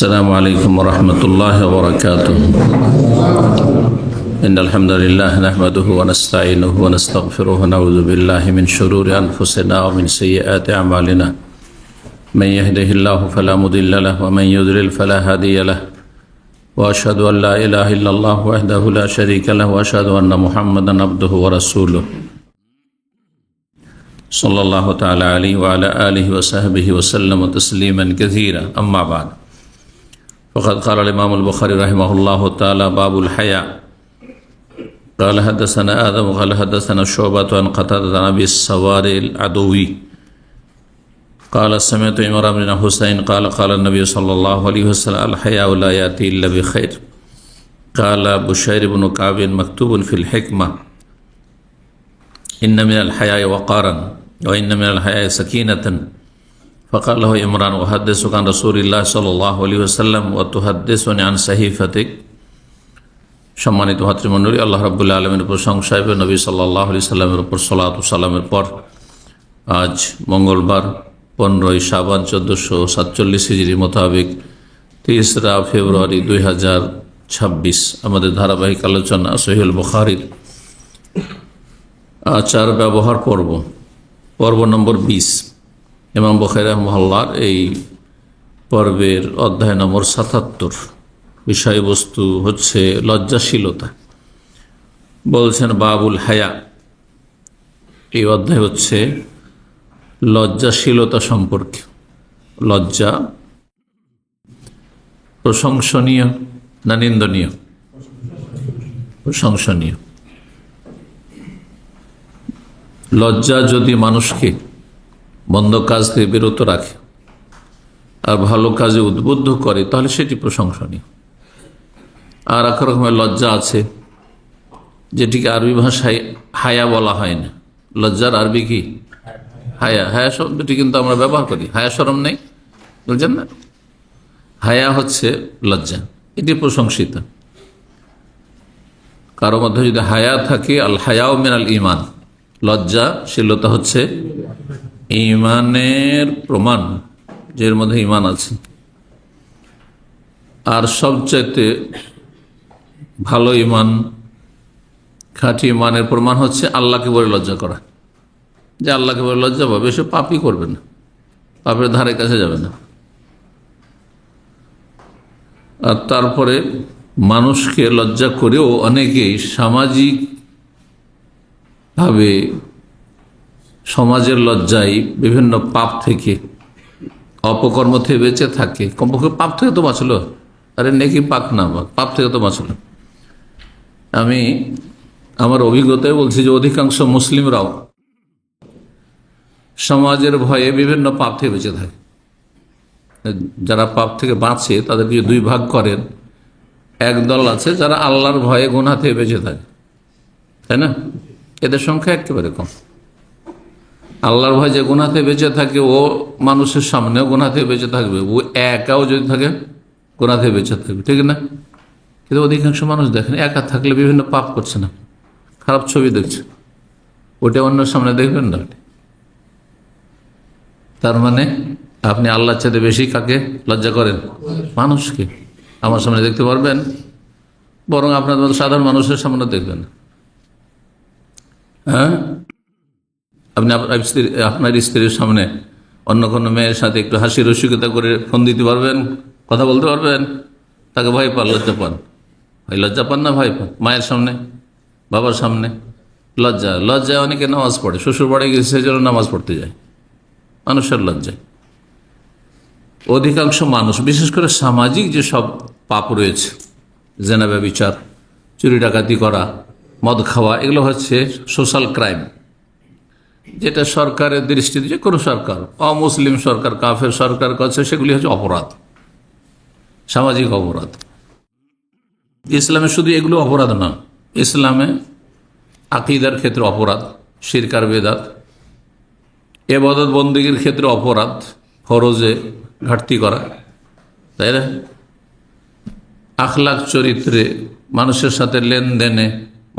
السلام عليكم ورحمة الله وبركاته. إن الحمد لله نحمده ونستعينه ونستغفره ونعوذ بالله من شرور أنفسنا ومن سيئات أعمالنا. من يهده الله فلا مضل له ومن يضلل فلا هادي له. وأشهد أن لا إله إلا الله وحده لا شريك له وأشهد أن محمدا عبده ورسوله صلى الله تعالى عليه وعلى آله وصحبه وسلم تسليما كثيرا. أما بعد، فقد قال الإمام البخاري رحمه الله تعالى: باب الحياء. قال حدثنا آدم قال حدثنا شعبة عن قتادة عن أبي السوار العدوي قال سمعت عمران بن حسين قال قال النبي صلى الله عليه وسلم: الحياء لا يأتي إلا بخير. قال بشير بن كعب مكتوب في الحكمة: إن من الحياء وقارا وإن من الحياء سكينة. فقال له عمران: أحدثك عن رسول الله صلى الله عليه وسلم وتحدثني عن صحيفتك। সম্মানিত ভাতৃমণ্ডলী, আল্লাহ রাব্বুল আলামিনের প্রশংসা এবং নবী সাল্লাল্লাহু আলাইহি সাল্লামের উপর সালাত ও সালামের পর আজ মঙ্গলবার 15ই শাবান 1447 হিজরি মোতাবেক 3রা ফেব্রুয়ারি 2026 আমাদের ধারাবাহিক আলোচনা সহিহুল বুখারীর আচার ব্যবহার পর্ব নম্বর 20। ইমাম বুখারী রাহিমাহুল্লাহর এই পর্বের অধ্যায় নম্বর 77। বিষয়বস্তু হচ্ছে লজ্জাশীলতা। বলছেন বাবুল হায়া। এই অধ্যায় হচ্ছে লজ্জাশীলতা সম্পর্কে। লজ্জা প্রশংসনীয় না নিন্দনীয়? প্রশংসনীয়। লজ্জা যদি মানুষকে মন্দ কাজ থেকে বিরত রাখে আর ভালো কাজে উদ্বুদ্ধ করে তাহলে সেটি প্রশংসনীয়। আর এক রকমের লজ্জা আছে যেটিকে আরবি ভাষায় হায়া বলা হয় না। লজ্জার আরবি কি? হায়া। হায়া শব্দটি কিন্তু আমরা ব্যবহার করি, হায়া শরম নেই, বুঝছেন না? হায়া হচ্ছে লজ্জা, এটি প্রশংসিত। কারো মধ্যে যদি হায়া থাকে, আল হায়াও মিনাল ঈমান, লজ্জাশীলতা হচ্ছে ঈমানের প্রমাণ, যের মধ্যে ঈমান আছে। আর সবচাইতে ভালো ঈমান, খাঁটি ঈমানের প্রমাণ হচ্ছে আল্লাহকে বলে লজ্জা করা। যে আল্লাহকে বলে লজ্জা পাবে, সে পাপই করবে না, পাপের ধারে কাছে যাবে না। আর তারপরে মানুষকে লজ্জা করেও অনেকেই সামাজিকভাবে সমাজের লজ্জায় বিভিন্ন পাপ থেকে, অপকর্ম থেকে বেঁচে থাকে। কমপক্ষে পাপ থেকে তো বাঁচলো, আরে নেকি পাক না, পাপ থেকে তো বাঁচলো। আমি আমার অভিজ্ঞতায় বলছি যে অধিকাংশ মুসলিমরাও সমাজের ভয়ে বিভিন্ন পাপ থেকে বেঁচে থাকে। যারা পাপ থেকে বাঁচে তাদেরকে দুই ভাগ করেন। একদল আছে যারা আল্লাহর ভয়ে গুনাহ থেকে বেঁচে থাকে, তাই না? এদের সংখ্যা একেবারে কম। আল্লাহর ভয় যে গুনাহ থেকে বেঁচে থাকে, ও মানুষের সামনেও গুনাহ থেকে বেঁচে থাকবে। ও একাও যদি থাকে গুনাহ থেকে বেঁচে থাকবে, ঠিক না? কিন্তু অধিকাংশ মানুষ দেখেন একা থাকলে বিভিন্ন পাপ করছে না, খারাপ ছবি দেখছে, ওটা অন্যের সামনে দেখবেন না। তার মানে আপনি আল্লাহর চাইতে বেশি কাকে লজ্জা করেন? মানুষকে। আমার সামনে দেখতে পারবেন, বরং আপনার মতো সাধারণ মানুষের সামনে দেখবেন। হ্যাঁ, আপনি আপনার স্ত্রীর সামনে অন্য কোনো মেয়ের সাথে একটু হাসি রসিকতা করে ফোন দিতে পারবেন, কথা বলতে পারবেন? তাকে ভয় পান, লজ্জা পান। ভাই লজ্জা পান না ভয় পান? মায়ের সামনে, বাবার সামনে লজ্জায় অনেকে নামাজ পড়ে, শ্বশুর বাড়ি গেছে সেজন্য নামাজ পড়তে যায়, মানুষের লজ্জায়। অধিকাংশ মানুষ, বিশেষ করে সামাজিক যে সব পাপ রয়েছে, জেনা ব্যভিচার, চুরি ডাকাতি করা, মদ খাওয়া, এগুলো হচ্ছে সোশ্যাল ক্রাইম। যেটা সরকারের দৃষ্টিতে, যে কোনো সরকার, অমুসলিম সরকার, কাফের সরকার কাছে সেগুলি হচ্ছে অপরাধ, সামাজিক অপরাধ। ইসলামে শুধু এগুলো অপরাধ না, ইসলামে আকীদার ক্ষেত্রে অপরাধ, শিরক আর বেদাত, ইবাদত বন্দেগীর ক্ষেত্রে অপরাধ, ফরজে ঘাটতি করা, তাই না? আখলাক চরিত্রে, মানুষের সাথে লেনদেনে,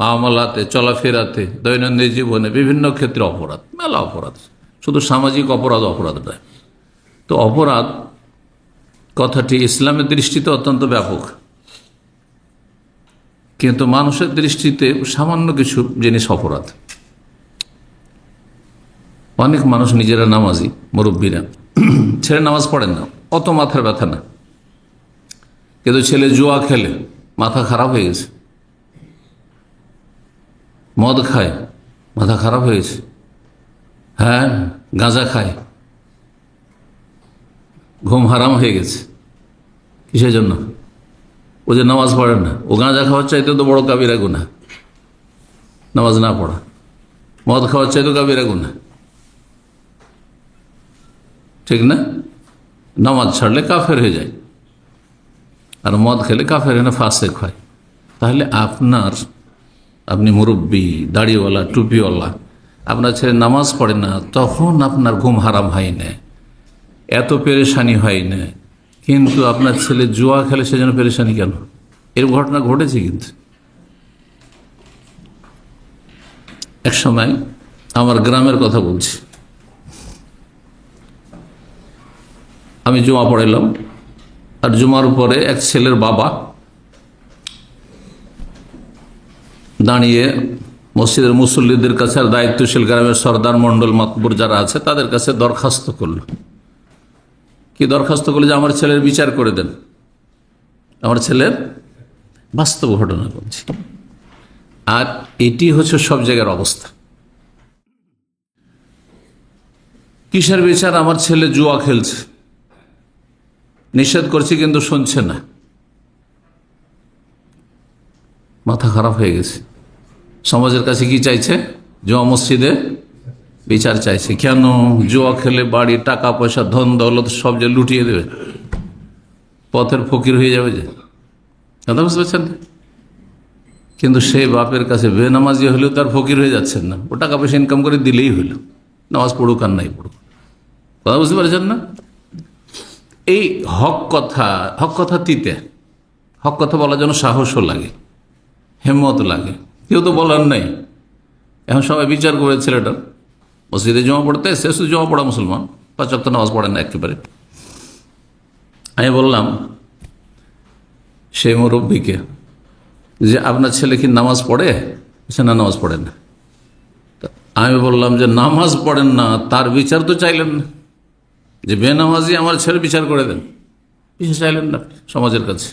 মামলাতে, চলাফেরাতে, দৈনন্দিন জীবনে বিভিন্ন ক্ষেত্রে অপরাধ, মেলা অপরাধ। শুধু সামাজিক অপরাধ নয়। তো অপরাধ কথাটি ইসলামের দৃষ্টিতে অত্যন্ত ব্যাপক, কিন্তু মানুষের দৃষ্টিতে সামান্য কিছু জিনিস অপরাধ। অনেক মানুষ নিজেরা নামাজি, মুরব্বীরা ছেলে নামাজ পড়েন না, অত মাথার ব্যথা না, কিন্তু ছেলে জুয়া খেলে মাথা খারাপ হয়ে গেছে, মদ খায় মাথা খারাপ হয়ে গেছে, হ্যাঁ গাঁজা খায় ঘুম হারাম হয়ে গেছে। কিসের জন্য? ও যে নামাজ পড়ে না। ও গাঁজা খাওয়ার চাইতে তো বড় কাবিরা গুনাহ নামাজ না পড়া, মদ খাওয়ার চাইতে কাবিরা গুনাহ, ঠিক না? নামাজ ছাড়লে কাফের হয়ে যায়, আর মদ খেলে কাফের হয় না, ফাসেক হয়। তাহলে আপনি মুরব্বী, দাড়িওয়ালা, টুপিওয়ালা, আপনার ছেলে নামাজ পড়ে না, তখন আপনার ঘুম হারাম হয় না, এত পেরেশানি হয় না, কিন্তু আপনার ছেলে জুয়া খেলে সেজন্য পেরেশানি কেন? এর ঘটনা ঘটেছে। কিন্তু এক সময় আমার গ্রামের কথা বলছি, আমি জুমা পড়াইলাম, আর জুমার পরে এক ছেলের বাবা দাঁড়িয়ে মসজিদের মুসল্লিদের কাছে আর দায়িত্বশীল গ্রামের সর্দার মন্ডল মাতবর যারা আছে তাদের কাছে দরখাস্ত করলো। কি দরখাস্ত করলো? যে আমার ছেলের বিচার করে দেন। আমার ছেলের বাস্তব ঘটনা বলছি, আর এটি হচ্ছে সব জায়গার অবস্থা। কিসের বিচার? আমার ছেলে জুয়া খেলছে, নিষেধ করছি কিন্তু শুনছে না, মাথা খারাপ হয়ে গেছে। সমাজের কাছে কি চাইছে? জুয়া মসজিদে বিচার চাইছে। কেন? জুয়া খেলে বাড়ি, টাকা পয়সা, ধন দৌলত সব যে লুটিয়ে দেবে, পথের ফকির হয়ে যাবে, যে কথা বুঝতে পারছেন। কিন্তু সেই বাপের কাছে বেনামাজি হলেও তার ফকির হয়ে যাচ্ছেন না, ও টাকা পয়সা ইনকাম করে দিলেই হইল, নামাজ পড়ুক আর নাই পড়ুক। কথা বুঝতে পারছেন না? এই হক কথা তিতে, হক কথা বলার জন্য সাহসও লাগে, হেম্মত লাগে, কেউ তো বলার নাই। এখন সবাই বিচার করে ছেলেটা মসজিদে জমা পড়তে, শেষ জমা পড়া মুসলমান, 5 ওয়াক্ত নামাজ পড়েন না একেবারে। আমি বললাম সেই মুরব্বীকে যে আপনার ছেলে কি নামাজ পড়ে? সে না, নামাজ পড়েন না। আমি বললাম যে নামাজ পড়েন না, তার বিচার তো চাইলেন না, যে বেনামাজি আমার ছেলে বিচার করে দেন, বিচার চাইলেন না সমাজের কাছে।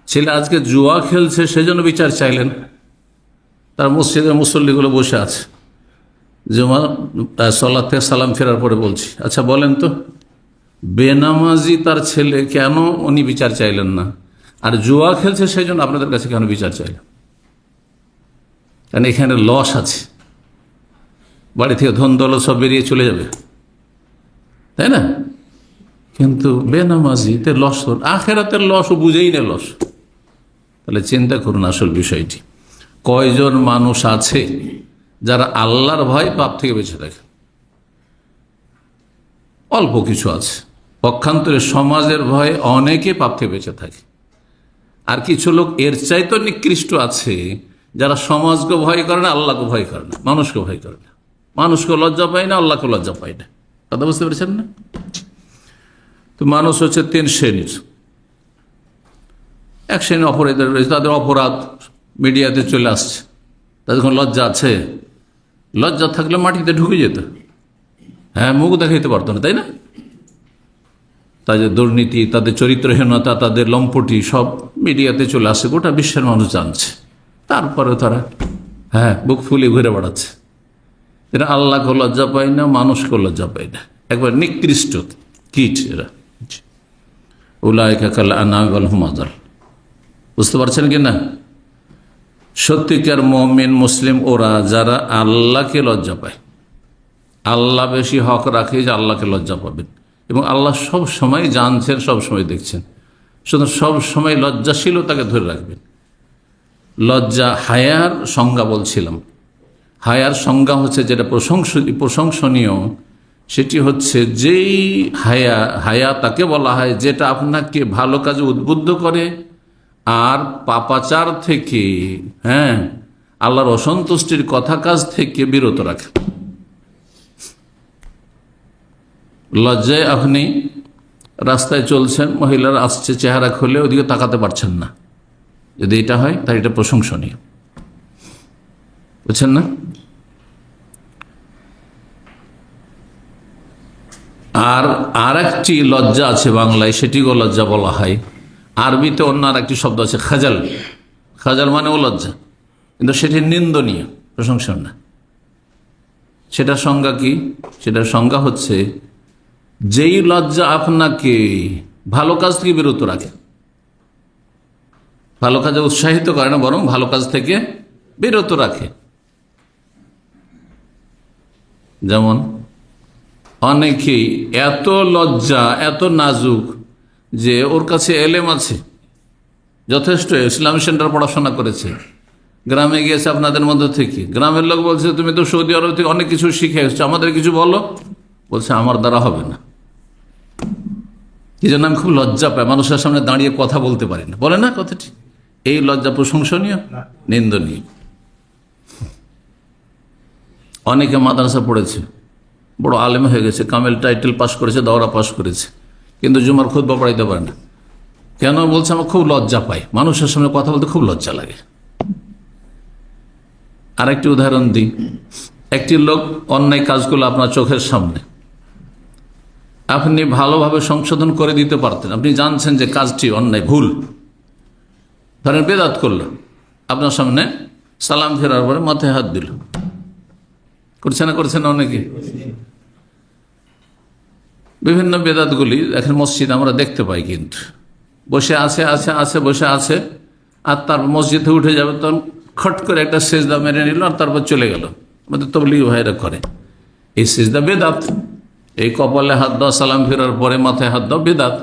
ছেলে আজকে জুয়া খেলছে সেজন্য বিচার চাইলেন। তার মসজিদের মুসল্লিগুলো বসে আছে, জুমা সালাত থেকে সালাম ফেরার পরে বলছি, আচ্ছা বলেন তো, বেনামাজি তার ছেলে কেন উনি বিচার চাইলেন না, আর জুয়া খেলছে সেই জন্য আপনাদের কাছে কেন বিচার চাইলেন? কারণ এখানে লস আছে, বাড়ি থেকে ধন দৌলত সব বেরিয়ে চলে যাবে, তাই না? কিন্তু বেনামাজিতে লস, আখেরাতের লসও বুঝেই না লস। তাহলে চিন্তা করুন আসল বিষয়টি, কয়জন মানুষ আছে যারা আল্লাহর ভয় পাপ থেকে বেঁচে থাকে? অল্প কিছু আছে। পক্ষান্তরে সমাজের ভয়ে অনেকে পাপ থেকে বেঁচে থাকে। আর কিছু লোক এর চাইতে নিকৃষ্ট আছে, যারা সমাজকে ভয় করে না, আল্লাহকে ভয় করে না, মানুষকে ভয় করে না, মানুষকে লজ্জা পায় না, আল্লাহকে লজ্জা পায় না। কথা বুঝতে পেরেছেন না? তো মানুষ হচ্ছে 3 শ্রেণীর। এক শ্রেণী অপরাধীরা রয়েছে, তাদের অপরাধ মিডিয়াতে চলে আসছে, তাদের কোনো লজ্জা আছে? লজ্জা থাকলে মাটিতে ঢুকে যেত, হ্যাঁ, মুখ দেখাইতে পারতো না, তাই না? তাদের দুর্নীতি, তাদের চরিত্রহীনতা, তাদের লম্পটি সব মিডিয়াতে চলে আসে, গোটা বিশ্বের মানুষ জানছে। তারপরে তারা বুক ফুলিয়ে ঘুরে বেড়াচ্ছে। এরা আল্লাহকে লজ্জা পায় না, মানুষকে লজ্জা পায় না, একবার নিকৃষ্ট কীট এরা। উলাইকা কাল আনাম ওয়াল হুম আযাল। বুঝতে পারছেন কি না? সত্যিকার মুমিন মুসলিম ওরা যারা আল্লাহকে লজ্জা পায়, আল্লাহ বেশি হক রাখে যে আল্লাহকে লজ্জা পাবেন, এবং আল্লাহ সব সময় জানছেন, সব সময় দেখছেন, সুতরাং সব সময় লজ্জাশীলতাকে ধরে রাখবেন। লজ্জা হায়ার সংজ্ঞা বলছিলাম। হায়ার সংজ্ঞা হচ্ছে যেটা প্রশংসনীয়, সেটি হচ্ছে যেই হায়া তাকে বলা হয় যেটা আপনাকে ভালো কাজে উদ্বুদ্ধ করে আর পাপাচার থেকে, আল্লাহর অসন্তুষ্টির কথা কাজ থেকে বিরত রাখে। লজ্জায় আপনি রাস্তায় চলছেন, মহিলারা আসছে, চেহারা খুলে ওদিকে তাকাতে পারছেন না। যদি এটা হয় তাহলে এটা প্রশংসনীয়, বুঝছেন না? আর একটি লজ্জা আছে বাংলায়, সেটিও লজ্জা বলা হয়। আরবিতে অন্য আর একটি শব্দ আছে খাজাল। খাজাল মানে ও লজ্জা, কিন্তু সেটি নিন্দনীয়, প্রশংসনীয় না। সেটার সংজ্ঞা কি? সেটার সংজ্ঞা হচ্ছে যেই লজ্জা আপনাকে ভালো কাজ থেকে বিরত রাখে, ভালো কাজে উৎসাহিত করে না, বরং ভালো কাজ থেকে বিরত রাখে। যেমন অনেকেই এত লজ্জা, এত নাজুক যে ওর কাছে এলেম আছে যথেষ্ট, ইসলামী সেন্টার পড়াশোনা করেছে, গ্রামে গিয়েছে আপনাদের মধ্যে থেকে, গ্রামের লোক বলছে তুমি তো সৌদি আরব থেকে অনেক কিছু শিখে এসছো, আমাদের কিছু বলো। বলছে আমার দ্বারা হবে না। এই জন্য আমি খুব লজ্জা পাই, মানুষের সামনে দাঁড়িয়ে কথা বলতে পারি না। বলে না কথাটি? এই লজ্জা প্রশংসনীয়? নিন্দনীয়। অনেকে মাদ্রাসা পড়েছে, বড় আলেম হয়ে গেছে, কামেল টাইটেল পাস করেছে, দাওরা পাস করেছে, কিন্তু জুমার খুতবা পড়াইতে পারে না। কেন? বলছে আমার খুব লজ্জা পাই, মানুষের সামনে কথা বলতে খুব লজ্জা লাগে। আরেকটি উদাহরণ দিই। একটি লোক অন্যায় কাজগুলো আপনার চোখের সামনে, আপনি ভালোভাবে সংশোধন করে দিতে পারতেন, আপনি জানছেন যে কাজটি অন্যায়, ভুল। ধরেন বেদাত করল, আপনার সামনে সালাম ফেরার পরে মাথায় হাত দিল, করছে না? করছে না অনেকে? বিভিন্ন বেদাতগুলি এখন মসজিদ আমরা দেখতে পাই, কিন্তু বসে আছে আছে আছে বসে আছে, আর তারপর মসজিদে উঠে যাবে তখন খট করে একটা সেজদা মেরে নিল, আর তারপর চলে গেল। আমাদের তবলিগ ভাইরা করে এই সেজদা বেদাত। এই কপালে হাত দাও সালাম ফেরার পরে মাথায় হাত দাও, বেদাত।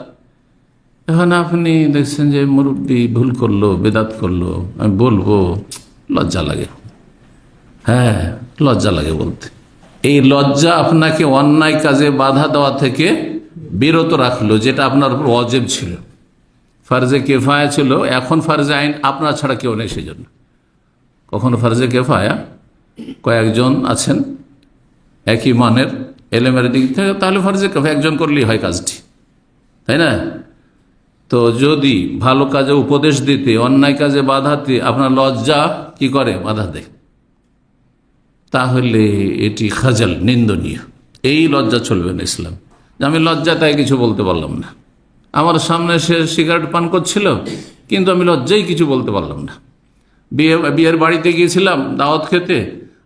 এখন আপনি দেখছেন যে মুরব্বী ভুল করলো, বেদাত করলো, আমি বলবো, লজ্জা লাগে। হ্যাঁ, লজ্জা লাগে বলতে। এই লজ্জা আপনাকে অন্যায় কাজে বাধা দেওয়া থেকে বিরত রাখলো, যেটা আপনার উপর ওয়াজিব ছিল, ফারজে কেফায়া ছিল। এখন ফারজে আইন আপনার ছাড়া কেউ নেই, সেই জন্য। কখনো ফারজে কেফায়া কয়েকজন আছেন একই মানের এলেমের দিক থেকে, তাহলে ফারজে কেফায়া একজন করলেই হয় কাজটি, তাই না? তো যদি ভালো কাজে উপদেশ দিতে, অন্যায় কাজে বাধাতে আপনার লজ্জা কি করে? বাধা দেয়, তাহলে এটি খাজাল, নিন্দনীয়। এই লজ্জা চলবে না ইসলাম, যে আমি লজ্জা তাই কিছু বলতে পারলাম না। আমার সামনে সে সিগারেট পান করছিল, কিন্তু আমি লজ্জাই কিছু বলতে পারলাম না। বিয়ের বাড়িতে গিয়েছিলাম দাওয়াত খেতে,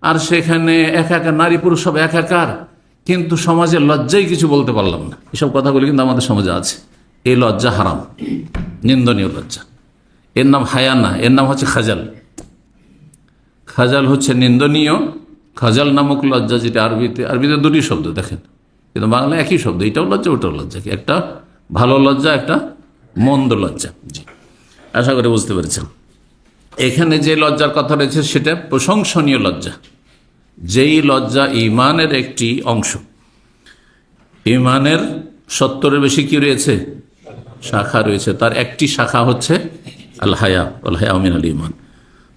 আর সেখানে একাকার, নারী পুরুষ সব একাকার, কিন্তু সমাজে লজ্জাই কিছু বলতে পারলাম না। এসব কথাগুলি কিন্তু আমাদের সমাজে আছে। এই লজ্জা হারাম, নিন্দনীয় লজ্জা। এর নাম হায়া না, এর নাম হচ্ছে খাজাল। খাজাল হচ্ছে নিন্দনীয়। খাজাল নামক লজ্জা, যেটা আরবিতে দুটি শব্দ দেখেন, কিন্তু বাংলায় একই শব্দ, এটাও লজ্জা ওটাও লজ্জা। একটা ভালো লজ্জা, একটা মন্দ লজ্জা। জি, আশা করে বুঝতে পেরেছেন। এখানে যে লজ্জার কথা রয়েছে সেটা প্রশংসনীয় লজ্জা, যেই লজ্জা ইমানের একটি অংশ। ইমানের 70-এর বেশি কি রয়েছে? শাখা রয়েছে। তার একটি শাখা হচ্ছে আল হায়া, আল হায়া মিনাল ঈমান।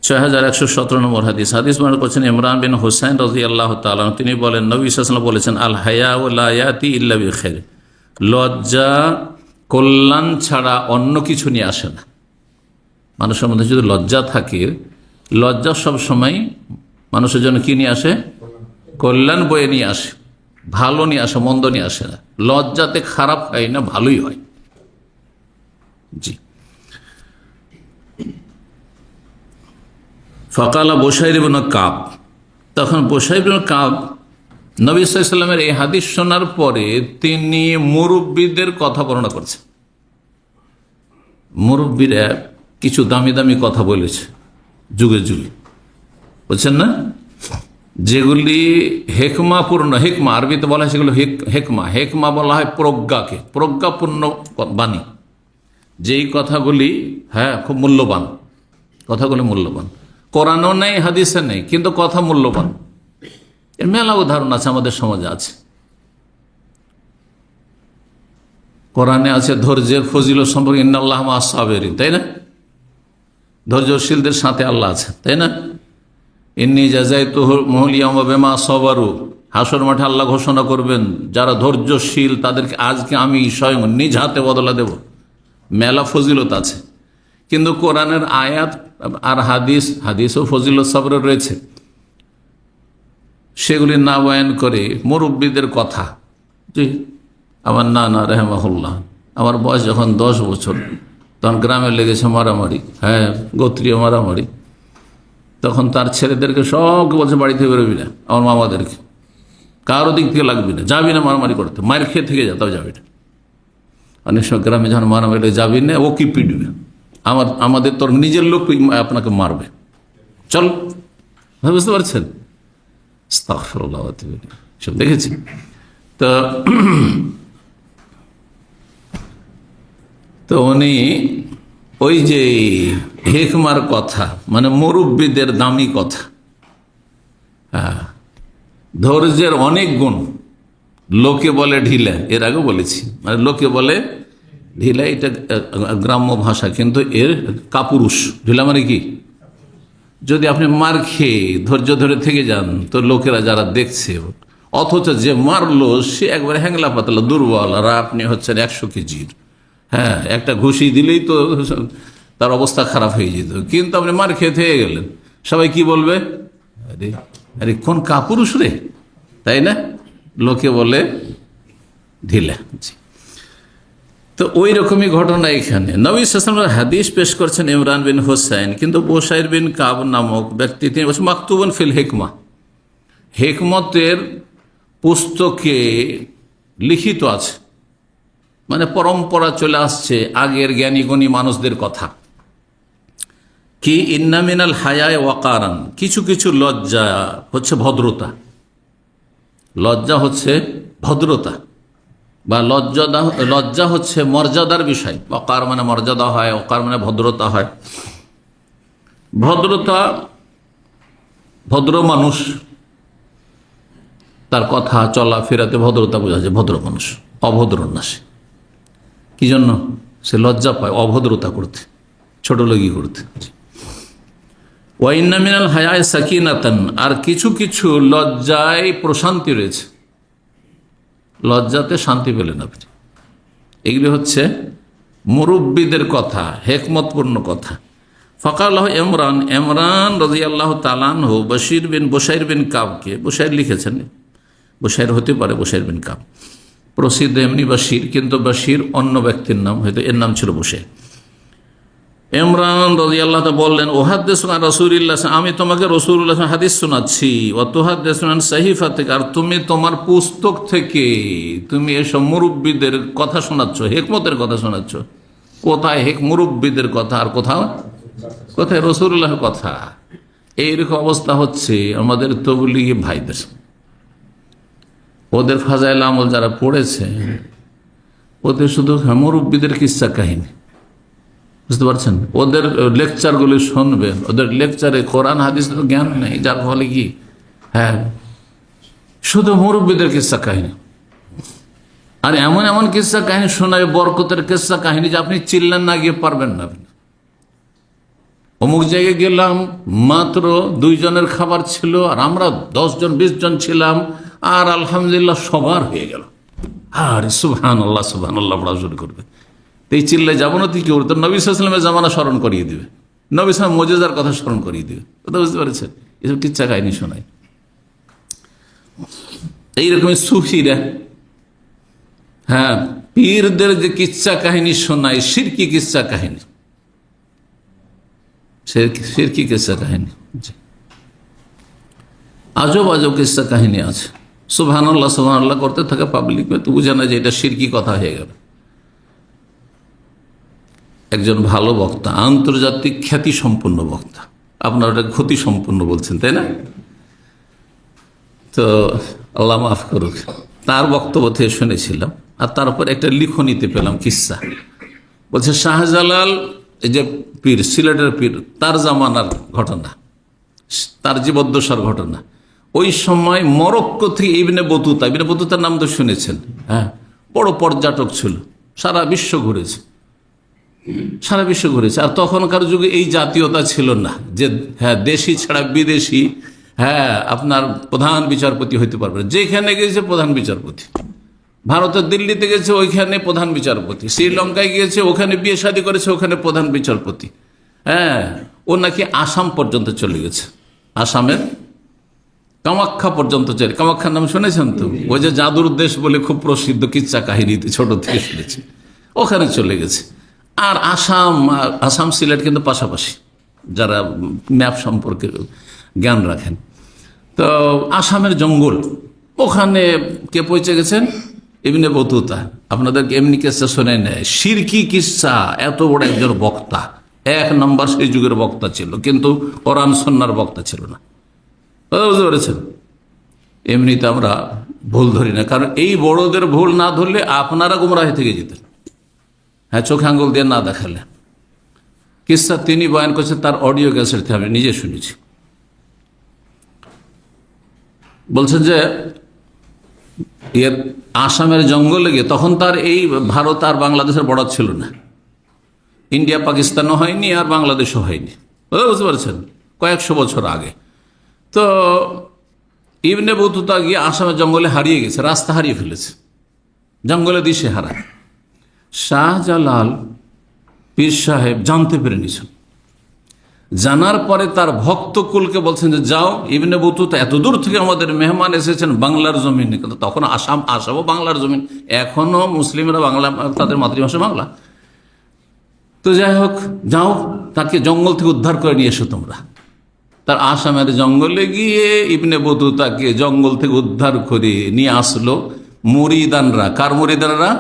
6117 নম্বর হাদিস। হাদিস বর্ণনা করছেন ইমরান বিন হুসাইন রাদিয়াল্লাহু তাআলা। তিনি বলেন, নবী সাল্লাল্লাহু আলাইহি ওয়াসাল্লাম বলেছেন, আল হায়া লা ইয়াতি ইল্লা বিখাইর। লজ্জা কল্যাণ ছাড়া অন্য কিছু নিয়ে আসে না। মানুষের মধ্যে যদি লজ্জা থাকে, লজ্জা সব সময় মানুষের জন্য কি নিয়ে আসে? কল্যাণ বয়ে নিয়ে আসে, ভালো নিয়ে আসে, মন্দ নিয়ে আসে না। লজ্জাতে খারাপ হয় না, ভালোই হয়। জি। ফাকালা বুসাইর ইবনে কাব। তখন বুসাইর ইবনে কাব নবী সাল্লাল্লাহু আলাইহি ওয়াসাল্লামের এই হাদিস শোনার পরে তিনি মুরব্বীদের কথা বর্ণনা করছেন। মুরব্বীরা কিছু দামি দামি কথা বলেছে যুগে যুগে, বুঝছেন না? যেগুলি হেকমাপূর্ণ, হেকমা আরবিতে বলা হয় সেগুলো হেকমা। হেকমা বলা হয় প্রজ্ঞাকে, প্রজ্ঞাপূর্ণ বাণী। যেই কথাগুলি খুব মূল্যবান, কথাগুলি মূল্যবান। কোরআনও নেই, হাদিসে নেই, কিন্তু কথা মূল্যবান। এর মেলা উদাহরণ আছে, আমাদের সমাজে আছে। কোরআনে আছে ধৈর্যের ফজিলত সম্পর্কে, ইন্নাল্লাহ মা'আস সাবিরিন, তাই না? ধৈর্যশীলদের সাথে আল্লাহ আছে, তাই না? ইন্নী জাযাইতুহুমুল ইয়াওমা বিমা সাবারু, হাসর মাঠে আল্লাহ ঘোষণা করবেন, যারা ধৈর্যশীল তাদেরকে আজকে আমি স্বয়ং নিজ হাতে বদলা দেব। মেলা ফজিলত আছে, কিন্তু কোরআনের আয়াত আর হাদিসও ফজিলত সবরের রয়েছে, সেগুলি না বয়ান করে মুরব্বীদের কথা। জি, আমার নানা রেহমাহুল্লাহ, আমার বয়স যখন 10 বছর, তখন গ্রামে লেগেছে মারামারি, হ্যাঁ গোত্রীয় মারামারি। তখন তার ছেলেদেরকে সবকে বলছে বাড়ি থেকে বেরোবি না, আমার মামাদেরকে কারো দিক থেকে লাগবি না, যাবি না মারামারি করতে, মায়ের খেয়ে থেকে যা, তাও যাবি না। অনেক সময় গ্রামে যখন মারামারি যাবি না, ও কি পিটবে, আমাদের তোর নিজের লোক আপনাকে মারবে, চল। বুঝতে পারছেন? আস্তাগফিরুল্লাহ, সব দেখেছি তো। তো উনি ওই যে হিকমার কথা, মানে মুরব্বীদের দামি কথা, হ্যাঁ, ধৈর্যের অনেক গুণ। লোকে বলে ঢিলা, এর আগে বলেছি, মানে লোকে বলে ঢিলা, এটা গ্রাম্য ভাষা, কিন্তু এর কাপুরুষ। ঢিলা মানে কি? যদি আপনি মার খেয়ে ধৈর্য ধরে থেকে যান, তো লোকেরা যারা দেখছে, অথচ যে মারলো সে একবার হ্যাংলা পাতলা দুর্বল, আর আপনি হচ্ছেন 100 কেজির, হ্যাঁ, একটা ঘুষি দিলেই তো তার অবস্থা খারাপ হয়ে যেত, কিন্তু আপনি মার খেয়ে থেকে গেলেন, সবাই কি বলবে? আরে আরে কোন কাপুরুষ রে, তাই না? লোকে বলে ঢিলা। তো ওই রকমই ঘটনা এখানে। নবী সাল্লাল্লাহু আলাইহি ওয়াসাল্লাম হাদিস পেশ করছেন ইমরান বিন হুসাইন, কিন্তু বুশাইর বিন কাব নামক ব্যক্তি, তিনি বলছেন মাকতুবুন ফিল হিকমা, হিকমতের পুস্তকে লিখিত আছে, মানে পরম্পরা চলে আসছে আগের জ্ঞানী গুণী মানুষদের কথা। কি ইন্না মিনাল হায়ায়ে ওয়াকারান, কিছু কিছু লজ্জা হচ্ছে ভদ্রতা, লজ্জা হচ্ছে ভদ্রতা, বা লজ্জা হচ্ছে মর্যাদার বিষয়। ওয়াকার মানে মর্যাদা হয়, ওয়াকার মানে ভদ্রতা হয়। ভদ্রতা, ভদ্র মানুষ, তার কথা চলা ফেরাতে ভদ্রতা বোঝা যায়, ভদ্র মানুষ। অভদ্র না সে, কি জন্য? সে লজ্জা পায় অভদ্রতা করতে, ছোটলোকি করতে। ওয়া ইন্না মিনাল হায়ায়ে সাকিনাতান, আর কিছু কিছু লজ্জায় প্রশান্তি রয়েছে, লজ্জাতে শান্তি পেলেন আপনি। এগুলি হচ্ছে মুরব্বীদের কথা, হেকমতপূর্ণ কথা। ফাকালাহু ইমরান রাদিয়াল্লাহু তাআলা আনহু বুশাইর বিন কাবকে, বুশাইর লিখেছেন, বুশাইর হতে পারে বুশাইর বিন কাব, প্রসিদ্ধ এমনি বাশির, কিন্তু বাশির অন্য ব্যক্তির নাম, হয়তো এর নাম ছিল বুশাইর। ইমরান রাদিয়াল্লাহু তাআলা বললেন, উহাদ্দিসু আন রাসূলিল্লাহ, আমি তোমাকে রাসূলুল্লাহ হাদিস শোনাচ্ছি, ওয়া তুহাদ্দিসু আন সাহিফাতিক, আর তুমি তোমার পুস্তক থেকে তুমি এসব মুরব্বীদের কথা শোনাচ্ছ, হিকমতের কথা শোনাচ্ছ। কোথায় মুরব্বীদের কথা, আর কোথায় রাসূলুল্লাহর কথা? এইরকম অবস্থা হচ্ছে আমাদের তবলিগি ভাইদের। ওদের ফাজাইল আমল যারা পড়েছে, ওদের শুধু মুরব্বীদের কিস্সা কাহিনী, বুঝতে পারছেন? ওদের লেকচারগুলি শুনবেন, ওদের লেকচারে কোরআন হাদিস তো জ্ঞান নেই, যার ফলে কি, হ্যাঁ, শুধু মুরব্বীদের কিস্সা কাহিনী। আর এমন এমন কিস্সা কাহিনী শোনায়, বরকতের কিস্সা কাহিনী, যে আপনি চিল্লান না গিয়ে পারবেন না। অমুক জায়গায় গেলাম, মাত্র 2 জনের খাবার ছিল, আর আমরা 10 জন 20 জন ছিলাম, আর আলহামদুলিল্লাহ সবার হয়ে গেল। আর সুবহানাল্লাহ সুবহানাল্লাহ পড়া শুরু করবে, এই চিল্লায় যাবো না, তুই কি করতো? নবী সাল্লাল্লাহু আলাইহি ওয়াসাল্লামের জামানা স্মরণ করিয়ে দিবে, নবী সাল্লাল্লাহু মুজিজার কথা স্মরণ করিয়ে দিবে। কথা বুঝতে পারছেন? এসব কিচ্ছা কাহিনী শোনায়। এইরকমই সুফিরা, হ্যাঁ, পীরদের যে কিচ্ছা কাহিনী শোনায়, শিরকি কিচ্ছা কাহিনী, শিরকি কিচ্ছা কাহিনী, আজব আজব কিচ্ছা কাহিনী আছে। সুবহানাল্লাহ সুবহানাল্লাহ করতে থাকে পাবলিক, তো বুঝে না যে এটা শিরকি কথা হয়ে গেল। একজন ভালো বক্তা, আন্তর্জাতিক খ্যাতি সম্পন্ন বক্তা, আপনার ওটা ক্ষতি সম্পন্ন বলছেন, তাই না? তো আল্লাহ মাফ করুক, তার বক্তব্য থেকে শুনেছিলাম, আর তারপর একটা লিখনীতে পেলাম কিস্সা। বলছে শাহজালাল, এই যে পীর, সিলেটের পীর, তার জামানার ঘটনা, তার জীবদ্দশার ঘটনা। ওই সময় মরক্কো থেকে ইবনে বতুতার নাম তো শুনেছেন, হ্যাঁ, বড় পর্যটক ছিল, সারা বিশ্ব ঘুরেছে, আর তখনকার যুগে এই জাতীয়তা ছিল না যে, হ্যাঁ, দেশি ছাড়া বিদেশি, হ্যাঁ, আপনার প্রধান বিচারপতি হইতে পারবে না। যেখানে গেছে প্রধান বিচারপতি, ভারতের দিল্লিতে গেছে ওইখানে প্রধান বিচারপতি, শ্রীলঙ্কায় গিয়েছে ওখানে বিয়ে শাদী করেছে ওখানে প্রধান বিচারপতি। হ্যাঁ, ও নাকি আসাম পর্যন্ত চলে গেছে, আসামের কামাখ্যা পর্যন্ত চলে। কামাখ্যার নাম শুনেছেন তো? ওই যে জাদুর দেশ বলে খুব প্রসিদ্ধ কিচ্ছা কাহিনীতে ছোট থেকে শুনেছি, ওখানে চলে গেছে। আর আসাম সিলেট কিন্তু পাশাপাশি, যারা ম্যাপ সম্পর্কে জ্ঞান রাখেন। তো আসামের জঙ্গল, ওখানে কে পৌঁছে গেছেন? Ibn Battuta. আপনাদেরকে এমনি কিচ্ছা শোনে নেয়, শিরকি কিচ্ছা। এত বড় একজন বক্তা, 1 নম্বর সেই যুগের বক্তা ছিল, কিন্তু কোরআন সুন্নাহর বক্তা ছিল না। বুঝতে পেরেছেন? এমনিতে আমরা ভুল ধরি না, কারণ এই বড়দের ভুল না ধরলে আপনারা গুমরাহি থেকে যেতেন। হ্যাঁ, চোখে আঙ্গুল দিয়ে না দেখালে। কিস্সা তিনি বয়ান করছেন, তার অডিও ক্যাসেট থেকে আমি নিজে শুনেছি। বলছেন যে এর আসামের জঙ্গলে গিয়ে, তখন তার এই ভারত আর বাংলাদেশের বর্ডার ছিল না, ইন্ডিয়া পাকিস্তানও হয়নি আর বাংলাদেশও হয়নি। বুঝতে পারছেন? কয়েকশো বছর আগে। তো ইবনে বতুতা গিয়ে আসামের জঙ্গলে হারিয়ে গেছে, রাস্তা হারিয়ে ফেলেছে, জঙ্গলে দিশে হারা। শাহজালাল পীর সাহেব জানতে পেরে নিয়েছেন। জানার পরে তার ভক্তকুলকে বলছেন যে যাও, ইবনে বতুতা এত দূর থেকে আমাদের মেহমান এসেছেন বাংলার জমিনে। কিন্তু তখন আসামও বাংলার জমিন, এখনো মুসলিমরা বাংলা, তাদের মাতৃভাষা বাংলা। তো যাই হোক, যাও তাকে জঙ্গল থেকে উদ্ধার করে নিয়ে এসো তোমরা। তার আসামের জঙ্গলে গিয়ে ইবনে বতুতাকে জঙ্গল থেকে উদ্ধার করে নিয়ে আসলো মুরিদানরা। কার মুরিদানরা?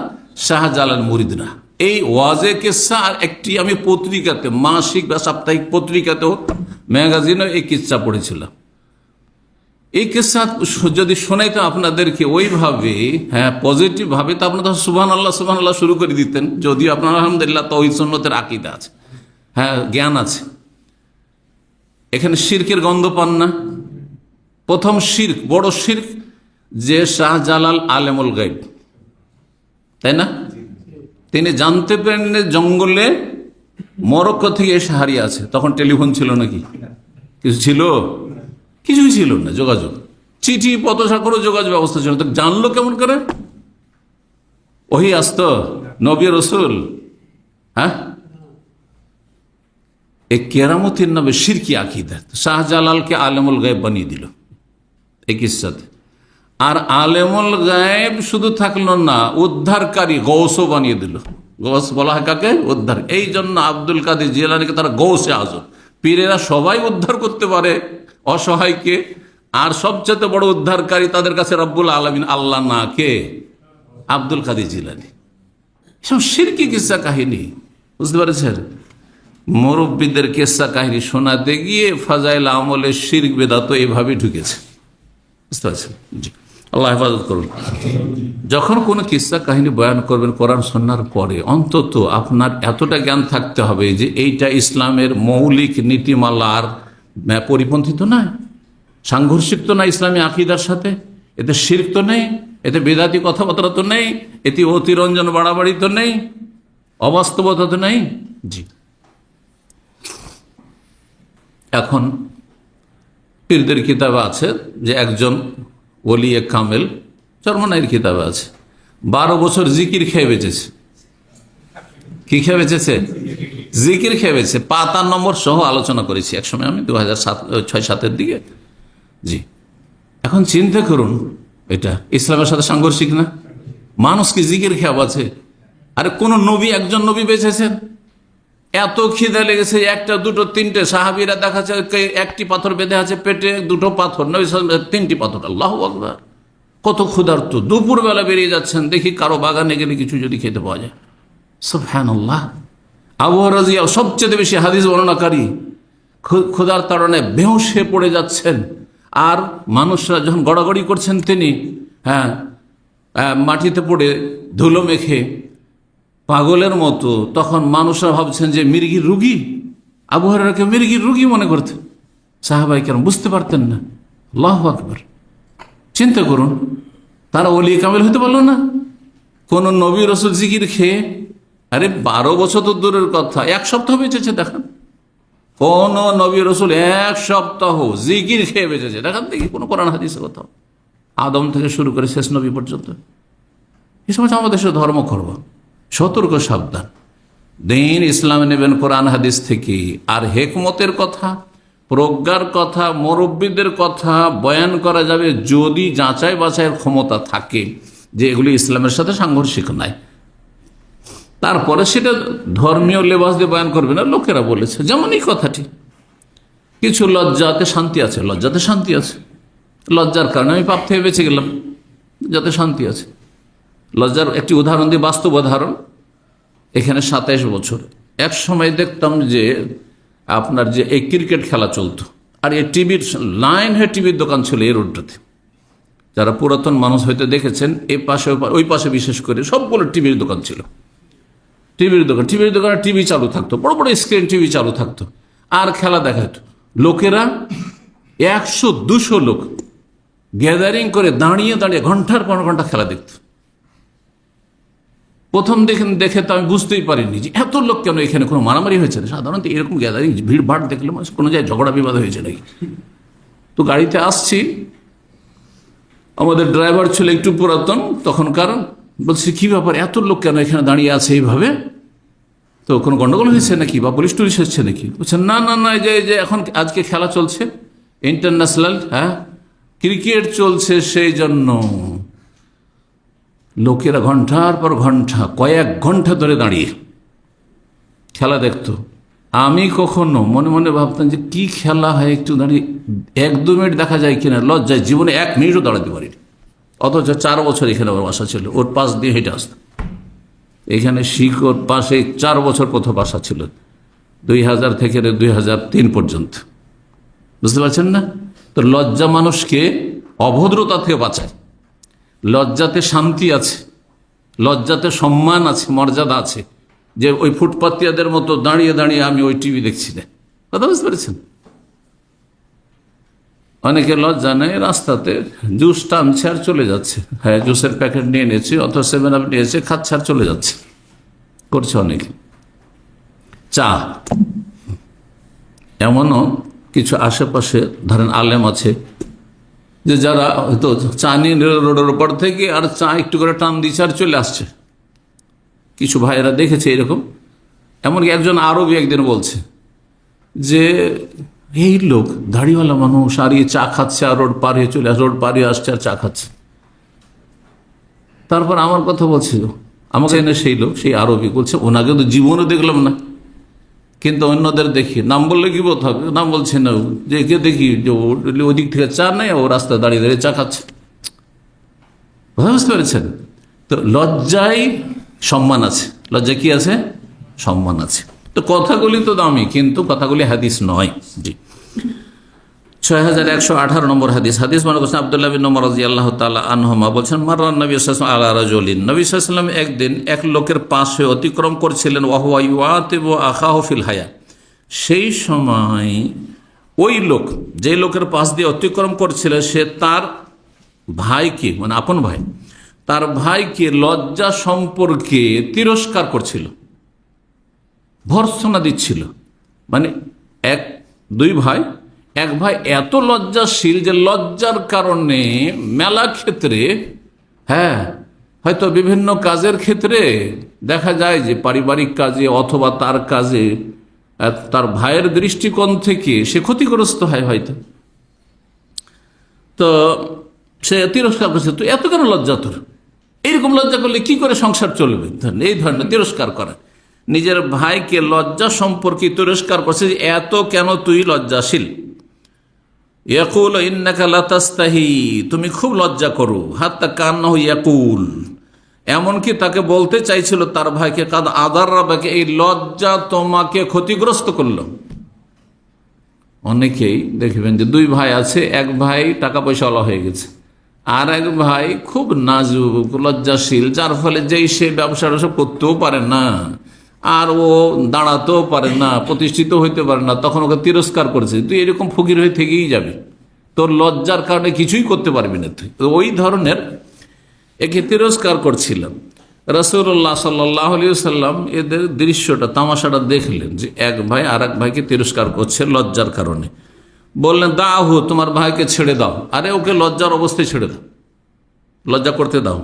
শাহজালাল মুরিদরা। এই ওয়াজে কিস্সা আর একটি আমি পত্রিকাতে, মাসিক বা সাপ্তাহিক পত্রিকাতেও, ম্যাগাজিনেও এই কিস্সা পড়েছিলাম। এই কিস্সা যদি শোনাইতো আপনাদেরকে ওইভাবে, হ্যাঁ পজিটিভ ভাবে, তো আপনারা সুবহানাল্লাহ সুবহানাল্লাহ শুরু করে দিতেন। যদিও আপনার আলহামদুলিল্লাহ তাওহীদ সুন্নতের আকীদা আছে, হ্যাঁ জ্ঞান আছে, এখানে শিরকের গন্ধ পান না। প্রথম শিরক, বড় শিরক, যে শাহজালাল আলেমুল গায়ব, তাই না? তিনি জানতে পারেন জঙ্গলে মরক্কো থেকে এসে হারিয়ে আছে। তখন টেলিফোন ছিল নাকি? কিছু ছিল? কিছুই ছিল না। যোগাযোগ, চিঠি পত্র করে যোগাযোগ ব্যবস্থা ছিল। তো জানলো কেমন করে? ওহি আসতো, নবী রসুল। হ্যাঁ, এই কেরামতির নামে শিরকি আকীদা। শাহজালালকে আলেমুল গায়েব বানিয়ে দিল এই কিস্সাতে। আর আলেমুল গায়েব শুধু থাকলো না, উদ্ধারকারী গৌসও বানিয়ে দিল। গৌস বলা হয় কাকে? উদ্ধার। এই জন্য আব্দুল কাদের জিলানীকে তারা গৌসে আজম। পীরেরা সবাই উদ্ধার করতে পারে অসহায়কে, আর সবচেয়ে বড় উদ্ধারকারী তাদের কাছে রব্বুল আলামিন, আল্লাহ না, কে? আব্দুল কাদের জিলানী। এসব শিরকি কিস্সা কাহিনী, বুঝতে পারছেন? মুরব্বীদের কিস্সা কাহিনী শোনাতে গিয়ে ফাজাইল আমলে শিরক বেদাত এইভাবে ঢুকেছে, বুঝতে পারছেন? জি, আল্লাহ হেফাজত করুন। যখন কোনো কিস্সা কাহিনী বয়ান করবেন কোরআন সুন্নাহর পরে, অন্তত আপনার এতটা জ্ঞান থাকতে হবে যে এইটা ইসলামের মৌলিক নীতিমালার পরিপন্থী তো নয়, সাংঘর্ষিক তো না ইসলামী আকীদার সাথে, এতে শিরক তো নেই, এতে বেদাতি কথাবার্তা তো নেই, এতে অতিরঞ্জন বাড়াবাড়ি তো নেই, অবাস্তবতা তো নেই। জি, এখন পীরদের কিতাবে আছে যে একজন ওলিয়ে কামেল, চরমনাইয়ের কিতাবে আছে, 12 বছর জিকির খেয়ে বেঁচেছে। কি খেয়ে বেঁচেছে? জিকির খেয়ে বেঁচেছে। পাতার নম্বর সহ আলোচনা করেছি একসময় আমি, 2006-07 দিকে। জি, এখন চিন্তা করুন, এটা ইসলামের সাথে সাংঘর্ষিক না? মানুষ কি জিকির খেয়ে আছে? আরে কোন নবী, একজন নবী বেঁচেছেন, এত খিদে লেগেছে, 1টা 2টো 3টে, সাহাবীরা দেখাচ্ছে একটি পাথর বেঁধে আছে পেটে, 2টো পাথর, নবী 3টি পাথর। আল্লাহু আকবার! কত ক্ষুধার্ত, দুপুরবেলা বেরিয়ে যাচ্ছেন, দেখি কারো বাগানে গেলে কিছু যদি খেতে পাওয়া যায়। সুবহানাল্লাহ। আবু রাজিয়া সবচেয়ে বেশি হাদিস বর্ণনাকারী, ক্ষুধার তাড়নে বেহুশ হয়ে পড়ে যাচ্ছেন, আর মানুষরা যখন গড়াগড়ি করছেন তিনি, হ্যাঁ মাটিতে পড়ে ধুলো মেখে পাগলের মতো, তখন মানুষরা ভাবছেন যে মির্গির রুগী। আবু হুরায়রাকে মির্গির রুগী মনে করতেন সাহাবায়ে কেরাম, বুঝতে পারতেন না। আল্লাহু আকবার! চিন্তা করুন, তারা ওলি কামেল হতে পারলো না? কোন নবী রসুল জিকির খেয়ে, আরে 12 বছর তো দূরের কথা, 1 সপ্তাহ বেঁচেছে দেখান। কোন নবী রসুল 1 সপ্তাহ জিকির খেয়ে বেঁচেছে দেখান দেখি কোনো কোরআন হাদিসে কোথাও, আদম থেকে শুরু করে শেষ নবী পর্যন্ত। এই সময় আমাদের সাথে ধর্ম করব, সতর্ক সাবধান। দিন ইসলামে নেবেন কোরআন হাদিস থেকে। আর হেকমতের কথা, প্রজ্ঞার কথা, মুরব্বীদের কথা বয়ান করা যাবে যদি যাচাই বাছাইয়ের ক্ষমতা থাকে যে এগুলি ইসলামের সাথে সাংঘর্ষিক নাই। তারপরে সেটা ধর্মীয় লেবাস দিয়ে বয়ান করবে না, লোকেরা বলেছে। যেমন এই কথাটি, কিছু লজ্জাতে শান্তি আছে, লজ্জাতে শান্তি আছে, লজ্জার কারণে আমি পাপ থেকে বেঁচে গেলাম, যাতে শান্তি আছে। লজ্জার একটি উদাহরণ দিয়ে, বাস্তব উদাহরণ। এখানে 27 বছর এক সময় দেখতাম যে আপনার যে এই ক্রিকেট খেলা চলতো, আর এই টিভির লাইন হয়ে টিভির দোকান ছিল এই রোডটাতে। যারা পুরাতন মানুষ হয়তো দেখেছেন, এ পাশে ওই পাশে বিশেষ করে সবগুলো টিভির দোকান ছিল। টিভির দোকানে টিভি চালু থাকতো, বড় বড় স্ক্রিন টিভি চালু থাকতো, আর খেলা দেখাতো। লোকেরা 100-200 লোক গ্যাদারিং করে দাঁড়িয়ে দাঁড়িয়ে ঘন্টার পর ঘন্টা খেলা দেখত। প্রথম দেখে তো আমি বুঝতেই পারিনি যে এত লোক কেন, এখানে কোনো মারামারি হয়েছে না। সাধারণত এরকম গ্যাদারিং ভিড় ভাড় দেখলে মানুষ কোনো জায়গায় ঝগড়া বিবাদ হয়েছে নাকি। তো গাড়িতে আসছি, আমাদের ড্রাইভার ছিল একটু পুরাতন তখনকার, বলছি কি ব্যাপার, এত লোক কেন এখানে দাঁড়িয়ে আছে এইভাবে, তো কোনো গন্ডগোল হয়েছে নাকি বা পুলিশ টুলিশ এসছে নাকি? বলছে না না না, যে এখন আজকে খেলা চলছে ইন্টারন্যাশনাল, ক্রিকেট চলছে, সেই জন্য লোকেরা ঘন্টার পর ঘন্টা, কয়েক ঘন্টা ধরে দাঁড়িয়ে খেলা দেখতো। আমি কখনো মনে মনে ভাবতাম যে কি খেলা হয়, একটু দাঁড়িয়ে 1-2 মিনিট দেখা যায় কিনা, লজ্জায় জীবনে 1 মিনিটও দাঁড়াতে পারিনি। অথচ 4 বছর এখানে ওর বাসা ছিল, ওর পাশ দিয়ে হেঁটে আসতাম। এখানে শিকড় পাশে 4 বছর কোথাও বাসা ছিল, 2000 থেকে 2003 পর্যন্ত। বুঝতে পারছেন না? তো লজ্জা মানুষকে অভদ্রতা থেকে বাঁচায়। লজ্জাতে শান্তি আছে, লজ্জাতে সম্মান আছে, মর্যাদা আছে, যে ওই ফুটপাতিয়াদের মতো দাঁড়িয়ে দাঁড়িয়ে আমি ওই টিভি দেখছি না। কথা বুঝতে পেরেছেন? অনেকে লজ্জা নেই, রাস্তাতে জুস টানছে আর চলে যাচ্ছে, হ্যাঁ জুসের প্যাকেট নিয়ে নিয়েছে অথবা 7 আপ নিয়েছে, খাচ্ছে আর চলে যাচ্ছে, করছে অনেকে। চা, এমনও কিছু আশেপাশে ধরেন আলেম আছে যে যারা হয়তো চা নিয়ে রোডের উপর থেকে আর চা একটু করে টান দিচ্ছে আর চলে আসছে। কিছু ভাইয়েরা দেখেছে এরকম। এমনকি একজন আরবি একদিন বলছে যে এই লোক দাড়িওয়ালা মানুষ আর এই চা খাচ্ছে আর রোড পার হয়ে চলে আসছে, রোড পার হয়ে আসছে আর চা খাচ্ছে। তারপর আমার কথা বলছিল, আমাকে এনে সেই লোক, সেই আরবি বলছে ওনাকে তো জীবনে দেখলাম না, কিন্তু অন্যদের দেখি, নাম বললে কি বোধ হবে, নাম বলছে না, যে কে দেখি যে ওই দিক থেকে চা নেই, ও রাস্তায় দাঁড়িয়ে দাঁড়িয়ে চা খাচ্ছে। কথা বুঝতে পেরেছেন? তো লজ্জায় সম্মান আছে, লজ্জা কি আছে? সম্মান আছে। তো কথাগুলি তো দামি, কিন্তু কথাগুলি হাদিস নয়। জি, 6118 নম্বর হাদিস। হাদিস মনে করছেন আব্দুল্লাহ বিন ওমর রাদিয়াল্লাহু তাআলা আনহুমা বলছেন, মাররান নবী সাল্লাল্লাহু আলাইহি ওয়াসাল্লাম আলা রাজুলিন, নবী সাল্লাল্লাহু আলাইহি ওয়াসাল্লাম একদিন এক লোকের পাশে অতিক্রম করছিলেন, ওয়া হুয়া ইউআতিবু আখাহু ফিল হায়া। সেই সময় ওই লোক, যে লোকের পাশ দিয়ে অতিক্রম করছিল, সে তার ভাইকে, মানে আপন ভাই, তার ভাইকে লজ্জা সম্পর্কে তিরস্কার করছিল, ভর্ৎসনা দিচ্ছিল। মানে দুই ভাই, এক ভাই এত লজ্জাশীল যে লজ্জার কারণে মেলা ক্ষেত্রে, হ্যাঁ হয়তো বিভিন্ন কাজের ক্ষেত্রে দেখা যায় যে পারিবারিক কাজে অথবা তার কাজে তার ভাইয়ের দৃষ্টিকোণ থেকে সে ক্ষতিগ্রস্ত হয় হয়তো। তো সে তিরস্কার করছে, তুই এত কেন লজ্জা, তোর এইরকম লজ্জা করলে কি করে সংসার চলবে, এই ধরনের তিরস্কার করা। নিজের ভাইকে লজ্জা সম্পর্কে তিরস্কার করছে, এত কেন তুই লজ্জাশীল। ইয়াকুল ইন্নাকা লা তাস্তাহি, তুমি খুব লজ্জা করো। হাত্তা কান্নাহু ইয়াকুল, এমনকি তাকে বলতে চাইছিল তার ভাইকে, কাদ আদাররাবাকে, এই লজ্জা তোমাকে ক্ষতিগ্রস্ত করলো। অনেকেই দেখবেন যে দুই ভাই আছে, এক ভাই টাকা পয়সাওয়ালা হয়ে গেছে, আর এক ভাই খুব নাজুক লজ্জাশীল, যার ফলে যেই সে ব্যবসাটা সব করতেও পারে না, আর ও দাঁড়াতেও পারে না, প্রতিষ্ঠিত হইতে পারে না, তখন ওকে তিরস্কার করেছে, তুই এরকম ফকির হয়ে থেকেই যাবি, তোর লজ্জার কারণে কিছুই করতে পারবি না তুই। তো ওই ধরনের একে তিরস্কার করছিলাম। রাসূলুল্লাহ সাল্লাল্লাহু আলাইহি ওয়াসাল্লাম এদের দৃশ্যটা, তামাশাটা দেখলেন যে এক ভাই আর এক ভাইকে তিরস্কার করছে লজ্জার কারণে। বললেন, দাহু, তোমার ভাইকে ছেড়ে দাও, আরে ওকে লজ্জার অবস্থায় ছেড়ে দাও, লজ্জা করতে দাও।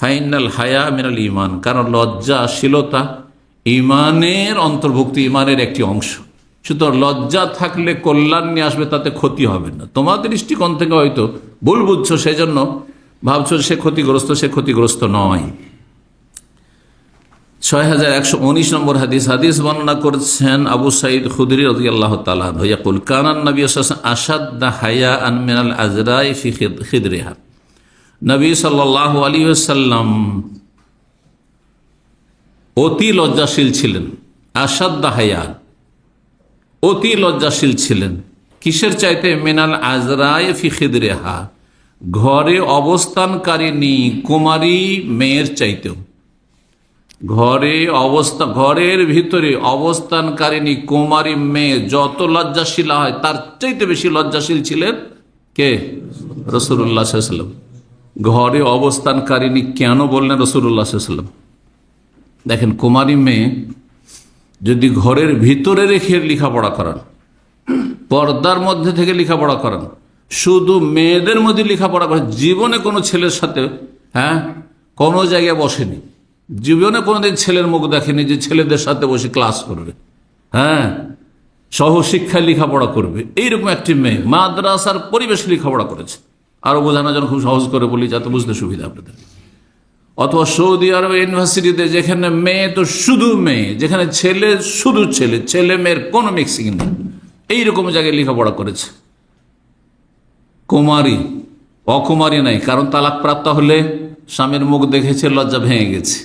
ফাইনাল হায়া মিনাল ইমান, কারণ লজ্জাশীলতা ইমানের অন্তর্ভুক্তি, ইমানের একটি অংশ। সুতরাং লজ্জা থাকলে কল্যাণ নিয়ে আসবে, তাতে ক্ষতি হবে না। তোমার দৃষ্টিকোণ থেকে হয়তো ভুল বুঝছো, সেই জন্য ভাবছো সে ক্ষতিগ্রস্ত, সে ক্ষতিগ্রস্ত নয়। 6119 নম্বর হাদিস। হাদিস বর্ণনা করছেন আবু সাঈদ খুদরি রাদিয়াল্লাহু তাআলা আনহু, ইয়াকুল কানা নবী সাল্লাল্লাহু আলাইহি ওয়াসাল্লাম আশাদ্দা হায়াআন মিনাল আজরাই ফি খিদরিহা। নবী সাল্লাল্লাহু আলাইহি ওয়াসাল্লাম অতি লজ্জাশীল ছিলেন। আশাদ্দা হায়া, অতি লজ্জাশীল ছিলেন। কিসের চাইতে? মিনাল আজরাই ফি খিদরিহা, ঘরে অবস্থানকারিণী কুমারী মেয়ের চাইতেও। ঘরের ভিতরে অবস্থানকারিণী কুমারী মেয়ে যত লজ্জাশীল হয় তার চাইতে বেশি লজ্জাশীল ছিলেন কে? রাসূলুল্লাহ সাল্লাল্লাহু আলাইহি ওয়াসাল্লাম। ঘরে অবস্থানকারিণী কেন বললেন রাসূলুল্লাহ সাল্লাল্লাহু আলাইহি ওয়াসাল্লাম? দেখেন, কুমারী মেয়ে যদি ঘরের ভিতরে রেখে লেখাপড়া করান, পর্দার মধ্যে থেকে লেখাপড়া করান, শুধু মেয়েদের মধ্যে লেখাপড়া করেন, জীবনে কোনো ছেলের সাথে কোনো জায়গায় বসেনি, জীবনে কোনোদিন ছেলের মুখ দেখেনি যে ছেলেদের সাথে বসে ক্লাস করবে, সহশিক্ষায় লেখাপড়া করবে, এইরকম একটি মেয়ে মাদ্রাসার পরিবেশ লেখাপড়া করেছে। আরো বোঝানোর জন্য খুব সহজ করে বলি যাতে বুঝতে সুবিধা আপনাদের। অথবা সৌদি আরব ইউনিভার্সিটিতে যেখানে মেয়ে তো শুধু মেয়ে, যেখানে ছেলে শুধু ছেলে, ছেলে মেয়ের কোনো মিক্সিং নেই, এইরকম জায়গায় লেখাপড়া করেছে। কুমারী, অকুমারী নাই, কারণ তালাক প্রাপ্ত হলে স্বামীর মুখ দেখেছে, লজ্জা ভেঙে গেছে।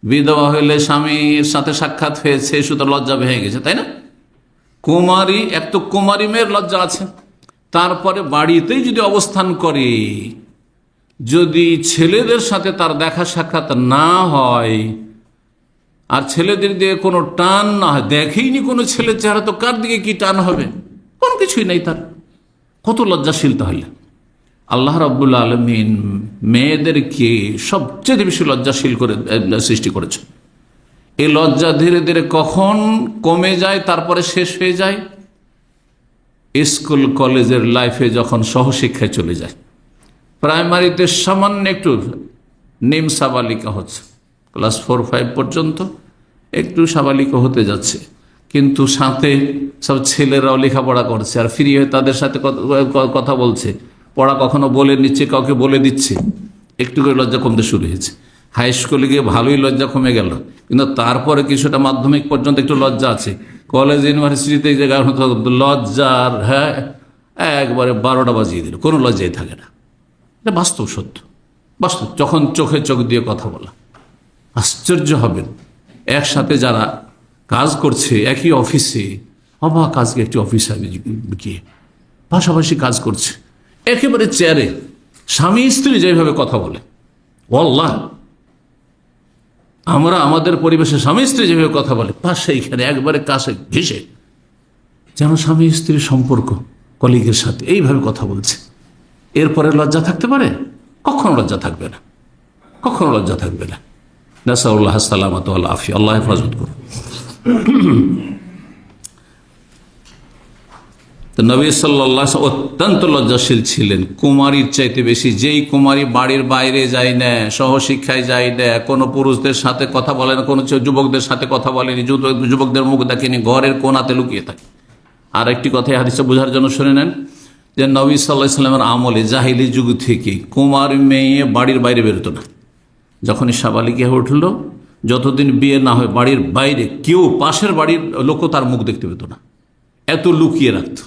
বিধবা হইলে স্বামীর সাথে সাক্ষাৎ হয়েছে, শুধু লজ্জা ভেঙে গেছে, তাই না? কুমারী, এক তো কুমারী মেয়ের লজ্জা আছে, তারপরে বাড়িতেই যদি অবস্থান করে, যদি ছেলেদের সাথে তার দেখা সাক্ষাৎ না হয় আর ছেলেদের দিয়ে কোনো টান না হয়, দেখেইনি কোনো ছেলের চেহারা, তো কার দিকে কি টান হবে? কোনো কিছুই নেই তার। কত লজ্জাশীল তাহলে! আল্লাহ রাব্বুল আলামিন মেয়েদেরকে সবচেয়ে বেশি লজ্জাশীল করে সৃষ্টি করেছে। এই লজ্জা ধীরে ধীরে কখন কমে যায়, তারপরে শেষ হয়ে যায় স্কুল কলেজের লাইফে, যখন সহশিক্ষায় চলে যায়। প্রাইমারিতে সামান্য একটু নিম সাবালিকা হচ্ছে, ক্লাস 4-5 পর্যন্ত একটু সাবালিকা হতে যাচ্ছে, কিন্তু সাথে সব ছেলেরাও লেখাপড়া করছে আর ফ্রি হয়ে তাদের সাথে কথা বলছে, পড়া কখনো বলে নিচ্ছে, কাউকে বলে দিচ্ছে, একটু করে লজ্জা কমতে শুরু হয়েছে। হাই স্কুলে গিয়ে ভালোই লজ্জা কমে গেল, কিন্তু তারপরে কিছুটা মাধ্যমিক পর্যন্ত একটু লজ্জা আছে। কলেজ ইউনিভার্সিটিতে লজ্জার একবারে 12টা বাজিয়ে দিল, কোনো লজ্জাই থাকে না। এটা বাস্তব সত্য, বাস্তব। যখন চোখে চোখ দিয়ে কথা বলা, আশ্চর্য হবেন, একসাথে যারা কাজ করছে একই অফিসে, অবাক, আজকে একটি অফিসে গিয়ে পাশাপাশি কাজ করছে, একেবারে চেয়ারে স্বামী স্ত্রী যেভাবে কথা বলে, আল্লাহ, আমরা আমাদের পরিবেশে স্বামী স্ত্রী যেভাবে কথা বলে, পাশে এখানে একবারে কাছে ঘেসে যেন স্বামী স্ত্রীর সম্পর্ক কলিগের সাথে এইভাবে কথা বলছে। এরপরে লজ্জা থাকতে পারে? কখনো লজ্জা থাকবে না, কখনো লজ্জা থাকবে না। নাসাউল্লাহ সালামাত ওয়াল আফিয়া, আল্লাহ হেফাজত করুন। তো নবী সাল্লাল্লাহু আলাইহি ওয়াসাল্লাম অত্যন্ত লজ্জাশীল ছিলেন, কুমারীর চাইতে বেশি। যেই কুমারী বাড়ির বাইরে যায় না, সহশিক্ষায় যায় না, কোনো পুরুষদের সাথে কথা বলে না, কোনো যুবকদের সাথে কথা বলেনি, যুবকদের মুখ দেখেনি, ঘরের কোণাতে লুকিয়ে থাকে। আর একটি কথা হাদিসটা বোঝার জন্য শুনে নেন, যে নবী সাল্লাল্লাহু আলাইহি ওয়াসাল্লামের আমলে জাহিলি যুগ থেকে কুমারী মেয়ে বাড়ির বাইরে বেরোতো না। যখনই সাবালিকা হয়ে উঠল, যতদিন বিয়ে না হয় বাড়ির বাইরে কেউ, পাশের বাড়ির লোকও তার মুখ দেখতে পেত না, এত লুকিয়ে রাখত।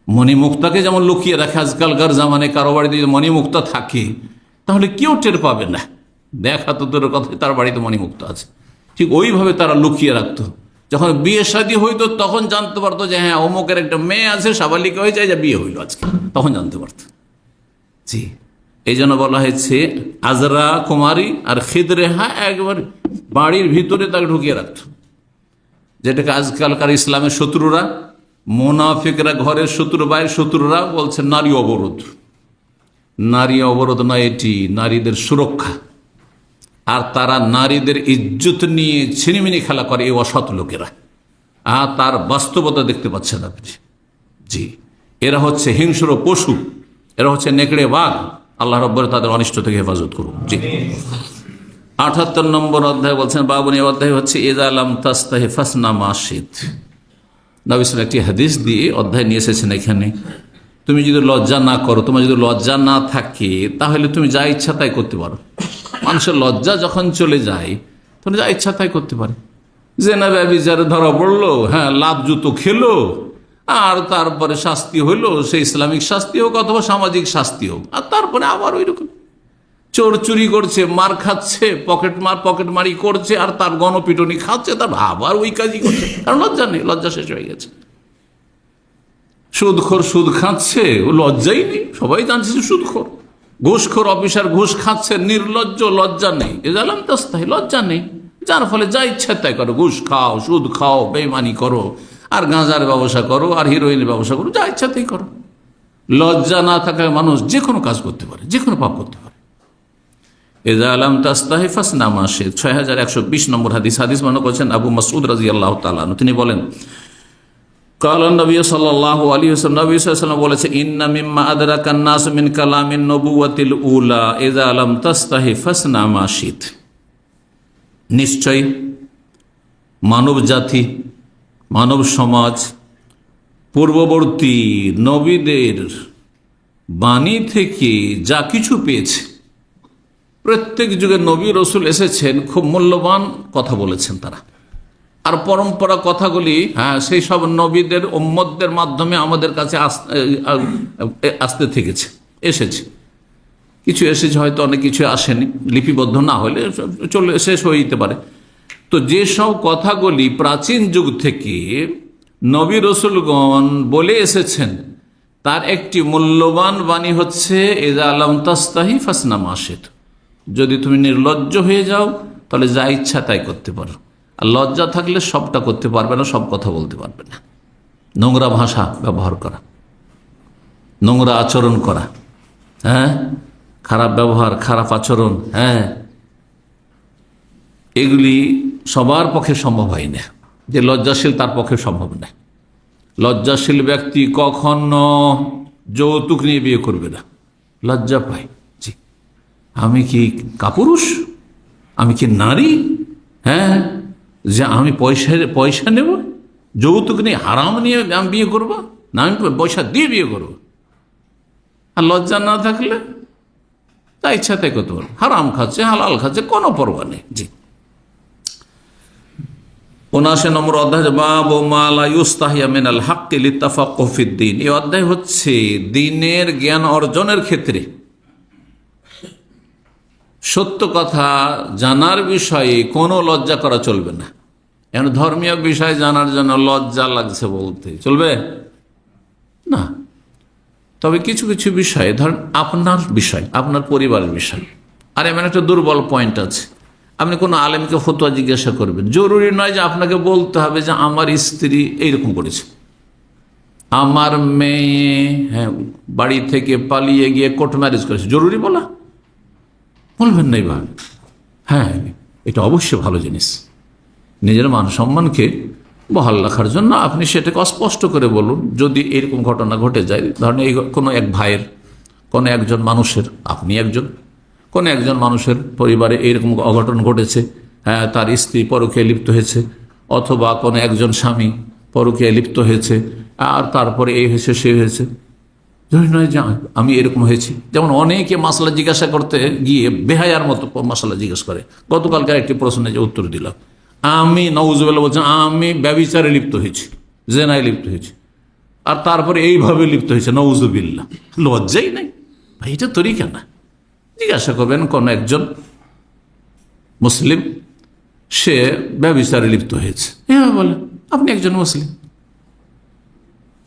মণিমুক্তাকে যেমন লুকিয়ে রাখে আজকালকার জামানে, কারো বাড়িতে যদি মণিমুক্তা থাকে তাহলে কেউ টের পাবে না, দেখা তো দূরের কথা, তার বাড়িতে মণিমুক্তা আছে, ঠিক ওইভাবে তারা লুকিয়ে রাখতো। যখন বিয়ে শাদী হইতো তখন জানতে পারতো যে হ্যাঁ অমুকের একটা মেয়ে আছে, সাবালিকা হয়ে যায়, যে বিয়ে হইল আজকে, তখন জানতে পারত। জি, এই জন্য বলা হয়েছে আজরা কুমারী আর খিদরেহা, একবার বাড়ির ভিতরে তাকে ঢুকিয়ে রাখত, যেটাকে আজকালকার ইসলামের শত্রুরা, মুনাফিকরা, ঘরের শত্রু, বাইরের শত্রুরা বলছে নারী অবরোধ। নারী অবরোধ না, এটি নারীদের সুরক্ষা। আর তারা নারীদের ইজ্জত নিয়ে ছিনিমিনি খেলা করে এই অসৎ লোকেরা। আর তার বাস্তবতা দেখতে পাচ্ছেন আপনি। জি, এরা হচ্ছে হিংস্র পশু, এরা হচ্ছে নেকড়ে বাঘ। আল্লাহ রাব্বুল তাদের অনিষ্ট থেকে হেফাজত করুন। জি, ৭৮ নম্বর অধ্যায় বলছেন, বাবুনি অধ্যায় হচ্ছে ইযা লাম তাস্তাহি ফাসনা মা শিত। নবী সাল্লাল্লাহু আলাইহি ওয়াসাল্লাম একটি হাদিস দিয়ে অধ্যায় নিয়ে এসেছেন এখানে। তুমি যদি লজ্জা না করো, তোমার যদি লজ্জা না থাকে, তাহলে তুমি যা ইচ্ছা তাই করতে পারো। মানুষের লজ্জা যখন চলে যায় তখন যা ইচ্ছা তাই করতে পারে। জেনা ব্যভিচারে ধরা পড়লো, হ্যাঁ, লাভ জুতো খেলো, আর তারপরে শাস্তি হইলো, সে ইসলামিক শাস্তি হোক অথবা সামাজিক শাস্তি হোক, আর তারপরে আবার ওই রকম চোর চুরি করছে, মার খাচ্ছে, পকেট মারি করছে, আর তার গণপিটনি খাচ্ছে, তার আবার ওই কাজই করছে, কারণ লজ্জা নেই, লজ্জা শেষ হয়ে গেছে। সুদখোর সুদ খাচ্ছে, ও লজ্জাই নেই, সবাই জানছে যে সুদখোর। ঘুষখোর অফিসার ঘুষ খাচ্ছে, নির্লজ্জ, লজ্জা নেই। এজালাম তাস্তাহি, লজ্জা নেই, যার ফলে যা ইচ্ছা তাই করো। ঘুষ খাও, সুদ খাও, বেইমানি করো, আর গাঁজার ব্যবসা করো, আর হিরোইনের ব্যবসা করো, যা ইচ্ছা তাই করো। লজ্জা না থাকায় মানুষ যে কোনো কাজ করতে পারে, যে কোনো পাপ করতে পারে। এজালাম তাস্তাহি ফাসনা মা শিত। 6120 নম্বর হাদিস বর্ণনা করেছেন আবু মাসউদ রাদিয়াল্লাহু তাআলা আনহু। তিনি বলেন, কালা নবী সাল্লাল্লাহু আলাইহি ওয়াসাল্লাম, নবী সাল্লাল্লাহু আলাইহি ওয়াসাল্লাম বলেছে, ইন্না মিম্মা আদরাকান নাস মিন কালামিন নবুওয়াতিল উলা ইযা লাম তাস্তাহি ফাসনা মা শিত। নিশ্চয় মানব জাতি, মানব সমাজ পূর্ববর্তী নবীদের বাণী থেকে যা কিছু পেয়েছে, প্রত্যেক যুগে নবী রসুল এসেছেন, খুব মূল্যবান কথা বলেছেন তারা। আর পরম্পরা কথাগুলি, হ্যাঁ, সেই সব নবীদের উম্মতদের মাধ্যমে আমাদের কাছে আসতে থেকেছে, এসেছে। কিছু এসেছে, হয়তো অনেক কিছু আসেনি, লিপিবদ্ধ না হলে চলে শেষ হয়ে যেতে পারে। তো যেসব কথাগুলি প্রাচীন যুগ থেকে নবী রসুলগণ বলে এসেছেন, তার একটি মূল্যবান বাণী হচ্ছে ইযা লাম তাস্তাহি ফাসনা মা শিত। যদি তুমি নির্লজ্জ হয়ে যাও, তাহলে যা ইচ্ছা তাই করতে পারো। আর লজ্জা থাকলে সবটা করতে পারবে না, সব কথা বলতে পারবে না। নোংরা ভাষা ব্যবহার করা, নোংরা আচরণ করা, হ্যাঁ, খারাপ ব্যবহার, খারাপ আচরণ, হ্যাঁ, এগুলি সবার পক্ষে সম্ভব হয় না। যে লজ্জাশীল তার পক্ষে সম্ভব না। লজ্জাশীল ব্যক্তি কখনো যৌতুক নিয়ে বিয়ে করবে না, লজ্জা পায়। জি, আমি কি কাপুরুষ, আমি কি নারী, হ্যাঁ, যে আমি পয়সা নেব, যৌতুক নিয়ে, হারাম নিয়ে আমি বিয়ে করবো না, আমি পয়সা দিয়ে বিয়ে করবো। আর লজ্জা না থাকলে তা ইচ্ছা তাই করতে পারবো। হারাম খাচ্ছে, হালাল খাচ্ছে, কোনো পরোয়া নেই। জি, ৭৯ নম্বর অধ্যায় বাবু মা লা ইউস্তাহিয়া মিনাল হাক্কি লিত্তাফাক্কুহ ফিদ্দীন। এই অধ্যায় হচ্ছে দ্বীনের জ্ঞান অর্জনের ক্ষেত্রে সত্য কথা জানার বিষয়ে কোনো লজ্জা করা চলবে না। এখন ধর্মীয় বিষয় জানার জন্য লজ্জা লাগছে বলতে চলবে না। তবে কিছু কিছু বিষয়ে, ধরেন আপনার বিষয়, আপনার পরিবারের বিষয়, আর এমন একটা দুর্বল পয়েন্ট আছে, আপনি কোনো আলেমকে ফতোয়া জিজ্ঞাসা করবেন, জরুরি নয় যে আপনাকে বলতে হবে যে আমার স্ত্রী এইরকম করেছে, আমার মেয়ে, হ্যাঁ, বাড়ি থেকে পালিয়ে গিয়ে কোর্ট ম্যারেজ করেছে, জরুরি বলবেন না এইভাবে। হ্যাঁ, এটা অবশ্যই ভালো জিনিস। নিজের মান সম্মানকে বহাল রাখার জন্য আপনি সেটাকে অস্পষ্ট করে বলুন। যদি এরকম ঘটনা ঘটে যায়, ধরেন এই কোনো এক ভাইয়ের, কোনো একজন মানুষের, আপনি একজন, কোনো একজন মানুষের পরিবারে এইরকম অঘটন ঘটেছে, হ্যাঁ, তার স্ত্রী পরকীয়ায় লিপ্ত হয়েছে, অথবা কোনো একজন স্বামী পরকীয়ায় লিপ্ত হয়েছে, আর তারপরে এই হয়েছে, সে হয়েছে, ধরে নয় যে আমি এরকম হয়েছি। যেমন অনেকে মাসলা জিজ্ঞাসা করতে গিয়ে বেহায়ার মতো মাসলা জিজ্ঞেস করে। গতকালকার একটি প্রশ্নে যে উত্তর দিলাম, আমি নওজুবিল্লাহ বলছেন আমি ব্যভিচারে লিপ্ত হয়েছি, জেনায় লিপ্ত হয়েছি, আর তারপরে এইভাবে লিপ্ত হয়েছে, নওজুবিল্লাহ। লজ্জাই নাই ভাই, এটা তরিকা না। জিজ্ঞাসা করবেন কোন একজন মুসলিম, সে ব্যভিচারে লিপ্ত হয়েছে, হ্যাঁ বলেন, আপনি একজন মুসলিম,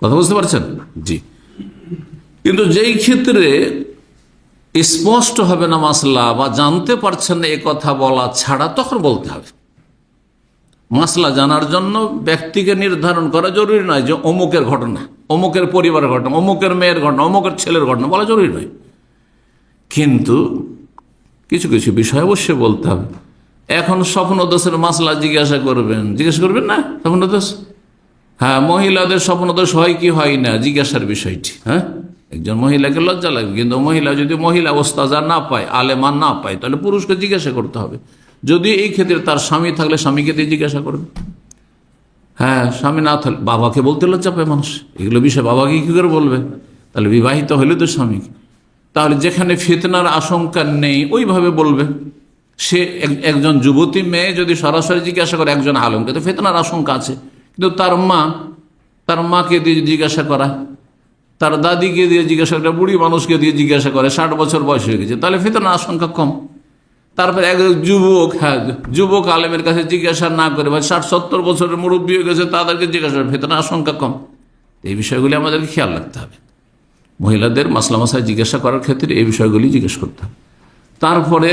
কথা বুঝতে পারছেন? জি। কিন্তু যেই ক্ষেত্রে স্পষ্ট হবে না মাসলা, বা জানতে পারছেন না এ কথা বলা ছাড়া, তখন বলতে হবে। মাসলা জানার জন্য ব্যক্তিকে নির্ধারণ করা জরুরি নয় যে অমুকের ঘটনা, অমুকের পরিবারের ঘটনা, অমুকের মেয়ের ঘটনা, অমুকের ছেলের ঘটনা বলা জরুরি নয়। কিন্তু কিছু কিছু বিষয় অবশ্যই বলতে হবে। এখন স্বপ্নদোষের মাসলা জিজ্ঞাসা করবেন না স্বপ্নদোষ? হ্যাঁ, মহিলাদের স্বপ্নদোষ হয় কি হয় না জিজ্ঞাসার বিষয়টি। হ্যাঁ, একজন মহিলাকে লজ্জা লাগবে, কিন্তু মহিলা যদি মহিলা ওস্তাজা না পায়, আলেমান না পায়, তাহলে পুরুষকে জিজ্ঞাসা করতে হবে। যদি এই ক্ষেত্রে তার স্বামী থাকলে স্বামীকে দিয়ে জিজ্ঞাসা করবে। হ্যাঁ, স্বামী না থাকলে বাবাকে বলতে লজ্জা পায় মানুষ, এগুলো বিষয় বাবাকে কি করে বলবে? তাহলে বিবাহিত হলে তো স্বামীকে। তাহলে যেখানে ফিতনার আশঙ্কা নেই ওইভাবে বলবে। সে একজন যুবতী মেয়ে যদি সরাসরি জিজ্ঞাসা করে একজন আলমকে, তো ফিতনার আশঙ্কা আছে। কিন্তু তার মাকে দিয়ে জিজ্ঞাসা করা, তার দাদিকে দিয়ে জিজ্ঞাসা করা, বুড়ি মানুষকে দিয়ে জিজ্ঞাসা করে, 60 বছর বয়স হয়ে গেছে, তাহলে ফিতনার আশঙ্কা কম। তারপরে এক যুবক আলেমের কাছে জিজ্ঞাসা না করে, বা 60-70 বছরের মুরব্বী হয়ে গেছে, তাদেরকে জিজ্ঞাসা করে, ফিতনার আশঙ্কা কম। এই বিষয়গুলি আমাদেরকে খেয়াল রাখতে হবে। মহিলাদের মাসলা মাসায় জিজ্ঞাসা করার ক্ষেত্রে এই বিষয়গুলি জিজ্ঞেস করতে হবে। তারপরে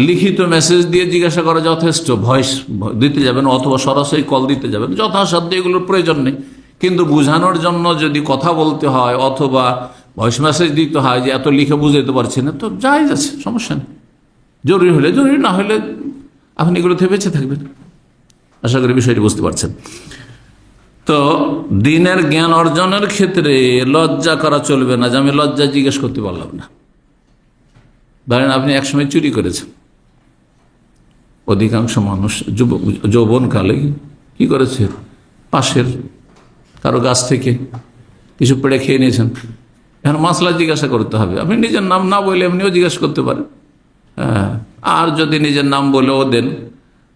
লিখিত মেসেজ দিয়ে জিজ্ঞাসা করা যথেষ্ট। ভয়েস দিতে যাবেন অথবা সরাসরি কল দিতে যাবেন, যথাসাধ্য এগুলোর প্রয়োজন নেই। কিন্তু বোঝানোর জন্য যদি কথা বলতে হয় অথবা ভয়েস মেসেজ দিতে হয় যে এত লিখে বুঝাইতে পারছি না, তো জায়েজ আছে, সমস্যা নেই। জরুরি হলে জরুরি, না হলে আপনি এগুলো থেকে বেঁচে থাকবেন। আশা করি বিষয়টি বুঝতে পারছেন। তো দিনের জ্ঞান অর্জনের ক্ষেত্রে লজ্জা করা চলবে না, যে আমি লজ্জা জিজ্ঞেস করতে পারলাম না। ধরেন আপনি একসময় চুরি করেছেন, অধিকাংশ মানুষ যৌবনকালে কি করেছে, পাশের কারো গাছ থেকে কিছু পেড়ে খেয়ে নিয়েছেন। এখন মাসলা জিজ্ঞাসা করতে হবে। আপনি নিজের নাম না বলে এমনিও জিজ্ঞাসা করতে পারেন। হ্যাঁ, আর যদি নিজের নাম বলেও দেন,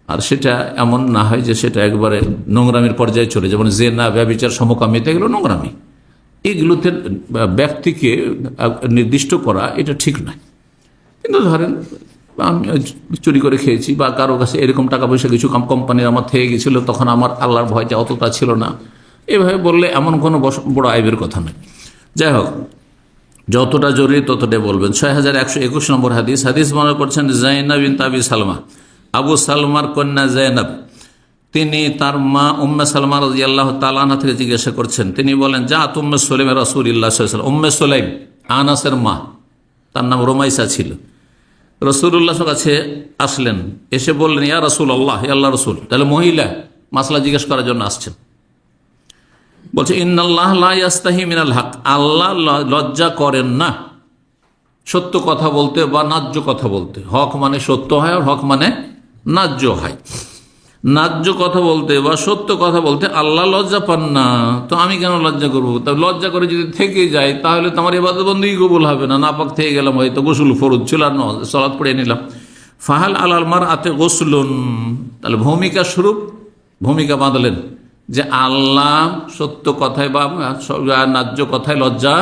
আর সেটা এমন না হয় যে সেটা একবারে নোংরামির পর্যায়ে চলে, যেমন জেনা, ব্যভিচার, সমকামিতা, এগুলো নোংরামি। এগুলোতে ব্যক্তিকে নির্দিষ্ট করা এটা ঠিক নয়। কিন্তু ধরেন আমি চুরি করে খেয়েছি, বা কারো কাছে এরকম টাকা পয়সা কিছু কোম্পানির আমার থেকে গেছিলো, তখন আমার আল্লাহর ভয়টা অতটা ছিল না, এভাবে বললে এমন কোনো বড় আইবের কথা নয়। যাই হোক, যতটা জরুরি ততটাই বলবেন। 6121 নম্বর হাদিস মনে করছেন জাইনাব বিনত আবি সালমা, আবু সালমার কন্যা জাইনাব, তিনি তার মা উম্মে সালমা রাদিয়াল্লাহু তাআলা আনহা থেকে জিজ্ঞাসা করছেন। তিনি বলেন, জাআত উম্মে সুলাইম রাসূলুল্লাহ সাল্লাল্লাহু আলাইহি ওয়াসাল্লাম। উম্মে সুলাইম আনাসের মা, তার নাম রুমাইসা ছিল। রাসূলুল্লাহ কাছে আসলেন, এসে বললেন, ইয়া রাসূলুল্লাহ, হে আল্লাহর রাসূল। তাহলে মহিলা মাসলা জিজ্ঞেস করার জন্য আসছেন। বলছে, ইন্নাল্লাহ লা ইয়াস্তাহি মিনাল হক, আল্লাহ লজ্জা করেন না সত্য কথা বলতে বা ন্যায্য কথা বলতে। হক মানে সত্য হয়, আর হক মানে ন্যায্য হয়। ন্যায্য কথা বলতে বা সত্য কথা বলতে আল্লাহ লজ্জা পান না, তো আমি কেন লজ্জা করবো? তা লজ্জা করে যদি থেকে যায়, তাহলে তো আমার ইবাদত বন্দেগী কবুল হবে না। নাপাক থেকে গেলাম, হয়তো গোসল ফরজ ছিল, আর সালাত পড়ে নিলাম। ফাহাল আলাল মারআতি গোসলুন, তাহলে ভূমিকা স্বরূপ ভূমিকা বাঁধলেন যে আল্লাহ সত্য কথায় বা ন্যায্য কথায় লজ্জা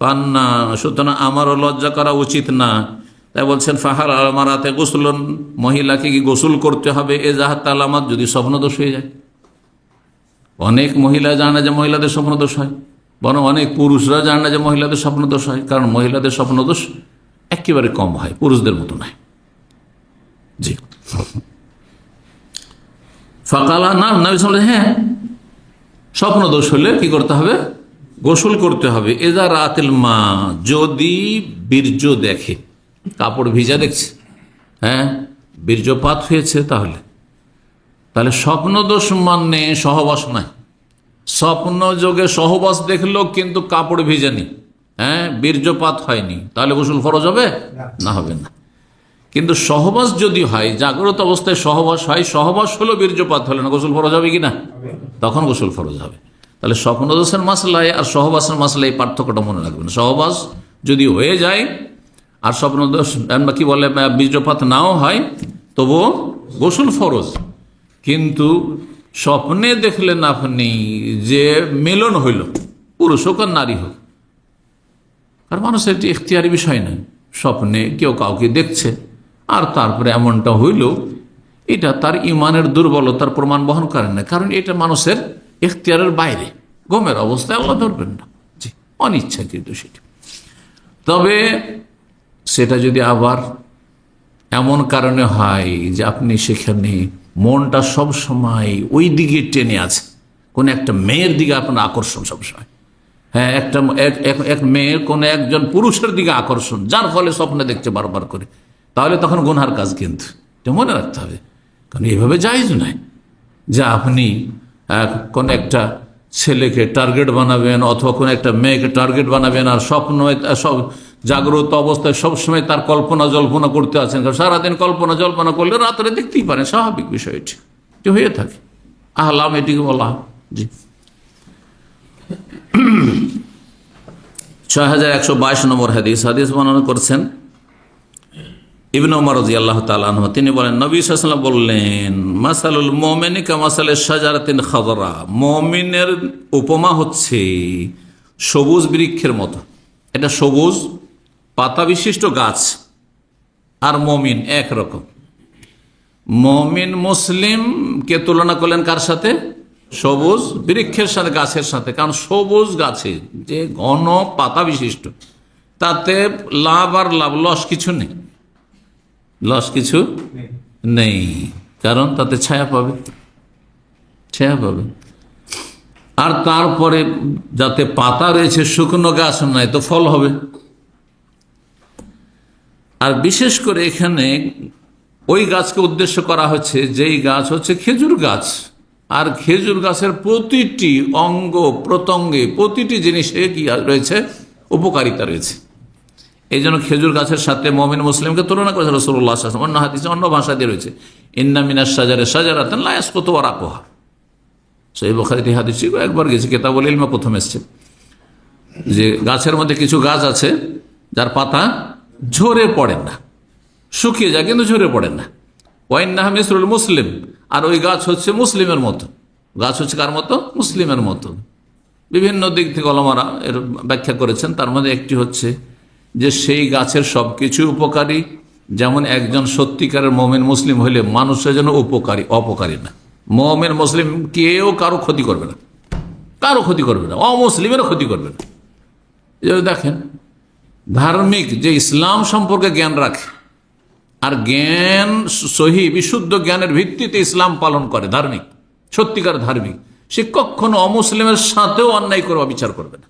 পান না, সুতরাং আমারও লজ্জা করা উচিত না। তাই বলছেন, ফাহাল আলাল মারআতি গোসলুন, মহিলাকে কি গোসল করতে হবে এজাহাত আলামাত, যদি স্বপ্নদোষ হয়ে যায়। অনেক মহিলা জানে না যে মহিলাদের স্বপ্নদোষ হয়, বরং অনেক পুরুষরা জানে না যে মহিলাদের স্বপ্নদোষ হয়, কারণ মহিলাদের স্বপ্নদোষ একেবারে কম হয়, পুরুষদের মতো নয়। জি, ফাকালা না, নবী সাল্লাল্লাহু আলাইহি ওয়াসাল্লাম, হ্যাঁ, স্বপ্নদোষ হলে কি করতে হবে? গোসল করতে হবে। এজা রাতিল মা, যদি বীর্য দেখে, কাপড় ভিজা দেখছে, হ্যাঁ, বীর্যপাত হয়েছে, তাহলে স্বপ্নদোষ মানে সহবাস নয়। স্বপ্ন যোগে সহবাস দেখলো কিন্তু কাপড় ভিজেনি, হ্যাঁ, বীর্যপাত হয়নি, তাহলে গোসল ফরজ হবে না? হবে না। কিন্তু সহবাস যদি হয়, জাগ্রত অবস্থায় সহবাস হয়, সহবাস হলো, বীর্যপাত হলো না, গোসল ফরজ হবে কি না? তখন গোসল ফরজ হবে। তাহলে স্বপ্নদোষের মাসলায় আর সহবাসের মাসলায় পার্থক্যটা মনে রাখবেন। সহবাস যদি হয়ে যায় আর স্বপ্নদোষ কি বলে বীর্যপাত নাও হয়, তবুও গোসল ফরজ। কিন্তু স্বপ্নে দেখলেন আপনি যে মিলন হইল, পুরুষ হোক আর নারী হোক, আর মানুষের একটি ইখতিয়ারি বিষয় নয়। স্বপ্নে কেউ কাউকে দেখছে আর তারপরে এমনটা হইল, এটা তার ইমানের দুর্বলতার প্রমাণ বহন করে না, কারণ এটা মানুষের ইখতিয়ারের বাইরে, ঘুমের অবস্থায় আল্লাহ ধরবেন না, জি, অনিচ্ছাকৃত সেটি। তবে সেটা যদি আবার এমন কারণে হয় যে আপনি সেখানে মনটা সব সময় ওই দিকে টেনে আছে, কোন একটা মেয়ের দিকে আপনার আকর্ষণ সবসময়, হ্যাঁ, এক মেয়ের কোন একজন পুরুষের দিকে আকর্ষণ, যার ফলে স্বপ্নে দেখছে বারবার করে, তাহলে তখন গুনহার কাজ, কিন্তু এটা মনে রাখতে হবে। কারণ এইভাবে জায়েজ নয় যে আপনি কোন একটা ছেলেকে টার্গেট বানাবেন অথবা কোন একটা মেয়েকে টার্গেট বানাবেন, আর স্বপ্ন সব জাগ্রত অবস্থায় সবসময় তার কল্পনা জল্পনা করতে আছেন। কারণ সারাদিন কল্পনা জল্পনা করলে রাত্রে দেখতেই পারেন, স্বাভাবিক বিষয় এটি হয়ে থাকে। আহলাম এটিকে বলা। জি 6122 নম্বর হাদিস বর্ণনা করছেন ইবনে ওমর রাদিয়াল্লাহু তাআলা আনহু। তিনি বলেন, নবী সাল্লাল্লাহু আলাইহি ওয়াসাল্লাম বললেন, মাসালুল মুমিনি কামাসালিশ শাজারাতিন খাদরা, মুমিনের উপমা হচ্ছে সবুজ বৃক্ষের মতো। এটা সবুজ পাতা বিশিষ্ট গাছ, আর মুমিন একরকম। মুমিন মুসলিমকে তুলনা করলেন কার সাথে? সবুজ বৃক্ষের সাথে, গাছের সাথে। কারণ সবুজ গাছে যে ঘন পাতা বিশিষ্ট, তাতে লাভ আর লাভ, লস কিছু নেই, লস কিছু নেই। কারণ তাতে ছায়া পাবে, ছায়া পাবে। আর তারপরে যাতে পাতা রয়েছে, শুকনো গাছ নাই, তো ফল হবে। আর বিশেষ করে এখানে ওই গাছকে উদ্দেশ্য করা হচ্ছে যেই গাছ হচ্ছে খেজুর গাছ। আর খেজুর গাছের প্রতিটি অঙ্গ প্রত্যঙ্গে, প্রতিটি জিনিসে কি রয়েছে? উপকারিতা রয়েছে। এই জন্য খেজুর গাছের সাথে মুমিন মুসলিমকে তুলনা করেছে রাসূলুল্লাহ সাল্লাল্লাহু আলাইহি ওয়াসাল্লাম। অন্য হাদিসে অন্য ভাষা দিয়ে রয়েছে, ইন্না মিনাশ শাজারি শাজারাতান লা ইয়াসকুতু ওয়ারাকুহা। সহিহ বুখারীতে হাদিস একবার গেছে, কিতাবুল ইলমে প্রথম এসেছে যে গাছের মধ্যে কিছু গাছ আছে যার পাতা ঝরে পড়ে না, শুকিয়ে যায় কিন্তু ঝরে পড়ে না। ওয়াইন্নাহা মিসলুল মুসলিম, আর ওই গাছ হচ্ছে মুসলিমের মতো। গাছ হচ্ছে কার মতো? মুসলিমের মতো। বিভিন্ন দিক থেকে ওলামারা এর ব্যাখ্যা করেছেন। তার মধ্যে একটি হচ্ছে যে সেই গাছের সবকিছু উপকারী, যেমন একজন সত্যিকারের মুমিন মুসলিম হইলে মানুষের জন্য উপকারী, অপকারী না। মুমিন মুসলিম কেউ কারো ক্ষতি করবে না, কারো ক্ষতি করবে না, অমুসলিমেরও ক্ষতি করবে না। দেখেন, ধার্মিক যে ইসলাম সম্পর্কে জ্ঞান রাখে, আর জ্ঞান সহি বিশুদ্ধ জ্ঞানের ভিত্তিতে ইসলাম পালন করে, ধার্মিক, সত্যিকার ধার্মিক, সে কখনো অমুসলিমের সাথেও অন্যায় করে অবিচার করবে না।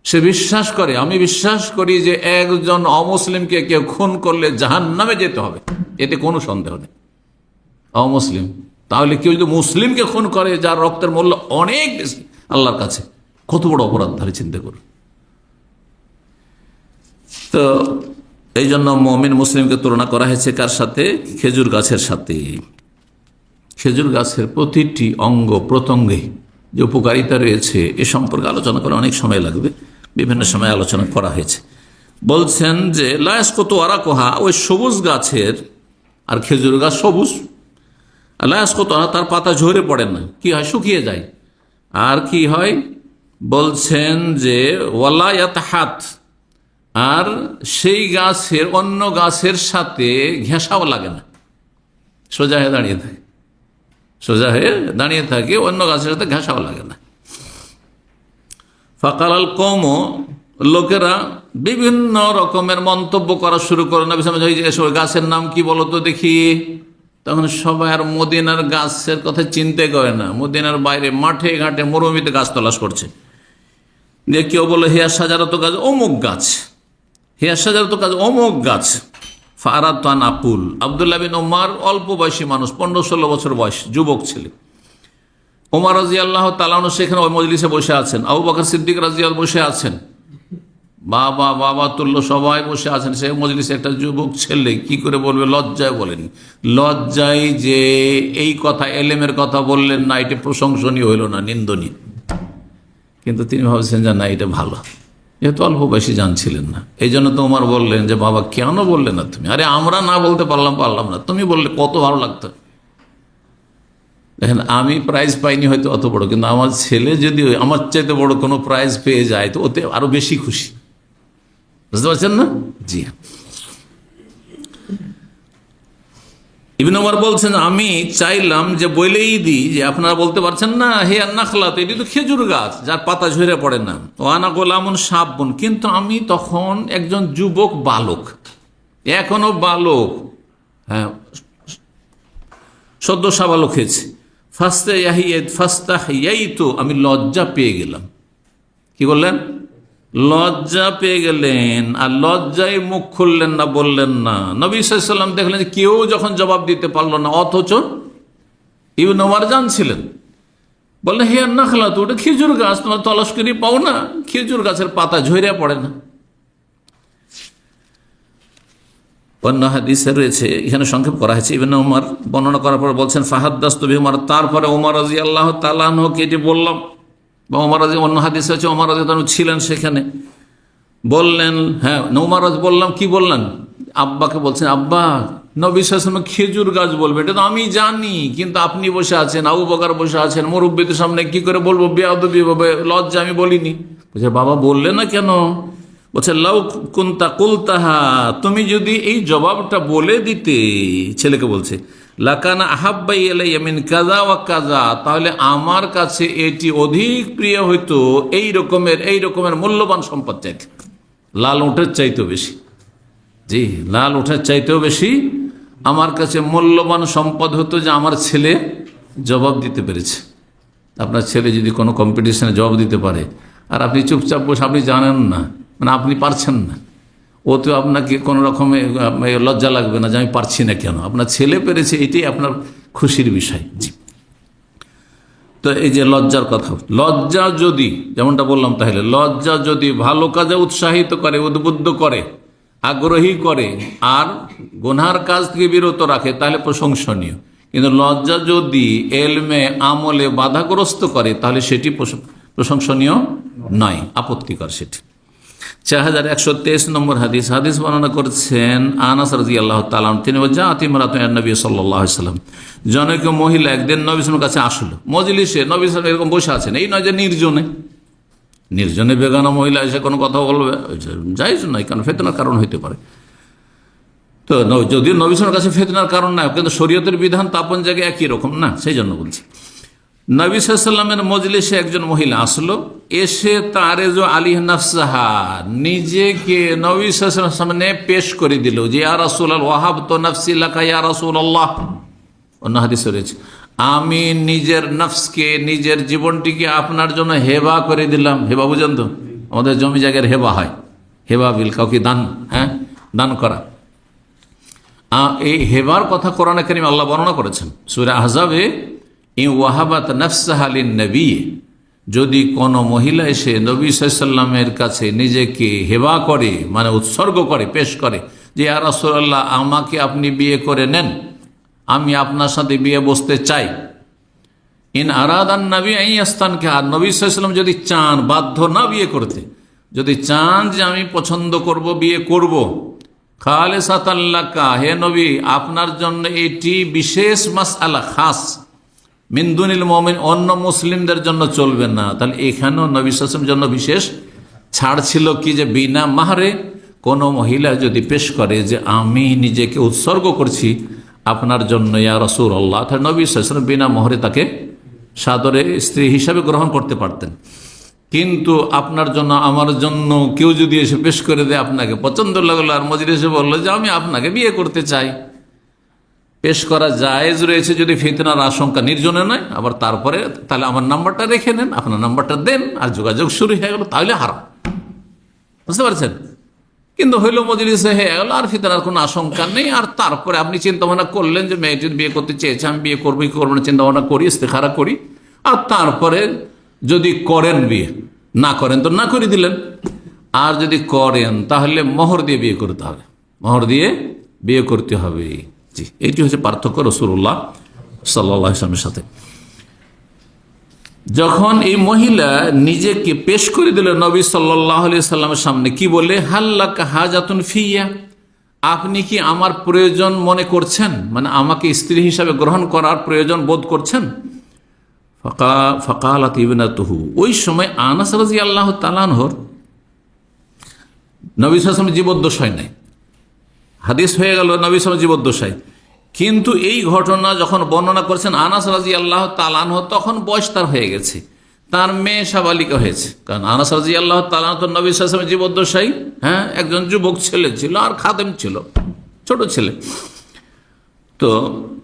সে বিশ্বাস করে, আমি বিশ্বাস করি যে একজন অমুসলিমকে কেউ খুন করলে জাহান্নামে যেতে হবে, এতে কোনো সন্দেহ নেই। অমুসলিম, তাহলে কেউ যদি মুসলিমকে খুন করে যার রক্তের মূল্য অনেক বেশি আল্লাহর কাছে, কত বড় অপরাধ তাহলে চিন্তা করুন। তো এই জন্য মুমিন মুসলিমকে তুলনা করা হয়েছে কার সাথে? খেজুর গাছের সাথে। খেজুর গাছের প্রতিটি অঙ্গ প্রত্যঙ্গে যে উপকারিতা রয়েছে এ সম্পর্কে আলোচনা করা অনেক সময় লাগবে, বিভিন্ন সময় আলোচনা করা হয়েছে। বলছেন যে লা ইয়াসকুতু ওয়ারাকুহা, ওই সবুজ গাছের, আর খেজুর গাছ সবুজ, লা ইয়াসকুতু, তার পাতা ঝরে পড়ে না, কি হয়? শুকিয়ে যায়। আর কি হয়? বলছেন যে ওয়ালা ইয়াতাহাত, আর সেই গাছের অন্য গাছের সাথে ঘেঁষাও লাগে না, সোজা হয়ে দাঁড়িয়ে থাকে, সোজা হয়ে দাঁড়িয়ে থাকে, অন্য গাছের সাথে ঘেঁষাও লাগে না। ফাকাল আল কওম, লোকেরা বিভিন্ন রকমের মন্তব্য করা শুরু করে, নবী সাল্লাল্লাহু আলাইহি ওয়াসাল্লাম গাছের নাম কি বলো তো দেখি। তখন সবাই আর মদিনার গাছের কথা চিন্তা করে না, মদিনার বাইরে মাঠে ঘাটে মরুভূমিতে গাছ তলাশ করছে। যে কেউ বলে হিয়া শাজারাতু গাছ, অমুক গাছ, হিয়া শাজারাতু গাছ, অমুক গাছ। ফারাত আন আকুল, আব্দুল্লাহ বিন ওমর অল্প বয়সী মানুষ, 15-16 বছর বয়স, যুবক ছেলে। ওমর রাদিয়াল্লাহু তাআলা আনহু সেখানে ওই মজলিসে বসে আছেন, আবু বকর সিদ্দিক রাদিয়াল্লাহু বসে আছেন, বাবা বাবা তুল্য সবাই বসে আছেন। সেই মজলিসে একটা যুবক ছেলে কি করে বলবে? লজ্জায় বলেনি, লজ্জায় যে এই কথা, এলেমের কথা বললেন না, এটা প্রশংসনীয় হইল না, নিন্দনীয়। কিন্তু তিনি ভাবছেন যে না, এটা ভালো, যেহেতু অল্প বয়সী জানছিলেন না। এই জন্য তো ওমর বললেন যে বাবা কেন বললে না তুমি? আরে আমরা না বলতে পারলাম না, তুমি বললে কত ভালো লাগতো। দেখেন, আমি প্রাইজ পাইনি হয়তো অত বড়, কিন্তু আমার ছেলে যদি আমার চাইতে বড় কোনো প্রাইজ পেয়ে যায় তো ওতে আরো বেশি খুশি, বুঝতে পারছেন না? জি হ্যাঁ। ইবনে ওমর বলছেন, আমি চাইলাম যে বলেই দিই যে আপনারা বলতে পারছেন না হে নাখলাত, এটি তো খেজুর গাছ যার পাতা ঝরে পড়ে না। ওয়ানা গোলামুন শাবুন, কিন্তু আমি তখন একজন যুবক বালক, এখনো বালক, হ্যাঁ সদ্য সাবালক হয়েছে। ফাস্তাহিয়াইতু, আমি লজ্জা পেয়ে গেলাম। কি বললেন? লজ্জা পেয়ে গেলেন, আর লজ্জায় মুখ খুললেন না, বললেন না। নবী সাল্লাল্লাহু আলাইহি ওয়াসাল্লাম দেখলেন যে কেউ যখন জবাব দিতে পারলো না, অথচ ইবনে ওমর জানছিলেন, বললেন হে নাখলা, তো ওটা খেজুর গাছ, তোমার তলাশ করি পাও না, খেজুর গাছের পাতা ঝরে পড়ে না। অন্য হাদিসে রয়েছে, এখানে সংক্ষেপ করা হয়েছে, ইবনে ওমর বর্ণনা করার পর বলছেন ফাহাদ্দাসতু বিহি ওমর, তারপরে ওমর রাদিয়াল্লাহু তাআলা আনহুকে এটি বললাম, বা ওমর রাজি, অন্য হাদিসে আছে ওমর রাদিয়াল্লাহু ছিলেন সেখানে, বললেন হ্যাঁ ওমর বললাম, কি বললেন, আব্বাকে বলছেন আব্বা নবী সাল্লাল্লাহু আলাইহি ওয়াসাল্লাম খেজুর গাছ বলবে, এটা তো আমি জানি, কিন্তু আপনি বসে আছেন, আবু বকর বসে আছেন, মুরব্বিদের সামনে কি করে বলবো, বেয়াদবি হবে, লজ্জা, আমি বলিনি। বলছে বাবা বললে না কেন? বলছে লাউ কুনতা কুলতাহা, তুমি যদি এই জবাবটা বলে দিতে, ছেলেকে বলছে, লাকানা আহাব্বা ইলাইয়া মিন কাযা ওয়া কাযা, তাহলে আমার কাছে এটি অধিক প্রিয় হইতো এই রকমের মূল্যবান সম্পদ চাইতে, লাল উটের চাইতেও বেশি, জি লাল উটের চাইতেও বেশি আমার কাছে মূল্যবান সম্পদ হতো যে আমার ছেলে জবাব দিতে পেরেছে। আপনার ছেলে যদি কোনো কম্পিটিশনে জবাব দিতে পারে, আর আপনি চুপচাপ বসে, আপনি জানেন না, মানে আপনি পারছেন না, ও তো আপনাকে কোনো রকমের লজ্জা লাগবে না যে আমি পারছি না কেন, আপনার ছেলে পেরেছে, এটাই আপনার খুশির বিষয়। জি, তো এই যে লজ্জার কথা, লজ্জা যদি, যেমনটা বললাম, তাহলে লজ্জা যদি ভালো কাজে উৎসাহিত করে, উদ্বুদ্ধ করে, আগ্রহী করে, আর গুনার কাজ থেকে বিরত রাখে, তাহলে প্রশংসনীয়। কিন্তু লজ্জা যদি এলমে আমলে বাধাগ্রস্ত করে, তাহলে সেটি প্রশংসনীয় নয়, আপত্তিকর সেটি। 4123 নম্বর হাদিস বর্ণনা করছেন আনাস রাদিয়াল্লাহু তাআলা, তিনি বলেন জাআত ইমরাতুন ইলা নবী সাল্লাল্লাহু আলাইহি ওয়াসাল্লাম, জনৈক মহিলা একদিন নবী সাল্লাল্লাহু আলাইহি ওয়াসাল্লামের কাছে আসলো, মজলিসে নবী সাল্লাল্লাহু আলাইহি ওয়াসাল্লাম এরকম বসে আছেন, এই নয় যে নির্জনে বেগানা মহিলা এসে কোনো কথা বলবে, জায়েজ নয়, কারণ ফিতনার কারণ হইতে পারে। তো যদিও নবী সাল্লাল্লাহু আলাইহি ওয়াসাল্লামের কাছে ফিতনার কারণ না, কিন্তু শরীয়তের বিধান তো আপন জায়গায় একই রকম না, সেই জন্য বলছি। নবী সাল্লাল্লাহু আলাইহি ওয়াসাল্লামের মজলিসে একজন মহিলা আসলো, এসে তারেজু আলী নাফসাহা, নিজেকে নবী সাল্লাল্লাহু আলাইহি ওয়াসাল্লামের সামনে পেশ করে দিল, যে ইয়া রাসূলুল্লাহ ওয়াহাবতু নাফসি লাকা ইয়া রাসূলুল্লাহ। অন্য হাদিসে রয়েছে, আমি নিজের নফসকে, নিজের জীবনটিকে আপনার জন্য হেবা করে দিলাম। হেবা বুঝেন তো, আমাদের জমি জায়গার হেবা হয়, হেবা বিল, কাউকে দান, হ্যাঁ দান করা। এই হেবার কথা কোরআনে কারীমে আল্লাহ বর্ণনা করেছেন সূরা আহজাবে, ওয়াহাবাত নাফসাহা লিন-নবী, যদি কোনো মহিলা এসে নবী সাল্লাল্লাহু আলাইহি ওয়াসাল্লামের কাছে নিজেকে হেবা করে, মানে উৎসর্গ করে, পেশ করে, যে ইয়া রাসূলুল্লাহ আমাকে আপনি বিয়ে করে নেন, আমি আপনার সাথে বিয়ে বসতে চাই। ইন আরাদান নবী আইয়াস্তানকা, আর নবী সাল্লাল্লাহু আলাইহি ওয়াসাল্লাম যদি চান, বাধ্য না বিয়ে করতে, যদি চান যে আমি পছন্দ করব, বিয়ে করব, খালিসাতান লাকা, হে নবী আপনার জন্য এটি বিশেষ মাসআলা, খাস, মিন দুনিল মুমিন, অন্য মুসলিমদের জন্য চলবে না। তাহলে এখানেও নবী সাল্লাল্লাহু আলাইহি ওয়াসাল্লামের জন্য বিশেষ ছাড় ছিল কি, যে বিনা মাহরে কোনো মহিলা যদি পেশ করে যে আমি নিজেকে উৎসর্গ করছি আপনার জন্য ইয়া রাসূলুল্লাহ, তাহলে নবী সাল্লাল্লাহু আলাইহি ওয়াসাল্লাম বিনা মোহরে তাকে সাদরে স্ত্রী হিসাবে গ্রহণ করতে পারতেন। কিন্তু আপনার জন্য, আমার জন্য কেউ যদি এসে পেশ করে দেয়, আপনাকে পছন্দ লাগলো, আর মজলিসে বললো যে আমি আপনাকে বিয়ে করতে চাই, পেশ করা জায়েজ রয়েছে যদি ফিতনার আশঙ্কা, নির্জনে নয়। আবার তারপরে তাহলে আমার নাম্বারটা রেখে নেন, আপনার নাম্বারটা দেন, আর যোগাযোগ শুরু হয়ে গেল, তাহলে হারাম, বুঝতে পারছেন। কিন্তু হইলো মজলিসে হয়ে গেল, আর ফিতনার কোনো আশঙ্কা নেই, আর তারপরে আপনি চিন্তা ভাবনা করলেন যে মেয়েটি বিয়ে করতে চেয়েছে, আমি বিয়ে করবো কি করবো না চিন্তা ভাবনা করি, ইস্তেখারা করি, আর তারপরে যদি করেন, বিয়ে না করেন তো না করে দিলেন, আর যদি করেন তাহলে মোহর দিয়ে বিয়ে করতে হবে, মোহর দিয়ে বিয়ে করতে হবে। জি, এইটি হচ্ছে পার্থক্য রাসূলুল্লাহ সাল্লাল্লাহু আলাইহি ওয়াসাল্লামের সাথে। যখন এই মহিলা নিজেকে পেশ করে দিল নবী সাল্লাল্লাহু আলাইহি ওয়াসাল্লামের সামনে, কি বলে, হাল্লাকা হাজাতুন ফিয়া, আপনি কি আমার প্রয়োজন মনে করছেন, মানে আমাকে স্ত্রী হিসাবে গ্রহণ করার প্রয়োজন বোধ করছেন। ফাকালাত ইবনাতুহু, ওই সময় আনাস রাদিয়াল্লাহু তাআলা আনহুর নবী সাল্লাল্লাহু আলাইহি ওয়াসাল্লাম জীবদ্দশায় নাই, হাদিস হয়ে গেল নবী সাল্লাল্লাহু আলাইহি ওয়াসাল্লাম জীবদ্দশায়। কিন্তু এই ঘটনা যখন বর্ণনা করছেন আনাস রাদিয়াল্লাহু তাআলা আনহু, তখন বয়স তার হয়ে গেছে, তার মেয়ে সাবালিকা হয়েছে। কারণ আনাস রাদিয়াল্লাহু তাআলা আনহু তো নবী সাল্লাল্লাহু আলাইহি ওয়াসাল্লাম জীবদ্দশায়, হ্যাঁ, একজন যুবক ছেলে ছিল, আর খাদেম ছিল, ছোট ছেলে। তো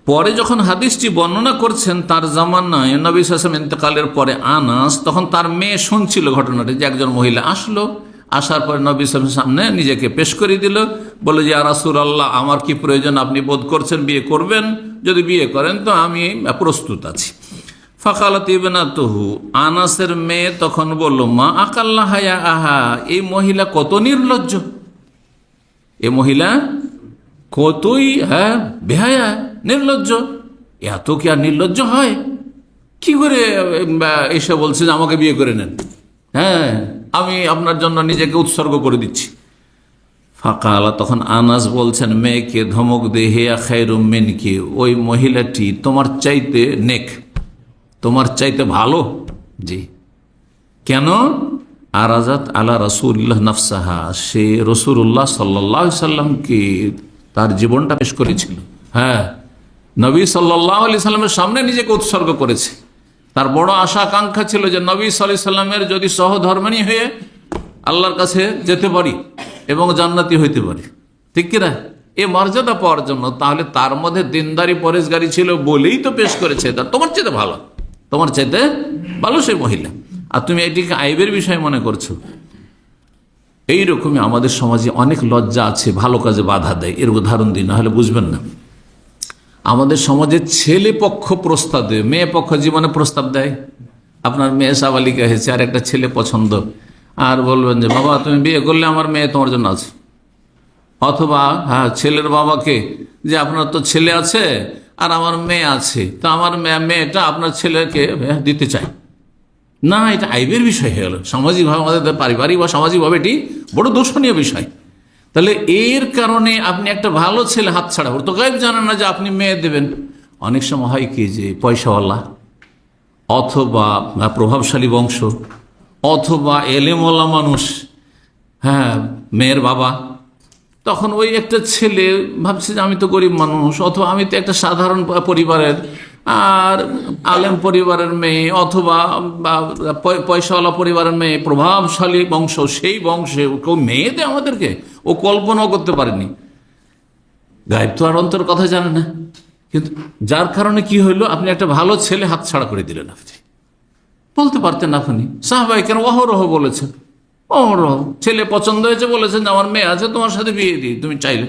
পরে যখন হাদিসটি বর্ণনা করছেন তার জামানায় নবী সাল্লাল্লাহু আলাইহি ওয়াসাল্লাম ইন্তেকালের পরে আনাস, তখন তার মেয়ে শুনছিল ঘটনাটি, যে একজন মহিলা আসলো আসার পরে নবী সাল্লাল্লাহু আলাইহি ওয়াসাল্লামের সামনে নিজেকে পেশ করে দিল, বলে যে ইয়া রাসূলুল্লাহ, আমার কি প্রয়োজন, আপনি বোধ করছেন বিয়ে করবেন? যদি বিয়ে করেন তো আমি প্রস্তুত আছি। ফাকালাত ইবনাতুহু, আনাসের মেয়ে তখন বলল, মা আকাল্লাহ ইয়া আহা, এই মহিলা কত নির্লজ্জ, এ মহিলা কতই বেহায়া নির্লজ্জ, এত কি আর নির্লজ্জ হয়? কি করে এসে বলছে যে আমাকে বিয়ে করে নেন, হ্যাঁ আমি আপনার জন্য নিজেকে উৎসর্গ করে দিচ্ছি। ফাকালা, তখন আনাস বলছেন মেয়েকে ধমক দিয়ে, হেয়া খায়রুম মিনকি, ওই মহিলাটি তোমার চাইতে নেক, তোমার চাইতে ভালো। জি, কেন? আরাজাত আলা রাসূলিল্লাহ নাফসাহা, সে রাসূলুল্লাহ সাল্লাল্লাহু আলাইহি সাল্লামকে তার জীবনটা পেশ করেছিল। হ্যাঁ, নবী সাল্লাল্লাহু আলাইহি সাল্লামের সামনে নিজেকে উৎসর্গ করেছে। তার বড় আশা আকাঙ্ক্ষা ছিল যে নবী সাল্লাল্লাহু আলাইহি সাল্লামের যদি সহধর্মিণী হয়ে আল্লাহর কাছে যেতে পারি এবং জান্নাতি হইতে পারি, ঠিক কিনা, এ মর্যাদা পাওয়ার জন্য। তাহলে তার মধ্যে দিনদারি পরেশগারি ছিল বলেই তো পেশ করেছে। তোমার চাইতে ভালো, তোমার চাইতে ভালো সেই মহিলা, আর তুমি এটিকে আইবের বিষয় মনে করছো। এইরকমই আমাদের সমাজে অনেক লজ্জা আছে ভালো কাজে বাধা দেয়। এর উদাহরণ দিই, না হলে বুঝবেন না। আমাদের সমাজে ছেলে পক্ষ প্রস্তাব দেয়, মেয়ে পক্ষ জীবনে প্রস্তাব দেয়। আপনার মেয়ে সাবালিকা হয়েছে, আর একটা ছেলে পছন্দ, আর বলবেন যে বাবা তুমি বিয়ে করলে আমার মেয়ে তোমার জন্য আছে। অথবা হ্যাঁ, ছেলের বাবাকে যে আপনার তো ছেলে আছে আর আমার মেয়ে আছে, তো আমার মেয়েটা আপনার ছেলেকে দিতে চাই না। এটা আইবের বিষয় হয়ে গেল সামাজিকভাবে, আমাদের পারিবারিক বা সামাজিকভাবে এটি বড় দূষণীয় বিষয়। তাহলে এর কারণে আপনি একটা ভালো ছেলে হাতছাড়া, ওর তো গায়েব জানেন না যে আপনি মেয়ে দেবেন। অনেক সময় হয় কি যে পয়সাওয়ালা অথবা প্রভাবশালী বংশ অথবা এলেমওয়ালা মানুষ, হ্যাঁ মেয়ের বাবা, তখন ওই একটা ছেলে ভাবছে যে আমি তো গরিব মানুষ, অথবা আমি তো একটা সাধারণ পরিবারের আর আলেম পরিবারের মেয়ে, অথবা পয়সাওয়ালা পরিবারের মেয়ে, প্রভাবশালী বংশ, সেই বংশে কেউ মেয়ে দেয় আমাদেরকে, ও কল্পনাও করতে পারেনি। গায়েব তো আর অন্তর কথা জানে না। কিন্তু যার কারণে কি হইলো, আপনি একটা ভালো ছেলে হাতছাড়া করে দিলেন। আপনি বলতে পারতেন, আপনি সাহাবায়ে কেরাম অহরহ বলেছেন, অহরহ ছেলে পছন্দ হয়েছে, বলেছেন যে আমার মেয়ে আছে, তোমার সাথে বিয়ে দিই তুমি চাইলে,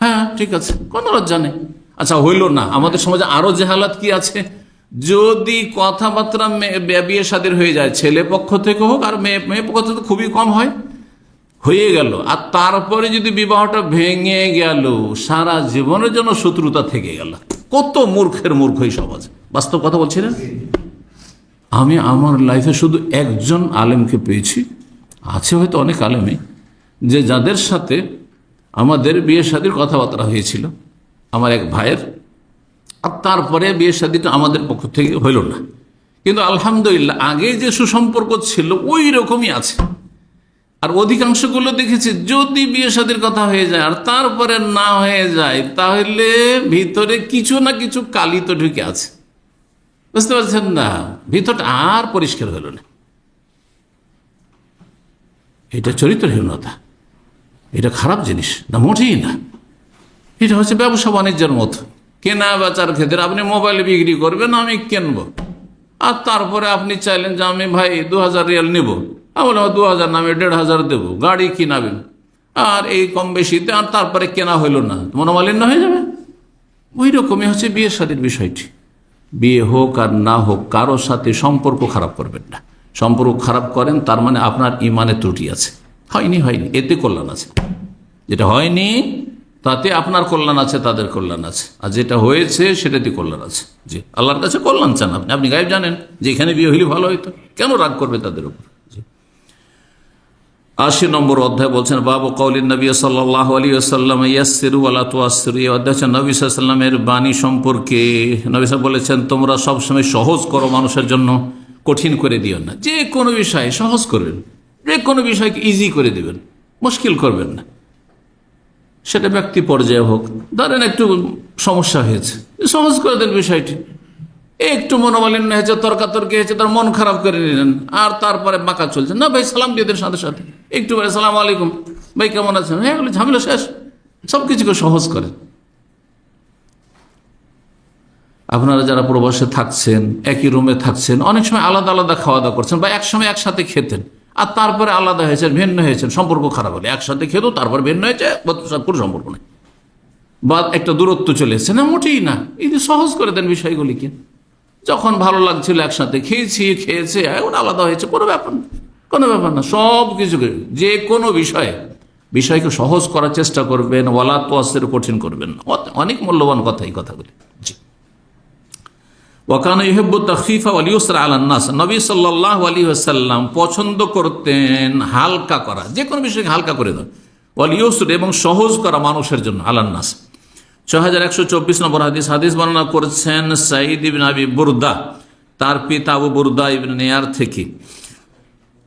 হ্যাঁ ঠিক আছে, কোনো লজ্জা নেই। আচ্ছা হইল না, আমাদের সমাজে আরো জেহালাত কি আছে, যদি কথাবার্তা বিয়ে শাদীর হয়ে যায়, ছেলে পক্ষ থেকে হোক আর মেয়ে পক্ষ থেকে খুবই কম হয়, হয়ে গেল, আর তারপরে যদি বিবাহটা ভেঙে গেল, সারা জীবনের জন্য শত্রুতা থেকে গেল। কত মূর্খের মূর্খ এই সমাজ, বাস্তব কথা বলছিলেন। আমি আমার লাইফে শুধু একজন আলেমকে পেয়েছি, আছে হয়তো অনেক আলেমই, যে যাদের সাথে আমাদের বিয়ে শাদীর কথাবার্তা হয়েছিল, আমার এক ভাইয়ের, আর তারপরে বিয়ে শাদীটা আমাদের পক্ষ থেকে হইল না, কিন্তু আলহামদুলিল্লাহ আগে যে সুসম্পর্ক ছিল ওই রকমই আছে। আর অধিকাংশগুলো দেখেছি যদি বিয়ে শাদীর কথা হয়ে যায় আর তারপরে না হয়ে যায়, তাহলে ভিতরে কিছু না কিছু কালি তো ঢুকে আছে, বুঝতে পারছেন না, ভিতরটা আর পরিষ্কার হলো না। এটা চরিত্রহীনতা, এটা খারাপ জিনিস না, মোটেই না। এটা হচ্ছে ব্যবসা বাণিজ্যের মতো, কেনা বেচার ক্ষেত্রে আপনি মোবাইল বিক্রি করবেন, আমি কিনবো, আর তারপরে আপনি চাইলেন যে আমি ভাই 2000 রিয়াল নেব, আমি বললাম 2000 না, আমি 1500 দেবো, গাড়ি কিনাবেন, আর এই কম বেশিতে, আর তারপরে কেনা হইল না, মনোমালিন্য হয়ে যাবে। ওই রকমই হচ্ছে বিয়ে শাদীর বিষয়টি। বিয়ে হোক আর না হোক, কারোর সাথে সম্পর্ক খারাপ করবেন না। সম্পর্ক খারাপ করেন তার মানে আপনার ইমানে ত্রুটি আছে। হয়নি এতে কল্যাণ আছে, যেটা হয়নি তাতে আপনার কল্যাণ আছে, তাদের কল্যাণ আছে, আর যেটা হয়েছে সেটাতে কল্যাণ আছে। জি, আল্লাহর কাছে কল্যাণ চান আপনি, আপনি গায়েব জানেন যে এখানে বিয়ে হইলে ভালো হইতো, কেন রাগ করবে তাদের উপর। 80 নম্বর অধ্যায় বলছেন বাবু কওলিন নবী সাল্লাল্লাহু আলাইহি ওয়াসাল্লাম ইয়াসসিরু ওয়ালা তুআসসিরু। এই অধ্যায় হচ্ছে নবী সাল্লাল্লাহু আলাইহি ওয়াসাল্লামের বাণী সম্পর্কে। নবী সাল্লাল্লাহু বলেছেন তোমরা সবসময় সহজ করো মানুষের জন্য, কঠিন করে দিও না। যে কোনো বিষয় সহজ করবেন, যে কোনো বিষয়কে ইজি করে দিবেন, মুশকিল করবেন না। সেটা ব্যক্তি পর্যায়ে হোক, ধরেন একটু সমস্যা হয়েছে, সহজ করে দেন বিষয়টি। একটু মনোমালিন্য হয়েছে, তর্কাতর্কি হয়েছে, তার মন খারাপ করে নিলেন, আর তারপরে বাঁকা চলছে না, ভাই সালাম দিয়ে দেন সাথে সাথে, একটু ভাই সালাম আলাইকুম, ভাই কেমন আছেন, হ্যাঁ এগুলো ঝামেলা শেষ। সব কিছুকে সহজ করেন। আপনারা যারা প্রবাসে থাকছেন, একই রুমে থাকছেন, অনেক সময় আলাদা আলাদা খাওয়া দাওয়া করছেন, বা একসময় একসাথে খেতেন, আর তারপরে আলাদা হয়েছেন, ভিন্ন হয়েছেন, সম্পর্ক খারাপ হলে একসাথে খেতো তারপর ভিন্ন হয়েছে, কোনো সম্পর্ক নেই, বা একটা দূরত্ব চলে এসছে না, মোটেই না। এই যে সহজ করে দেন বিষয়গুলিকে, যখন ভালো লাগছিল একসাথে খেয়েছে, এখন আলাদা হয়েছে, কোনো ব্যাপার না, কোনো ব্যাপার না। সব কিছুকে, যে কোনো বিষয়কে সহজ করার চেষ্টা করবেন, ওয়ালা তোয়াসের কঠিন করবেন না। অনেক মূল্যবান কথা এই কথাগুলি। জি, ওয়াকানা ইউহিব্বু তাখফীফা ওয়াল ইউসরা আলান নাস, নবী সাল্লাল্লাহু আলাইহি ওয়াসাল্লাম পছন্দ করতেন হালকা করা, যে কোনো বিষয়কে হালকা করে দেন, ওয়াল ইউসর এবং সহজ করা মানুষের জন্য, আলান নাস। 6124 নম্বর হাদিস বর্ণনা করেছেন সাঈদ ইবনে আবি বুরদা, তার পিতা আবু বুরদা ইবনে নিয়ার থেকে,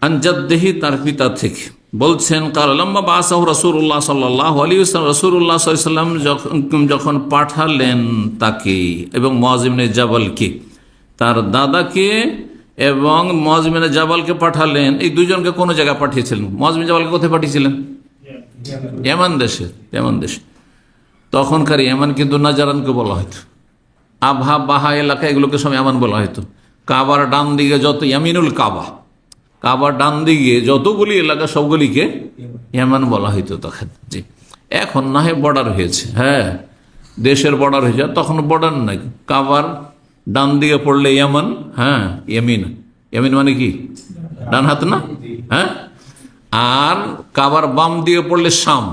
আন জাদ্দিহি, তার পিতা থেকে বলছেন, কাল লম্বা বাসাহু রাসূলুল্লাহ সাল্লাল্লাহু আলাইহি ওয়াসাল্লাম, রাসূলুল্লাহ সাল্লাল্লাহু আলাইহি ওয়াসাল্লাম যখন পাঠালেন তাকে এবং মুআয ইবনে জাবালকে, তার দাদাকে এবং মুআয ইবনে জাবালকে পাঠালেন। এই দুজনকে কোন জায়গায় পাঠিয়েছিলেন? মুআয ইবনে জাবালকে কোথায় পাঠিয়েছিলেন? ইয়ামান দেশে। তখনকার ইয়ামান কিন্তু নাজারানকে বলা হয়তো, আবহা বাহা এলাকা, এগুলোকে সব ইয়ামান বলা হয়তো। কাবার ডান দিকে যত, ইয়ামিনুল কাবার ডান দিকে যতগুলি এলাকা সবগুলিকে ইয়ামান বলা হইতো তখন। জি, এখন না হয় বর্ডার হয়েছে, হ্যাঁ, দেশের বর্ডার হয়েছে, তখন বর্ডার নাই। কাবার ডান দিকে পড়লে ইয়ামান, হ্যাঁ, ইয়ামিন মানে কি? ডান হাত না? হ্যাঁ, আর কাবার বাম দিকে পড়লে শাম,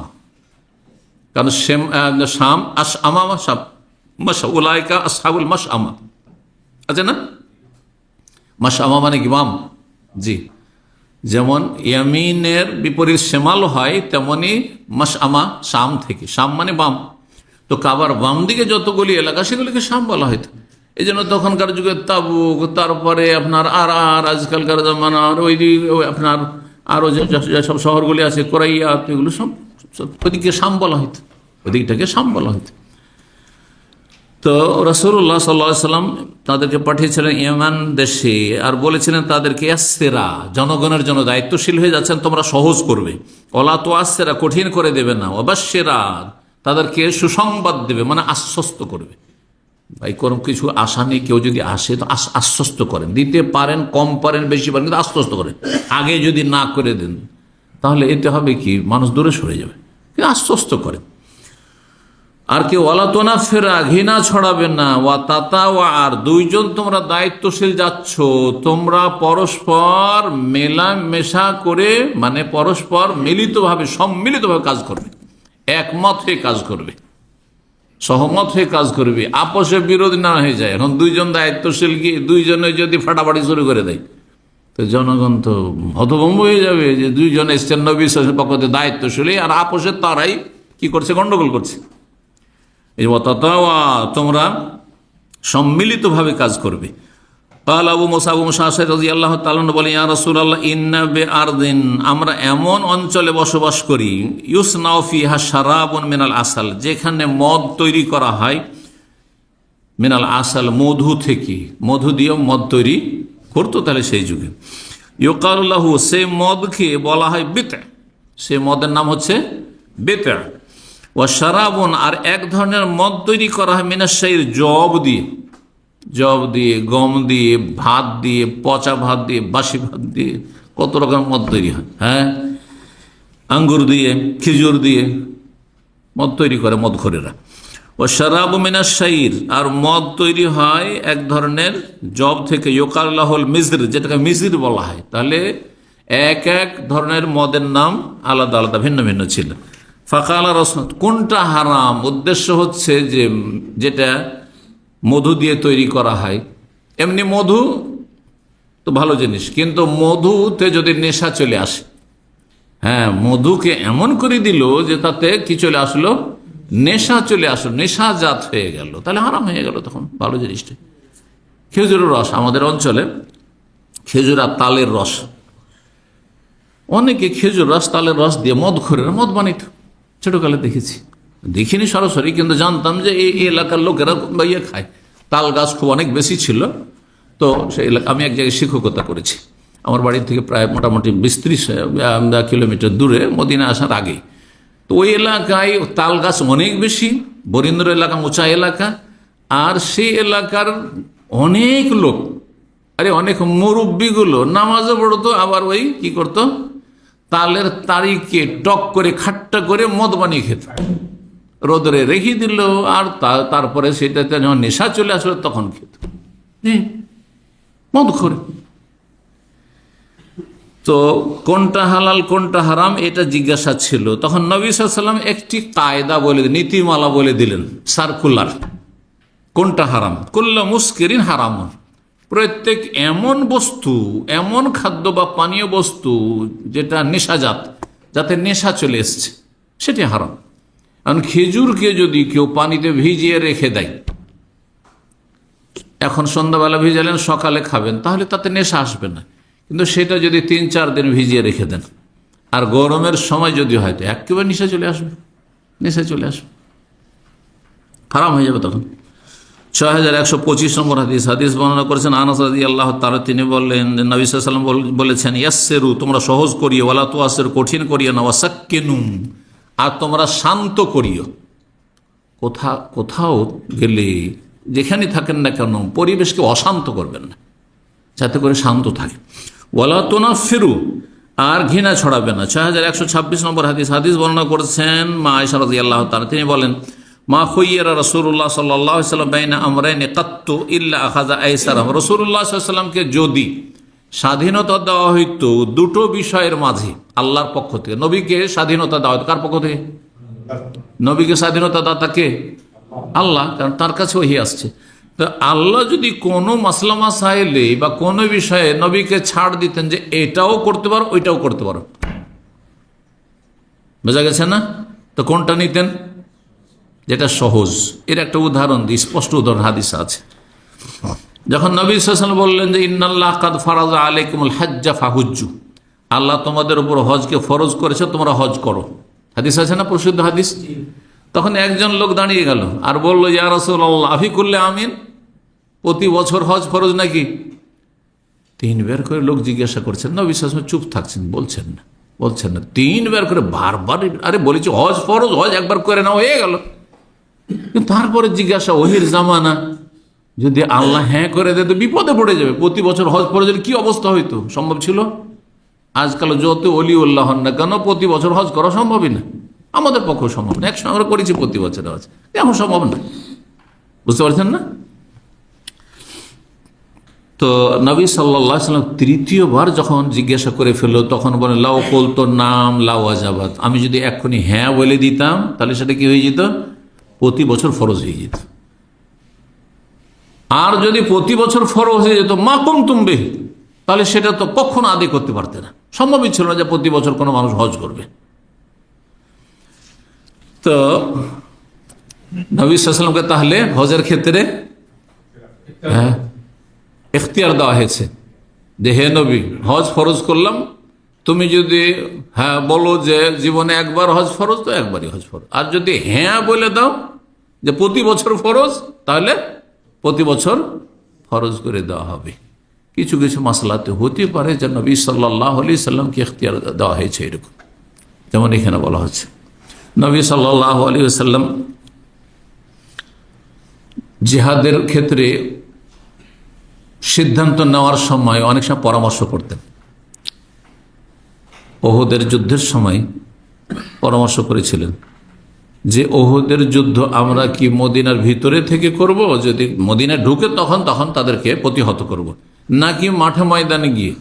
কারণ শাম উলাইকা আসহাবুল মাশআমা আছে না? মাশআমা মানে কি? বাম। জি, যেমন ইয়ামিনের বিপরীত শেমাল হয়, তেমনি মাশআমা শাম থেকে, শাম মানে বাম। তো কাবার বাম দিকে যতগুলি এলাকা সেগুলিকে শাম বলা হয়তো। এই জন্য তখনকার যুগে তাবুক, তারপরে আপনার আর আজকালকার জামানার আপনার আরো যেসব শহরগুলি আছে, কোরাইয়া, এগুলো সব ওদিকে শাম বলা হইতো, ওদিকটাকে শাম বলা হইতো। তো রাসূলুল্লাহ সাল্লাল্লাহু আলাইহি ওয়াসাল্লাম তাদেরকে পাঠিয়েছিলেন ইয়ামান দেশে, আর বলেছিলেন তাদেরকে ইয়াসসিরা, জনগণের জন্য দায়িত্বশীল হয়ে যাচ্ছেন, তোমরা সহজ করবে, ওয়ালা তুআসসিরা, কঠিন করে দেবে না, ওয়াবাশশিরা, তাদেরকে সুসংবাদ দেবে, মানে আশ্বস্ত করবে। ভাই, কোনো কিছু আশা নেই, কেউ যদি আসে তো আশ্বস্ত করেন, দিতে পারেন, কম পারেন, বেশি পারেন, কিন্তু আশ্বস্ত করেন। আগে যদি না করে দেন তাহলে এতে হবে কি, মানুষ দূরে সরে যাবে, কিন্তু আশ্বস্ত করেন। আর কেউ ওয়ালা তুনাফিরা, ঘৃণা ছড়াবে না, ওয়া তাতাওয়া, আর দুইজন তোমরা দায়িত্বশীল যাচ্ছ, তোমরা পরস্পর মেলামেশা করে, মানে পরস্পর মিলিতভাবে, সম্মিলিতভাবে কাজ করবে, একমত হয়ে কাজ করবে, সহমত হয়ে কাজ করবে, আপোষে বিরোধী না হয়ে যায়। এখন দুইজন দায়িত্বশীল গিয়ে দুইজনে যদি ফাটাফাটি শুরু করে দেয়, তো জনগণ তো হতভম্ব হয়ে যাবে যে দুইজন এসছেন নবী সাল্লাল্লাহু আলাইহি ওয়াসাল্লামের পক্ষ থেকে দায়িত্বশীল, আর আপোষে তারাই কি করছে, গন্ডগোল করছে। এই তোমরা সম্মিলিতভাবে কাজ করবে। কাল আবু মুসা আশআরী রাদিয়াল্লাহু তাআলা বলেন, ইয়া রাসূলুল্লাহ, ইন্না বিআরদিন, আমরা এমন অঞ্চলে বসবাস করি, ইউসনাউ ফিহা শারাবুন মিনাল আসাল, যেখানে মদ তৈরি করা হয়, মিনাল আসাল, মধু থেকে, মধু দিয়ে মদ তৈরি করতো তাহলে সেই যুগে। ইউকালু লাহু, সেই মদকে বলা হয় বিত', সেই মদের নাম হচ্ছে বিত'। ওয়া শারাবুন, আর এক ধরনের মদ তৈরি করা হয় মিনাশ শাইর, জব দিয়ে, গম দিয়ে, ভাত দিয়ে, পচা ভাত দিয়ে, বাসি ভাত দিয়ে, কত রকম মদ তৈরি হয়, হ্যাঁ, আঙ্গুর দিয়ে, খেজুর দিয়ে মদ তৈরি করে মদখোরেরা। ও শারাবু মিনাশ শাইর, আর মদ তৈরি হয় এক ধরনের জব থেকে, ইউকাল লাহুল মিজর, যেটাকে মিজর বলা হয়। তাহলে এক এক ধরনের মদের নাম আলাদা আলাদা, ভিন্ন ভিন্ন ছিল। ফাকালা রাসূল, কোনটা হারাম? উদ্দেশ্য হচ্ছে যে যেটা মধু দিয়ে তৈরি করা হয়, এমনি মধু তো ভালো জিনিস, কিন্তু মধুতে যদি নেশা চলে আসে, হ্যাঁ, মধুকে এমন করে দিল যে তাতে কি চলে আসলো, নেশা চলে আসলো, নেশাজাত হয়ে গেল, তাহলে হারাম হয়ে গেল তখন ভালো জিনিসটা। খেজুরের রস, আমাদের অঞ্চলে খেজুর আর তালের রস, অনেকে খেজুর রস, তালের রস দিয়ে মদ বানিত, ছোটকালে দেখেছি, দেখিনি সরাসরি, কিন্তু জানতাম যে এই এলাকার লোকেরা ইয়ে খায়। তাল গাছ খুব অনেক বেশি ছিল, তো সেই এলাকা, আমি এক জায়গায় শিক্ষকতা করেছি, আমার বাড়ি থেকে প্রায় মোটামুটি 20-30 কিলোমিটার দূরে, মদিনা আসার আগে। তো ওই এলাকায় তাল গাছ অনেক বেশি, বরিন্দ্র এলাকা, উঁচা এলাকা, আর সেই এলাকার অনেক লোক আরে অনেক মুরব্বিগুলো নামাজও পড়তো, আবার ওই কি করতো, তালের তারিখে টক করে খাট্টা করে মদ বানিয়ে খেত, রোদরে রেখে দিল, আর তারপরে সেটাতে যখন নেশা চলে আসলো তখন খেত, মদ করে। তো কোনটা হালাল কোনটা হারাম এটা জিজ্ঞাসা ছিল। তখন নবী সাল্লাল্লাহু আলাইহি ওয়াসাল্লাম একটি কায়দা বলে, নীতিমালা বলে দিলেন, সার্কুলার। কোনটা হারাম? কুল্লু মুস্কিরিন হারামুন, প্রত্যেক এমন বস্তু, এমন খাদ্য বা পানীয় বস্তু যেটা নেশাজাত, যাতে নেশা চলে এসছে, সেটি হারাম। কারণ খেজুরকে যদি কেউ পানিতে ভিজিয়ে রেখে দেয়, এখন সন্ধ্যাবেলা ভিজালেন, সকালে খাবেন, তাহলে তাতে নেশা আসবে না। কিন্তু সেটা যদি 3-4 দিন ভিজিয়ে রেখে দেন, আর গরমের সময় যদি হয়, তো একেবারে নেশা চলে আসবে, নেশা চলে আসবে, হারাম হয়ে যাবে তখন। 6125 নম্বর হাদিস। হাদিস বর্ণনা করেছেন আনাস রাদিয়াল্লাহু তাআলা, তিনি বললেন যে নবী সাল্লাল্লাহু আলাইহি ওয়াসাল্লাম বলেছেন, ইয়াসসিরু, তোমরা সহজ করিও, ওয়ালা তুআসসিরু, কঠিন করিও না, ওয়াসাক্কিনু, আর তোমরা শান্ত করিও। কোথাও গেলে, যেখানে থাকেন না কেন, পরিবেশকে অশান্ত করবেন না, যাতে করে শান্ত থাকে। ওয়ালা তুনাফিরু, আর ঘৃণা ছড়াবে না। 6126 নম্বর হাদিস। হাদিস বর্ণনা করেছেন মা আয়েশা রাদিয়াল্লাহু তাআলা, তিনি বলেন, মা খুইয়্যারা রাসূলুল্লাহ সাল্লাল্লাহু আলাইহি ওয়াসাল্লাম বাইনা আমরাইনি কাত্তু ইল্লা আখাযা আইসারাহুমা, রাসূলুল্লাহ সাল্লাল্লাহু আলাইহি ওয়াসাল্লামকে যদি স্বাধীনতা দেওয়া হইতো দুটো বিষয়ের মাঝে, আল্লাহর পক্ষ থেকে, নবীকে স্বাধীনতা দেওয়া হতো, কার পক্ষ থেকে? নবীকে স্বাধীনতা দাতা কে? আল্লাহ, কারণ তার কাছে ওহী আসছে। তো আল্লাহ যদি কোনো মাসলা মাসাইলে বা কোনো বিষয়ে নবীকে ছাড় দিতেন যে এটাও করতে পারো ওইটাও করতে পারো, বোঝা গেছে না? তো কোনটা নিতেন? যেটা সহজ। এর একটা উদাহরণ দিই, স্পষ্ট উদাহরণ হাদিসে আছে। যখন নবী সাল্লাল্লাহু আলাইহি ওয়াসাল্লাম বললেন যে ইন্নাল্লাহ কাদ ফারাযা আলাইকুমুল হাজ্জা ফাহুজ্জু, আল্লাহ তোমাদের উপর হজকে ফরজ করেছে, তোমরা হজ করো। হাদিস আছে না, প্রসিদ্ধ হাদিস। তখন একজন লোক দাঁড়িয়ে গেল আর বলল, ইয়া রাসূলুল্লাহ আফি কুল্লি আমিন, প্রতি বছর হজ ফরজ নাকি? 3 বার করে লোক জিজ্ঞাসা করছেন, নবী সাল্লাল্লাহু আলাইহি ওয়াসাল্লাম চুপ থাকছেন, বলছেন না। 3 বার করে বারবার, আরে বলেছি হজ ফরজ, হজ একবার করে না, হয়ে গেল। তারপরে জিজ্ঞাসা, ওহির জামানা, যদি আল্লাহ হ্যাঁ করে দেয় তো বিপদে পড়ে যাবে, প্রতি বছর হজ ফরজের কি অবস্থা হইতো? সম্ভব ছিল? আজকাল যত অলিউল্লাহ হন না কেন, প্রতি বছর হজ করা সম্ভবই না, আমাদের পক্ষে সম্ভব না। একসময় আমরা করেছি প্রতি বছর হজ, এখন সম্ভব না, বুঝতে পারছেন না? তো নবী সাল্লাল্লাহু আলাইহি ওয়াসাল্লাম তৃতীয়বার যখন জিজ্ঞাসা করে ফেললো, তখন বলেন, লাউ কুলতু নাম লাউ ওয়াজাবাত, আমি যদি এক্ষুনি হ্যাঁ বলে দিতাম তাহলে সেটা কি হয়ে যেত? প্রতি বছর ফরজ হয়ে যেত। আর যদি প্রতি বছর ফরজ হয়ে যেত মা কুমতুম বিহি, তাহলে সেটা তো কখনো আদায় করতে পারতে না, সম্ভবই ছিল না যে প্রতি বছর কোনো মানুষ হজ করবে। তো নবী সাল্লাল্লাহু আলাইহি ওয়াসাল্লামকে তাহলে হজের ক্ষেত্রে এখতিয়ার দেওয়া হয়েছে যে হে নবী, হজ ফরজ করলাম, তুমি যদি হ্যাঁ বলো যে জীবনে একবার হজ ফরজ, তো একবারই হজ ফরজ। আর যদি হ্যাঁ বলে দাও যে প্রতি বছর ফরজ, তাহলে প্রতি বছর ফরজ করে দেওয়া হবে। কিছু কিছু মাসলাতে হতে পারে যে নবী সাল্লাল্লাহু আলাইহি সাল্লামকে এখতিয়ার দেওয়া হয়েছে এরকম, যেমন এখানে বলা হচ্ছে নবী সাল্লাল্লাহু আলাইহি সাল্লাম জিহাদের ক্ষেত্রে সিদ্ধান্ত নেওয়ার সময় অনেক সময় পরামর্শ করতেন। ওহদের যুদ্ধের সময় পরামর্শ করেছিলেন যে ওহদের যুদ্ধ আমরা কি মদিনার ভিতরে থেকে করব, যদি মদিনায় ঢুকে তখন তাদেরকে প্রতিহত করব, নাকি মাঠে ময়দানে গিয়ে।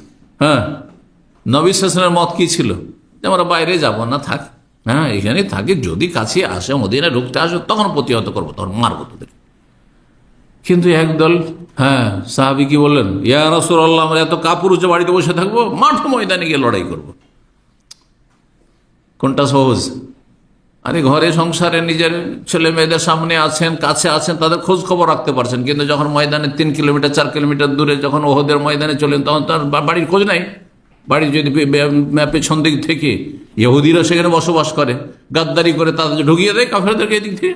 নবী সাল্লাল্লাহু আলাইহি ওয়াসাল্লামের মত কি ছিল? যে আমরা বাইরে যাব না, থাক, এখানে থাকি, যদি কাছে আসে মদিনায় ঢুকতে আসে তখন প্রতিহত করবো, তখন মারবো তোদের। কিন্তু একদল সাহাবী কি বললেন, ইয়া রাসূলুল্লাহ, আমরা এত কাপুরুষে বাড়িতে বসে থাকবো, মাঠ ময়দানে গিয়ে লড়াই করব। কোনটা সহজ? আরে ঘরে সংসারে নিজের ছেলে মেয়েদের সামনে আছেন, কাছে আছেন, তাদের খোঁজ খবর রাখতে পারছেন, কিন্তু যখন ময়দানে 3 কিলোমিটার 4 কিলোমিটার দূরে যখন ওহদের ময়দানে চলেন, তখন তার বাড়ির খোঁজ নাই। বাড়ির যদি পেছন দিক থেকে ইহুদিরা সেখানে বসবাস করে, গাদ্দারি করে তাদের ঢুকিয়ে দেয় কাফেরদেরকে এদিক থেকে,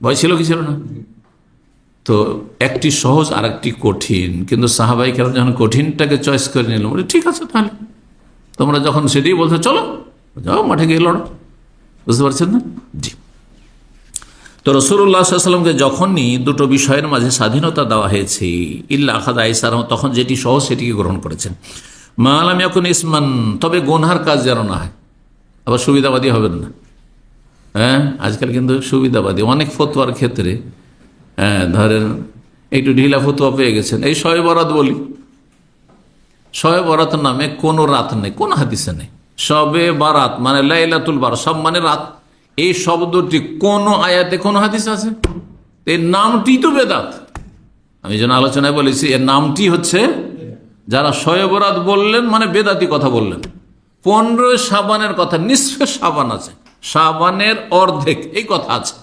ভয় ছিল কি ছিল না? তো একটি সহজ আর একটি কঠিন, কিন্তু সাহাবাই কেরাম যখন কঠিনটাকে চয়েস করে নিল, বলে ঠিক আছে, তাহলে তোমরা যখন সেটাই বলছো চলো যাও মাঠে গিয়ে লড়ো, বুঝতে পারছেন না? জি। তো তো রাসূলুল্লাহ সাল্লাল্লাহু আলাইহি ওয়াসাল্লামকে যখনই দুটো বিষয়ের মাঝে স্বাধীনতা দেওয়া হয়েছে, ইল্লা আখাযা আইসারাহু, তখন যেটি সহজ সেটিকে গ্রহণ করেছেন। মা লাম ইয়াকুন ইসমান, তবে গুনহার কাজ যেন না হয়। আবার সুবিধাবাদী হবেন না। হ্যাঁ, আজকাল কিন্তু সুবিধাবাদী অনেক ফতোয়ার ক্ষেত্রে, হ্যাঁ ধরেন একটু ঢিলা ফতোয়া পেয়ে গেছেন, এই শবে বরাত বলি, শবে বরাত নামে কোনো রাত নেই, কোনো হাদিসে নেই। শবে বারাত মানে লাইলাতুল বারাত, সব মানে রাত। এই শব্দটি কোন আয়াতে কোন হাদিস আছে? এর নামটি তো বেদাত। আমি যেন আলোচনায় বলেছি, এর নামটি হচ্ছে, যারা শবে বরাত বললেন মানে বেদাতি কথা বললেন। 15 শাবানের কথা, নিসফে শাবান আছে, শাবানের অর্ধেক এই কথা আছে,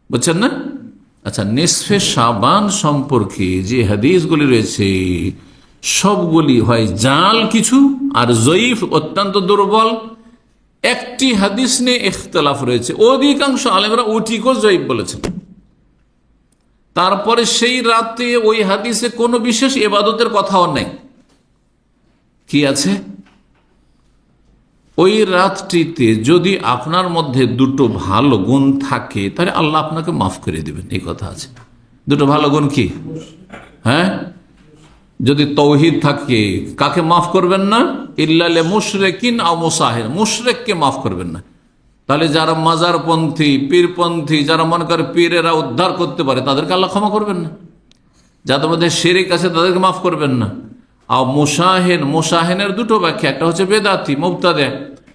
বুঝছেন না? আচ্ছা, নিসফে শাবান সম্পর্কে যে হাদিসগুলি রয়েছে সবগুলি হয় জাল কিছু, আর জয়ীফ অত্যন্ত দুর্বল। একটি হাদিস নিয়ে ইখতিলাফ রয়েছে, অধিকাংশ আলেমরা ওটিকেও জয়ীফ বলেছেন। তারপরে সেই রাতে ওই হাদিসে কোনো বিশেষ ইবাদতের কথাও নেই। কি আছে? ওই রাতটিতে যদি আপনার মধ্যে দুটো ভালো গুণ থাকে তাহলে আল্লাহ আপনাকে মাফ করে দেবেন, এই কথা আছে। দুটো ভালো গুণ কি? হ্যাঁ, যদি তৌহিদ থাকে, কাকে মাফ করবেন না? ইল্লা লি মুশরিকিন আও মুসাহির, মুশরিককে মাফ করবেন না। তাহলে যারা মাজারপন্থী, পীরপন্থী, যারা মনে করে পীরেরা উদ্ধার করতে পারে, তাদেরকে আল্লাহ ক্ষমা করবেন না। যাদের মধ্যে শিরক আছে তাদেরকে মাফ করবেন না। আর মুসাহিন, মুসাহিনের দুটো ব্যাখ্যা, একটা হচ্ছে বেদাতি, মুবতাদি।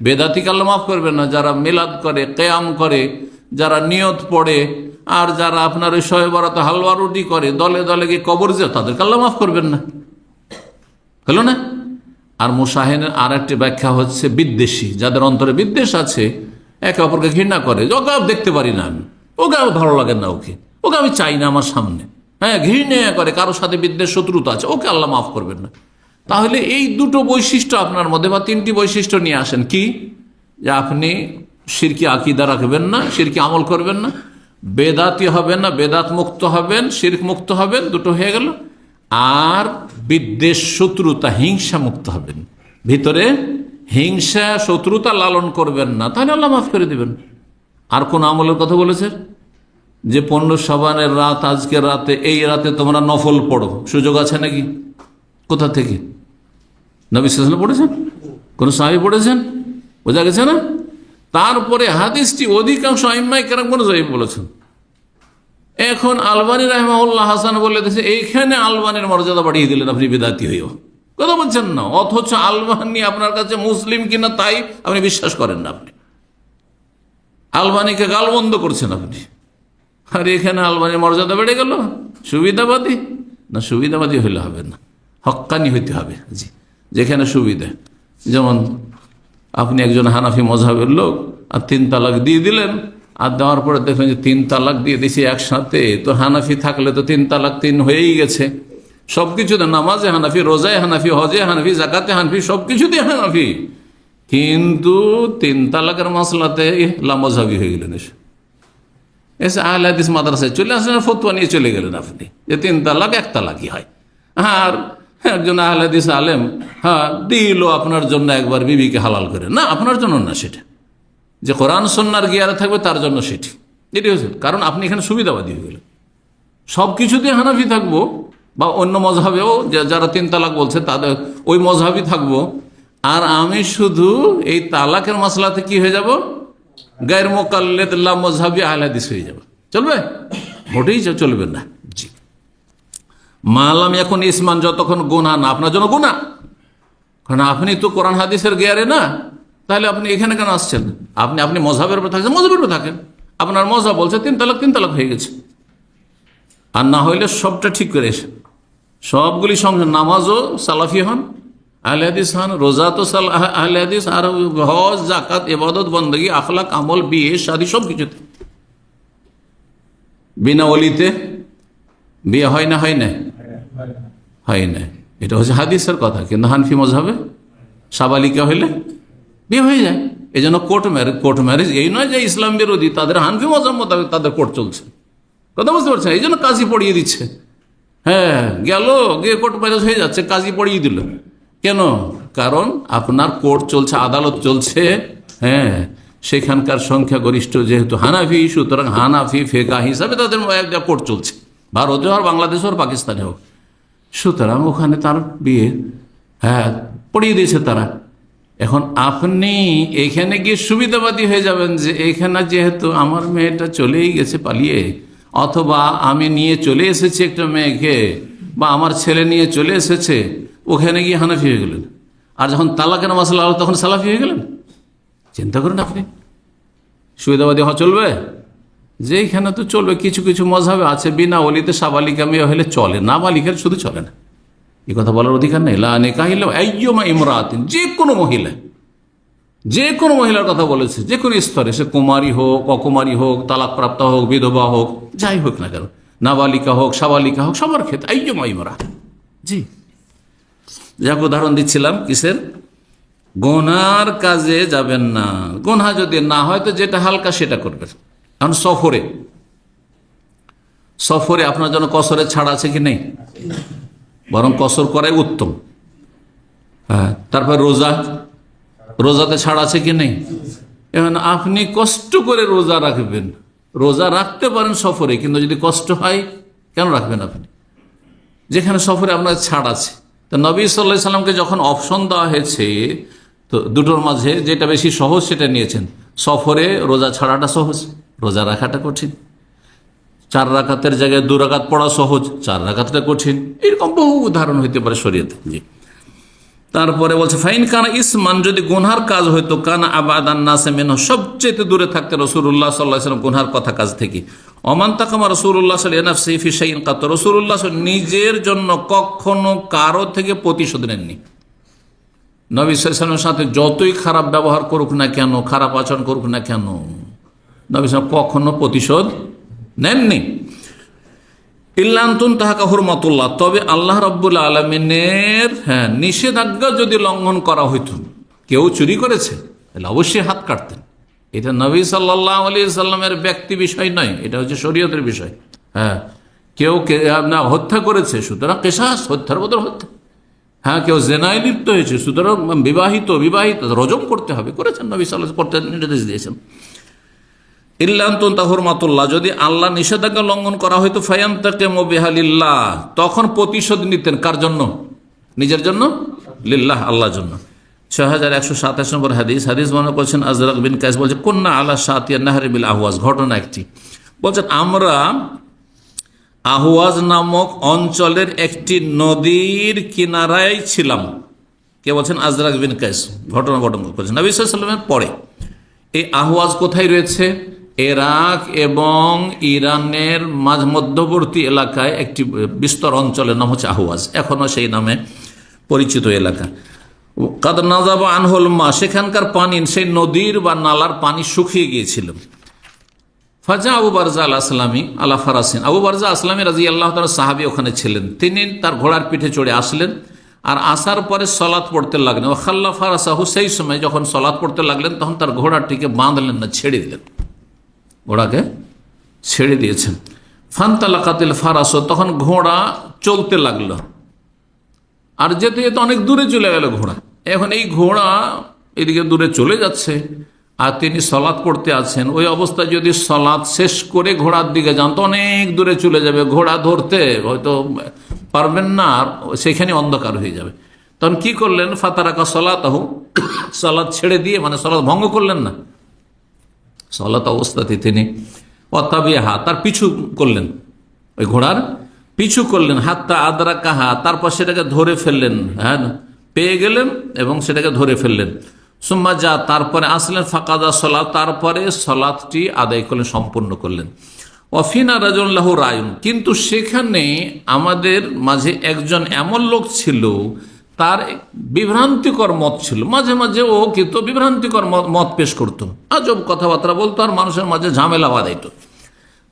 বেদাতিকে আল্লাহ মাফ করবেন না। যারা মিলাদ করে, কিয়াম করে, যারা নিয়ত পড়ে, আর যারা আপনার ওই শবে বরাতে হালুয়া রুটি করে, দলে দলে গিয়ে কবর যায়, তাদেরকে আল্লাহ মাফ করবেন না। হলো না? আর মুসাহিনের আর একটি ব্যাখ্যা হচ্ছে বিদ্বেষী, যাদের অন্তরে বিদ্বেষ আছে, একে অপরকে ঘৃণা করে, ওকে দেখতে পারি না আমি, ওকে আমার ভালো লাগে না, ওকে আমি চাই না আমার সামনে, হ্যাঁ ঘৃণা করে, কারোর সাথে বিদ্বেষ শত্রুতা আছে, ওকে আল্লাহ মাফ করবেন না। তাহলে এই দুটো বৈশিষ্ট্য আপনার মধ্যে, বা 3টি বৈশিষ্ট্য নিয়ে আসেন। কি? যে আপনি শিরকি আকীদা রাখবেন না, শিরকি আমল করবেন না, বেদাতি হবেন না, বেদাত মুক্ত হবেন, শিরক মুক্ত হবেন, দুটো হয়ে গেল। আর বিদ্বেষ শত্রুতা হিংসা মুক্ত হবেন, ভিতরে হিংসা শত্রুতা লালন করবেন না, তাহলে আল্লাহ মাফ করে দিবেন। আর কোন আমলের কথা বলেছেন? যে 15 শাবানের রাত, আজকের রাতে, এই রাতে তোমরা নফল পড়ো, সুযোগ আছে নাকি? কোথা থেকে? নবী সাল্লাল্লাহু আলাইহি ওয়াসাল্লাম পড়েছেন? কোন সাহাবী পড়েছেন? বোঝা গেছে না? তারপরে হাদিসটি অধিকাংশ আইম্মায়ে কেরাম কোন জয়ীফ বলেছেন। এখন আলবানী রাহিমাহুল্লাহ হাসান বলে দিয়েছে, এইখানে আলবানীর মর্যাদা বাড়িয়ে দিলেন আপনি বেদাতি হইও, কথা বলছেন না। অথচ আলবানী আপনার কাছে মুসলিম কিনা তাই আপনি বিশ্বাস করেন না। আপনি আলবানীকে গালবন্ধ করছেন আপনি, আর এখানে আলবানীর মর্যাদা বেড়ে গেল। সুবিধাবাদী না? সুবিধাবাদী হইলে হবে না, হক্কানি হইতে হবে। জি, যেখানে সুবিধা, যেমন আপনি একজন হানাফি মযহাবের লোক, আর 3 তালাক দিয়ে দিলেন, আর দেওয়ার পরে দেখলেন যে 3 তালাক দিয়ে দিয়েছি একসাথে, তো হানাফি থাকলে তো 3 তালাক 3 হয়েই গেছে। সবকিছুতে, নামাজে হানাফি, রোজায় হানাফি, হজে হানাফি, জাকাতে হানাফি, সবকিছুতে হানাফি, কিন্তু 3 তালাকের মাসলাতে লামযহাবী হয়ে গেলেন। এসে আহলে হাদিস মাদ্রাসায় চলে আসলেন, ফতোয়া নিয়ে চলে গেলেন আপনি যে 3 তালাক 1 তালাকই হয়। আর একজন আহলে হাদিস আলেম, হ্যাঁ দিল আপনার জন্য একবার বিবিকে হালাল করে, না আপনার জন্য না, সেটা যে কোরআন সুন্নাহর গিয়ারে থাকবে তার জন্য সেটি, এটি হচ্ছে কারণ। আপনি এখানে সুবিধাবাদী হয়ে গেলেন, সব কিছুতে হানাফি থাকবো, বা অন্য মযহাবেও যারা 3 তালাক বলছে তাদের ওই মযহাবই থাকবো, আর আমি শুধু এই তালাকের মাসলাতে কি হয়ে যাব? গায়র মুকাল্লিদ লামযহাবী আহলে হাদিস হয়ে যাব। চলবে? মোটেই চলবে না। জি, মালাম এখন ইসমান, যতক্ষণ গুনাহ না, আপনার জন্য গুনাহ, কারণ আপনি তো কোরআন হাদিসের গিয়ারে না, তাহলে আপনি এখানে কেন আসছেন? আপনি মযহাবের উপর থাকছেন, মযহাবের উপর থাকেন। আপনার মযহাব বলছে 3 তালাক হয়ে গেছে, আর না হইলে সবটা ঠিক করে এসে সবগুলি সঙ্গে, নামাজও সালাফি হন, আহলে হাদিস হন, রোজা তো আহলে হাদিস, আর হজ, যাকাত, ইবাদত, বندگی, আখলাক, আমল, বিয়ে, শাদী, সব কিছুতে। বিনা ওলিতে বিয়ে হয় না? হয় না? হয় না। এটা হচ্ছে হাদিসের কথা, কিন্তু হানফি মযহাবে সাবালিকা হইলে বিয়ে হয়ে যায়। এই জন্য কোর্ট ম্যারেজ এই নয় যে ইসলাম বিরোধী, তাদের হানফি মযহাব মোতাবেক তাদের কোর্ট চলছে, কথা বুঝতে পারছেন? এই জন্য কাজী পড়িয়ে দিচ্ছে। হ্যাঁ, গিয়ে কোর্ট ম্যারেজ হয়ে যাচ্ছে, কাজী পড়িয়ে দিল। কেন? কারণ আপনার কোর্ট চলছে, আদালত চলছে, হ্যাঁ সেখানকার সংখ্যাগরিষ্ঠ যেহেতু হানাফি, সুতরাং হানাফি ফেকা হিসাবে তাদের কোর্ট চলছে, ভারতে হোক, বাংলাদেশ হোক, পাকিস্তানে হোক। সুতরাং ওখানে তার বিয়ে পড়িয়ে দিয়েছে তারা। এখন আপনি এখানে গিয়ে সুবিধাবাদী হয়ে যাবেন যে এখানে যেহেতু আমার মেয়েটা চলেই গেছে পালিয়ে, অথবা আমি নিয়ে চলে এসেছি একটা মেয়েকে, বা আমার ছেলে নিয়ে চলে এসেছে, ওখানে গিয়ে হানাফি হয়ে গেলেন। আর যখন তালাকের মাসলা হলো তখন সালাফি হয়ে গেলেন। চিন্তা করেন আপনি, সুবিধাবাদী হওয়া চলবে? যেখানে তো চলবে, কিছু কিছু মজহাবে আছে বিনা ওলিতে সাবালিকা মেয়ে হলে চলে, না বালিকার শুধু চলে না। এই কথা বলার অধিকার নেই। লা নিকাহ ইল্লা আইয়ুমা ইমরাতিন, যে কোনো মহিলা, যে কোনো মহিলার কথা বলেছে, যে কোনো স্তরে, সে কুমারী হোক, অকুমারী হোক, তালাকপ্রাপ্ত হোক, বিধবা হোক, যাই হোক না কেন, নাবালিকা হোক, সাবালিকা হোক, সবার ক্ষেত্রে আইয়ুমা ইমরাত। জি, যাকে উদাহরণ দিচ্ছিলাম কিসের, গোনার কাজে যাবেন না। গোনা যদি না হয় তো যেটা হালকা সেটা করবেন। কারণ সফরে আপনার জন্য কসরের ছাড় আছে কি নেই? বরং কসর করাই উত্তম। তারপর রোজাতে ছাড় আছে কি নেই? এখন আপনি কষ্ট করে রোজা রাখবেন, রোজা রাখতে পারেন সফরে, কিন্তু যদি কষ্ট হয় কেন রাখবেন আপনি, যেখানে সফরে আপনার ছাড় আছে? তো নবী সাল্লাল্লাহু আলাইহি সাল্লামকে যখন অপশন দেওয়া হয়েছে, তো দুটোর মাঝে যেটা বেশি সহজ সেটা নিয়েছেন। সফরে রোজা ছাড়াটা সহজ, রোজা রাখাটা কঠিন। 4 রাকাতের জায়গায় 2 রাকাত পড়া সহজ, 4 রাকাতটা কঠিন। এরকম বহু উদাহরণ হইতে পারে শরীয়তে। জি, তারপরে বলছে ফাইন কানা ইসমান, যদি গুনহার কাজ হইতো, কানা আবাদান নাসে মিনহু, সবচেয়ে দূরে থাকতে রাসূলুল্লাহ সাল্লাল্লাহু আলাইহি ওয়াসাল্লাম গুনহার কথা কাজ থেকে। ওমান তাকামা রাসূলুল্লাহ সাল্লাল্লাহু আলাইহি ওয়াসাল্লাম ফি শাইইন কাত, রাসূলুল্লাহ নিজের জন্য কখনো কারো থেকে প্রতিশোধ নেননি। নবী সাল্লাল্লাহু আলাইহি ওয়াসাল্লামের সাথে যতই খারাপ ব্যবহার করুক না কেন, খারাপ আচরণ করুক না কেন, নবী সাল্লাল্লাহু কখনো প্রতিশোধ নেননি। ইল্লান্তুন তাহাকা হুরমাতুল্লাহ, তবে আল্লাহ রাব্বুল আলামিনের নিষেধাজ্ঞা যদি লঙ্ঘন করা হইতো, কেউ চুরি করেছে তাহলে অবশ্যই হাত কাটতেন। এটা নবী সাল্লাল্লাহু আলাইহি সাল্লামের ব্যক্তি বিষয় নয়, এটা হচ্ছে শরীয়তের বিষয়। কেউ হত্যা করেছে, সুতরাং কিসাস, হত্যার বদল হত্যা। কেউ জেনায় লিপ্ত হয়েছে, সুতরাং বিবাহিত রজম করতে হবে, করেছেন নবী সাল্লাল্লাহু আলাইহি ওয়াসাল্লাম, করতে নির্দেশ দিয়েছেন। ইল্লান্তুন তাহুরমাতুল্লাহ, যদি আল্লাহ নিষেধাজ্ঞা লঙ্ঘন করা হয়তো, ফায়ান্তাকিমু বিহালিল্লাহ, তখন প্রতিশোধ নিতেন। কার জন্য? নিজের জন্য, লিল্লাহ, আল্লাহর জন্য। 6127 নম্বর হাদিস মনে করছেন আজরাক বিন কায়েস বলছে, কুন্না আলা শাতিয়া নাহরি বিল আহওয়াজ, ঘটনা একটি, বলছেন আমরা আহওয়াজ নামক অঞ্চলের একটি নদীর কিনারায় ছিলাম। কে বলছেন? আজরাক বিন কায়েস ঘটনা করেছেন নবী সাল্লাল্লাহু আলাইহি ওয়াসাল্লামের পরে। এই আহওয়াজ কোথায় রয়েছে? ইরাক এবং ইরানের মধ্যবর্তী এলাকায় একটি বিস্তর অঞ্চলের নাম হচ্ছে আহওয়াজ, এখনো সেই নামে পরিচিত এলাকা। কাদ নাযাবা আনহুল মা, সেখানকার পানি, সেই নদীর বা নালার পানি শুকিয়ে গিয়েছিল। ফাজা আবু বারজা আল আসলামী আলা ফারাসিন, আবু বারজা আসলামী রাদিয়াল্লাহু তাআলা সাহাবী ওখানে ছিলেন। তিনি তার ঘোড়ার পিঠে চড়ে আসলেন, আর আসার পরে সলাৎ পড়তে লাগলেন। ও খাল্লা ফারাসাহু, সেই সময় যখন সলাৎ পড়তে লাগলেন তখন তার ঘোড়াটিকে বাঁধলেন না, ছেড়ে দিলেন, ঘোড়াকে ছেড়ে দিয়েছেন। ফান্তালাকাতিল ফারাস, তখন ঘোড়া চলতে লাগলো, আর যেতে যেতে অনেক দূরে চলে গেল ঘোড়া। এখন এই ঘোড়া এদিকে দূরে চলে যাচ্ছে, আর তিনি সলাৎ পড়তে আছেন। ওই অবস্থায় যদি সলাৎ শেষ করে ঘোড়ার দিকে যান তো অনেক দূরে চলে যাবে, ঘোড়া ধরতে হয়তো পারবেন না, আর সেখানে অন্ধকার হয়ে যাবে। তখন কি করলেন? ফাতারাকা সলাতাহু, সলাৎ ছেড়ে দিয়ে, মানে সলাৎ ভঙ্গ করলেন না, সলাৎ অবস্থাতে তিনি অতাবিহা, তার পিছু করলেন, ওই ঘোড়ার পিছু করলেন। হাত্তা আদরাকাহা, তারপর সেটাকে ধরে ফেললেন, পেয়ে গেলেন এবং সেটাকে ধরে ফেললেন। সুম্মা যা, তারপরে আসলেন, ফাকাদা সলাত, তারপরে সলাতটি আদায় করলেন, সম্পূর্ণ করলেন। অফিনা রাজুল লাহু রায়ুন, কিন্তু সেখানে আমাদের মাঝে একজন এমন লোক ছিল, তার বিভ্রান্তিকর মত ছিল। মাঝে মাঝে ও কিন্তু বিভ্রান্তিকর মত পেশ করতো, আজব কথাবার্তা বলতো, আর মানুষের মাঝে ঝামেলা বাঁধাইতো।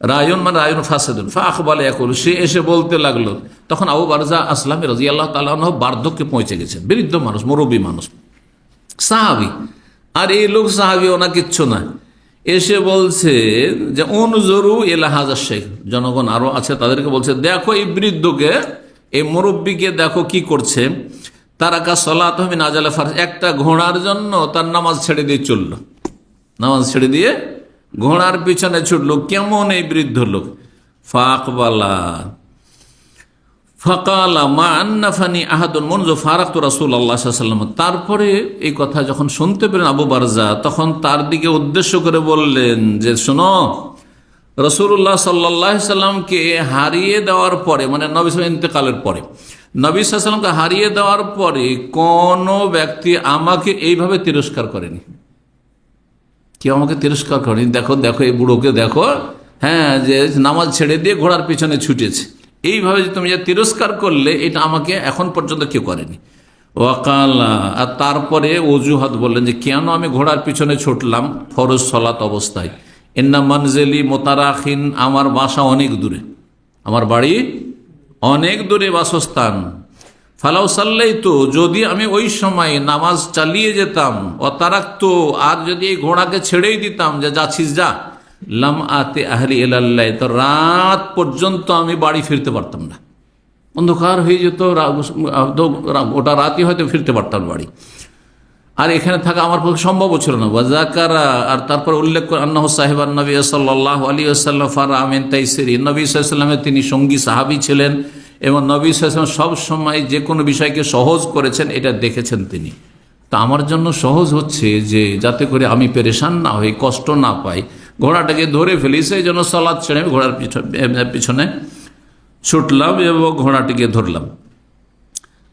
রায়ুন মানে রায়ুন ফাসেদুন, ফাখবালে ইয়াকুল, সে এসে বলতে লাগলো। তখন আবু বারজা আসলামী রাদিয়াল্লাহু তাআলা আনহু বার্ধক্যে পৌঁছে গেছেন, বৃদ্ধ মানুষ, মুরব্বী মানুষ, সাহাবী। আর এই লোক সাহাবী, ওনা কিচ্ছু না। এসে বলছে যে উনজুরু ইলা হাযা শেখ, জনগণ আরো আছে তাদেরকে বলছে, দেখো এই বৃদ্ধকে, এই মুরব্বীকে দেখো কি করছে। তারাকা সলাতাহু মিন আজাল ফারস, একটা ঘোড়ার জন্য তার নামাজ ছেড়ে দিয়ে চলল। নামাজ ছেড়ে দিয়ে ঘোড়ার পিছনে ছুটলো। কেমন এই বৃদ্ধ লোক? ফাকবালা ফাকালা মা আন্নাফানি আহাদুন মুনযু ফারাকতু রাসূলুল্লাহ সাল্লাল্লাহু আলাইহি ওয়াসাল্লাম। তারপরে এই কথা যখন শুনতে পেলেন আবু বারজা, তখন তার দিকে উদ্দেশ্য করে বললেন যে শোনো, রাসূলুল্লাহ সাল্লাল্লাহু আলাইহি সাল্লামকে হারিয়ে দেওয়ার পরে, মানে নবী সাল্লাল্লাহু ইন্তেকালের পরে, নবী সাল্লাল্লাহু আলাইহি সাল্লামকে হারিয়ে দেওয়ার পরে কোন ব্যক্তি আমাকে এইভাবে তিরস্কার করেনি। কেউ আমাকে তিরস্কার করেনি। দেখো দেখো এই বুড়োকে দেখো, হ্যাঁ, যে নামাজ ছেড়ে দিয়ে ঘোড়ার পিছনে ছুটেছে, এইভাবে যে তুমি যে তিরস্কার করলে, এটা আমাকে এখন পর্যন্ত কেউ করেনি। ওয়াকালা, আর তারপরে অজুহাত বললেন যে কেন আমি ঘোড়ার পিছনে ছুটলাম ফরজ সালাত অবস্থায়। ইন্না মানজিলি মুতারাখিন, আমার বাসা অনেক দূরে, আমার বাড়ি অনেক দূরে বাসস্থান। ফালাউ সাল্লাইতু, যদি আমি ওই সময় নামাজ চালিয়ে যেতাম, অতারাক্তু, আর যদি এই ঘোড়াকে ছেড়েই দিতাম যে যাচ্ছিস যা, লাম আতে আহলি ইলাল্লাহ, তো রাত পর্যন্ত আমি বাড়ি ফিরতে পারতাম না, অন্ধকার হয়ে যেত, ওটা রাতই হয়তো ফিরতে পারতাম বাড়ি, আর এখানে থাকা আমার পক্ষে সম্ভব ছিল না। ওয়াজাকারা, আর তারপর উল্লেখ করে আন্নাহু সাহিবান নবী সাল্লাল্লাহু আলাইহি ওয়াসাল্লাম ফারা মিন তাইসিরি, নবী সাল্লাল্লাহু আলাইহি ওয়াসাল্লামের তিনি সঙ্গী সাহাবী ছিলেন এবং নবী সাল্লাল্লাহু আলাইহি ওয়াসাল্লাম সব সময় যে কোনো বিষয়কে সহজ করেছেন, এটা দেখেছেন তিনি। তা আমার জন্য সহজ হচ্ছে যে যাতে করে আমি পেরেশান না হই, কষ্ট না পাই, ঘোড়াটাকে ধরে ফেলি, সেই জন্য সালাত ছেড়ে আমি ঘোড়ার পিছনে ছুটলাম এবং ঘোড়াটিকে ধরলাম।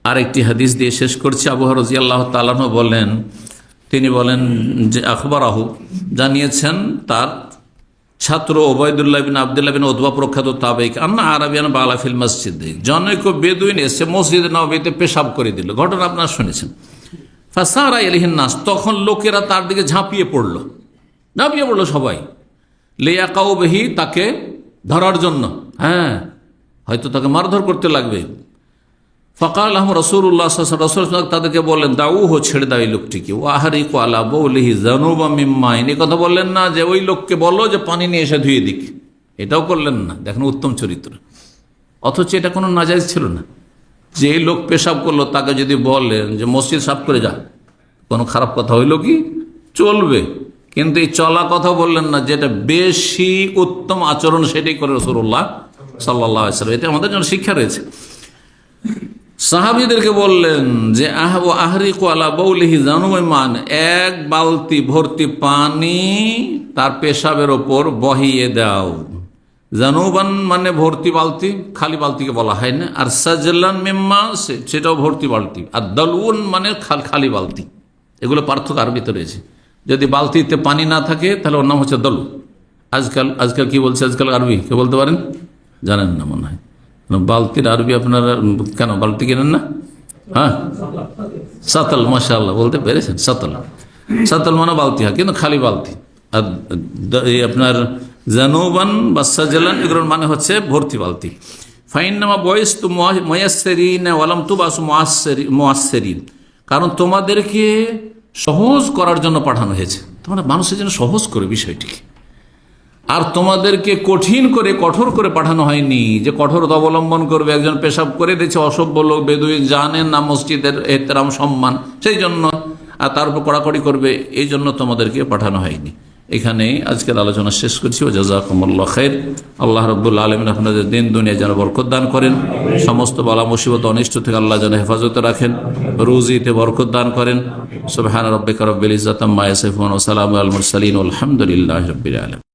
আরেকটি হাদিস দিয়ে শেষ করছি। আবু হুরায়রা রাদিয়াল্লাহু তাআলা আনহু বলেন, তিনি বলেন যে আখবরাহু, জানিয়েছেন তার ছাত্র ওবায়দুল্লাহ বিন আব্দুল্লাহ বিন উতবা প্রখ্যাত তাবেঈ, আন্না আরাবিয়ান বালা ফিল মসজিদ, জনৈক বেদুইন এসে মসজিদে নববীতে পেশাব করে দিল। ঘটনা আপনারা শুনেছেন। ফাসারা ইলাইহিন নাস, তখন লোকেরা তার দিকে ঝাঁপিয়ে পড়লো সবাই, লিয়াকাউ বিহি, তাকে ধরার জন্য, হ্যাঁ, হয়তো তাকে মারধর করতে লাগবে। ফকাল আহম রাসূলুল্লাহ সাল্লাল্লাহু আলাইহি ওয়াসাল্লাম, তাদেরকে বললেন দাউহু, ছেড়ে দাও এই লোকটিকে। ওয়াহরিকু আলা বাউলিহি যানুবা মিন মাইন, এই কথা বললেন না যে ওই লোককে বলো যে পানি নিয়ে এসে ধুয়ে দিক, এটাও করলেন না। দেখেন উত্তম চরিত্র। অথচ এটা কোনো নাজায়েজ ছিল না। যে এই লোক পেশাব করলো তাকে যদি বলেন যে মসজিদ সাফ করে যা, কোনো খারাপ কথা হইল কি? চলবে। কিন্তু এই চলা কথা বললেন না, যেটা বেশি উত্তম আচরণ সেটাই করে রাসূলুল্লাহ সাল্লাল্লাহু আলাইহি ওয়াসাল্লাম। এটা আমাদের জন্য শিক্ষা রয়েছে। সাহাবীদেরকে বললেন যে আহরিকু আলা বাউলিহি জানুমান, এক বালতি ভর্তি পানি তার পেশাবের ওপর বহিয়ে দাও। জানুবান মানে ভর্তি বালতি, খালি বালতিকে বলা হয় না। আর সাজলান মিম্মা, সেটাও ভর্তি বালতি। আর দালউন মানে খালি বালতি। এগুলো পার্থক্য আরবিতে রয়েছে। যদি বালতিতে পানি না থাকে তাহলে ওর নাম হচ্ছে দলু। আজকাল কি বলছে আজকাল আরবি, কে বলতে পারেন? জানেন না মনে হয়। বালতির আরবি আপনারা কেন বালতি কেনেন না? হ্যাঁ, সাতল, মাশাআল্লাহ বলতে পেরেছেন। সাতল মানে বালতি হয়, কিন্তু খালি বালতি। আর আপনার জানুবান বা সাজলান, এগুলোর মানে হচ্ছে ভর্তি বালতি। ফাইন্নামা বয়স্তু মুয়াসসিরিন ওয়ালাম তুবাসু মুয়াসসিরিন, কারণ তোমাদেরকে সহজ করার জন্য পাঠানো হয়েছে। তোমরা মানুষের জন্য সহজ করে বিষয়টিকে, আর তোমাদেরকে কঠোর করে পাঠানো হয়নি যে কঠোরতা অবলম্বন করবে। একজন পেশাব করে দিয়েছে, অসভ্য লোক, বেদুইন, জানেন না মসজিদের এহতেরাম সম্মান, সেই জন্য, আর তার উপর কড়াকড়ি করবে, এই জন্য তোমাদেরকে পাঠানো হয়নি। এখানেই আজকের আলোচনা শেষ করছি। ও জাযাকুমুল্লাহ খাইর। আল্লাহ রাব্বুল আলামিন আপনাদের দিন দুনিয়া যেন বরকত দান করেন, সমস্ত বালা মুসিবত অনিষ্ট থেকে আল্লাহ যেন হেফাজতে রাখেন, রুজিতে বরকত দান করেন। সুবহান রাব্বিকা রাব্বিল ইজ্জাতি আম্মা ইয়াসিফুন ওয়া সালামুন আলাল মুরসালিন ওয়ালহামদুলিল্লাহি রাব্বিল আলামিন।